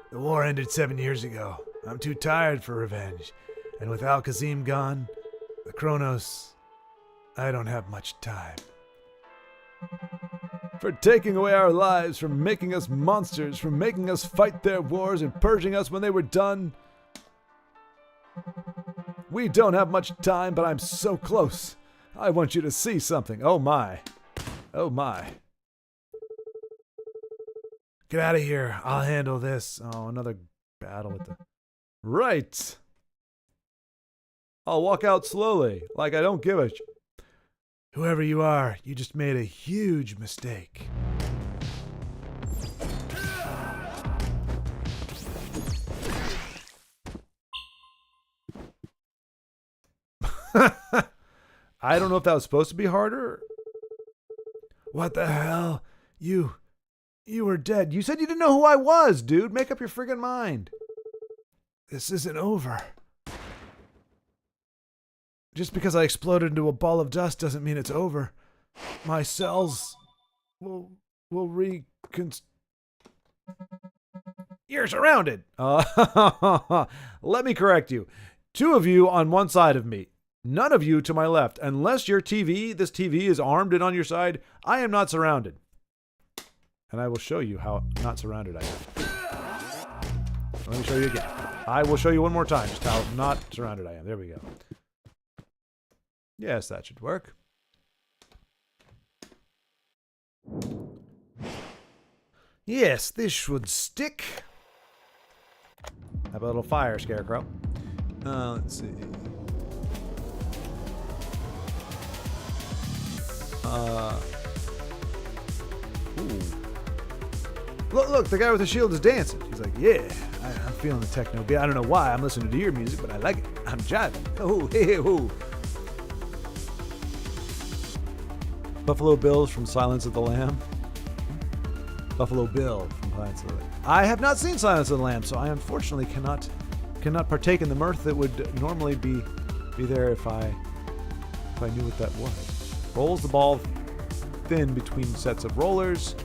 The war ended 7 years ago. I'm too tired for revenge. And with Al-Kazim gone, the Kronos, I don't have much time. For taking away our lives, for making us monsters, for making us fight their wars and purging us when they were done. We don't have much time, but I'm so close. I want you to see something. Oh my. Oh my. Get out of here. I'll handle this. Oh, another battle with the... right. I'll walk out slowly, like I don't give a Whoever you are, you just made a huge mistake. I don't know if that was supposed to be harder. What the hell? You were dead. You said you didn't know who I was, dude. Make up your friggin' mind. This isn't over. Just because I exploded into a ball of dust doesn't mean it's over. My cells will You're surrounded. Let me correct you. Two of you on one side of me. None of you to my left. Unless your TV, this TV is armed and on your side, I am not surrounded. And I will show you how not surrounded I am. Let me show you again. I will show you one more time just how not surrounded I am. There we go. Yes, that should work. Yes, this should stick. Have a little fire, Scarecrow. Let's see. Ooh. Look, the guy with the shield is dancing. He's like, yeah, I'm feeling the techno beat. I don't know why I'm listening to your music, but I like it. I'm jiving. Oh, hey, oh. Buffalo Bill's from Silence of the Lamb. Buffalo Bill from Silence of the Lamb. I have not seen Silence of the Lamb, so I unfortunately cannot partake in the mirth that would normally be there if I knew what that was. Rolls the ball thin between sets of rollers.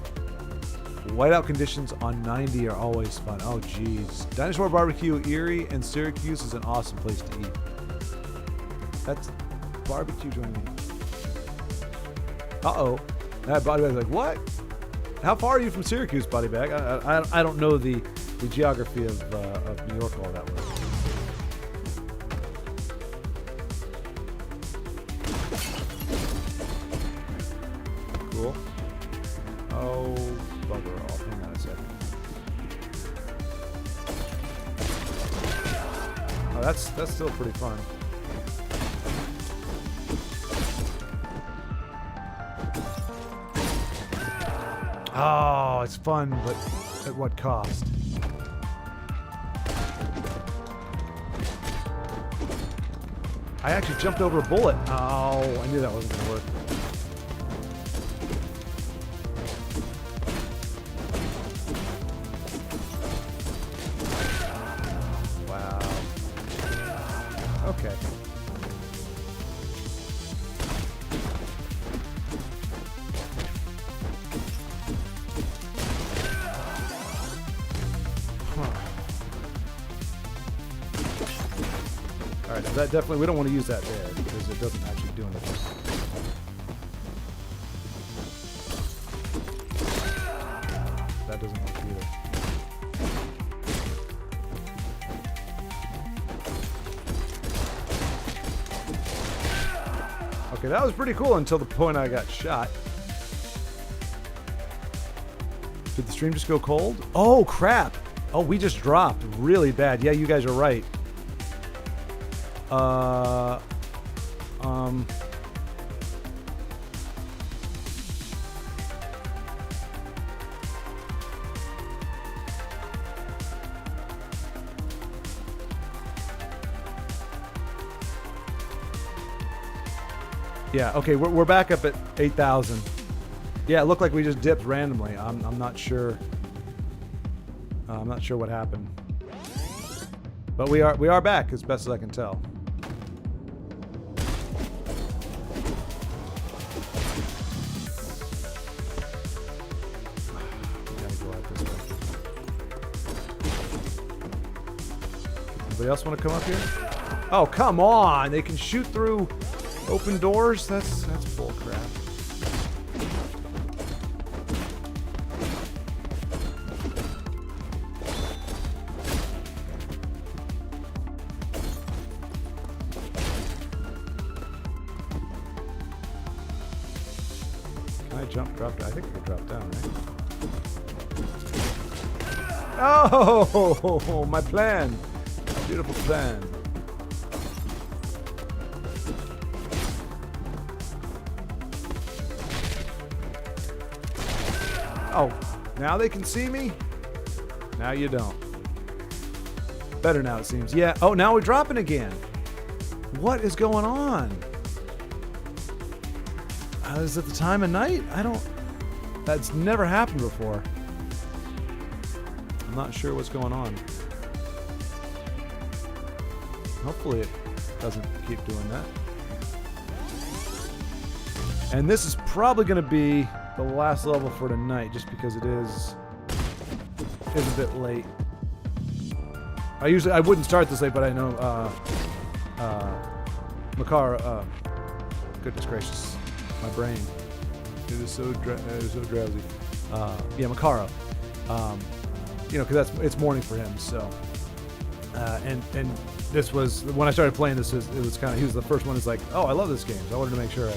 Whiteout conditions on 90 are always fun. Oh, geez. Dinosaur Barbecue, Erie, and Syracuse is an awesome place to eat. That's barbecue joint. Uh-oh. That body bag's like, what? How far are you from Syracuse, body bag? I don't know the geography of New York all that well. Cool. Oh, bugger off. Hang on a second. Oh, that's still pretty fun. Oh, it's fun, but at what cost? I actually jumped over a bullet. Oh, I knew that wasn't going to work. Wow. Okay. Alright, so that definitely, we don't want to use that there because it doesn't actually do anything. That doesn't work either. Okay, that was pretty cool until the point I got shot. Did the stream just go cold? Oh, crap! Oh, we just dropped really bad. Yeah, you guys are right. Yeah, okay, we're back up at 8,000. Yeah, it looked like we just dipped randomly. I'm not sure. I'm not sure what happened. But we are back as best as I can tell. Gotta go out this way. Anybody else want to come up here? Oh, come on! They can shoot through open doors? That's bull crap. Can I jump, drop down? I think I can drop down, right? Oh, my plan. My beautiful plan. Oh, now they can see me? Now you don't. Better now, it seems. Yeah. Oh, now we're dropping again. What is going on? Is it the time of night? That's never happened before. I'm not sure what's going on. Hopefully it doesn't keep doing that. And this is probably going to be the last level for tonight, just because it is a bit late. I wouldn't start this late, but I know Makara, goodness gracious, my brain. It is so drowsy. Yeah, Makara. You know, because it's morning for him. So, and this was when I started playing this. It was kind of he was the first one. Who's like, oh, I love this game. So I wanted to make sure I.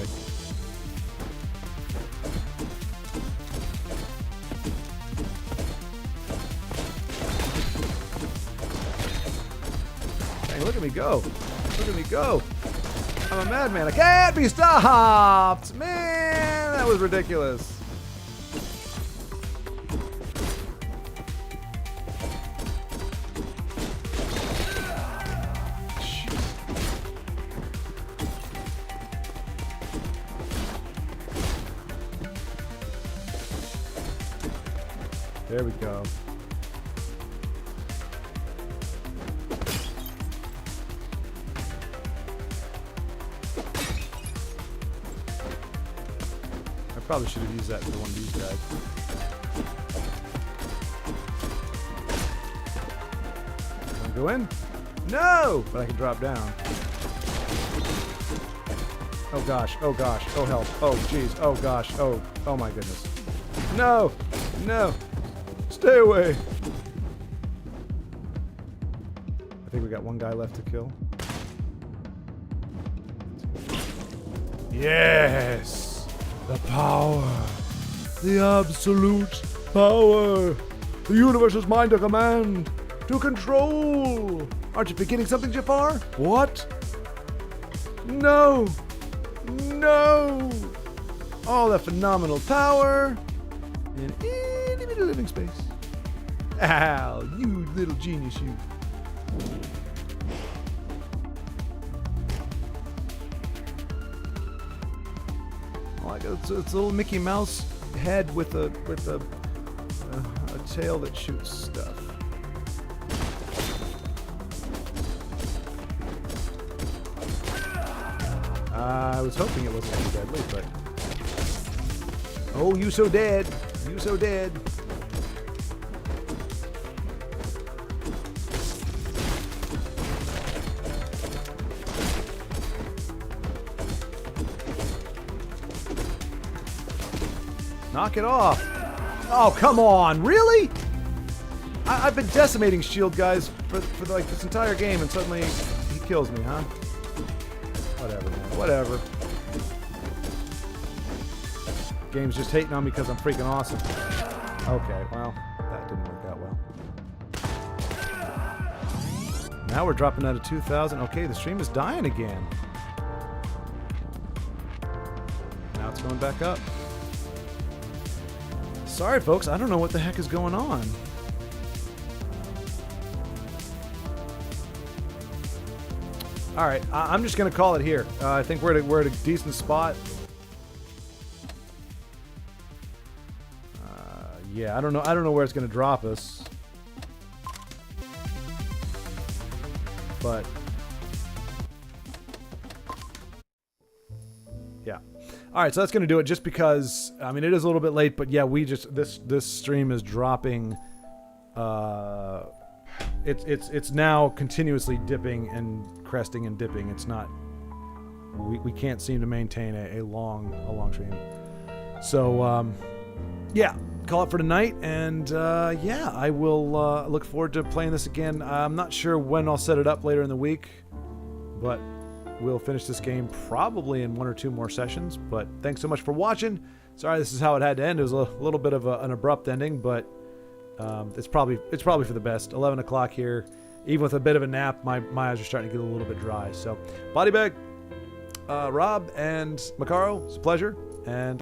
Dang, look at me go! Look at me go! I'm a madman. I can't be stopped! Man, that was ridiculous. There we go. I probably should have used that for one of these guys. Can I go in? No! But I can drop down. Oh gosh, oh gosh, oh help, oh jeez, oh gosh, oh my goodness. No! No! Stay away! I think we got one guy left to kill. Yes! The power! The absolute power! The universe is mine to command! To control! Aren't you forgetting something, Jafar? What? No! No! All that phenomenal power! In itty-bitty living space. Ow, you little genius, you. I like it. It's a little Mickey Mouse head with a tail that shoots stuff. I was hoping it wasn't too deadly, but oh, you so dead. You so dead. Knock it off. Oh, come on. Really? I've been decimating shield guys for like this entire game, and suddenly he kills me, huh? Whatever, man. Whatever. Game's just hating on me because I'm freaking awesome. Okay, well, that didn't work out well. Now we're dropping down to 2,000. Okay, the stream is dying again. Now it's going back up. Sorry, folks. I don't know what the heck is going on. All right, I'm just going to call it here. I think we're at a decent spot. Yeah, I don't know where it's going to drop us. But yeah. All right, so that's going to do it just because I mean it is a little bit late, but yeah, we just this stream is dropping it's now continuously dipping and cresting and dipping. It's not we can't seem to maintain a long stream. So yeah, call it for tonight, and yeah, I will look forward to playing this again. I'm not sure when I'll set it up later in the week, but we'll finish this game probably in 1 or 2 more sessions. But thanks so much for watching. Sorry this is how it had to end. It was a little bit of an abrupt ending, but it's probably for the best. 11 o'clock here. Even with a bit of a nap, my eyes are starting to get a little bit dry. So, Bodybag, Rob, and Makaro, it's a pleasure. And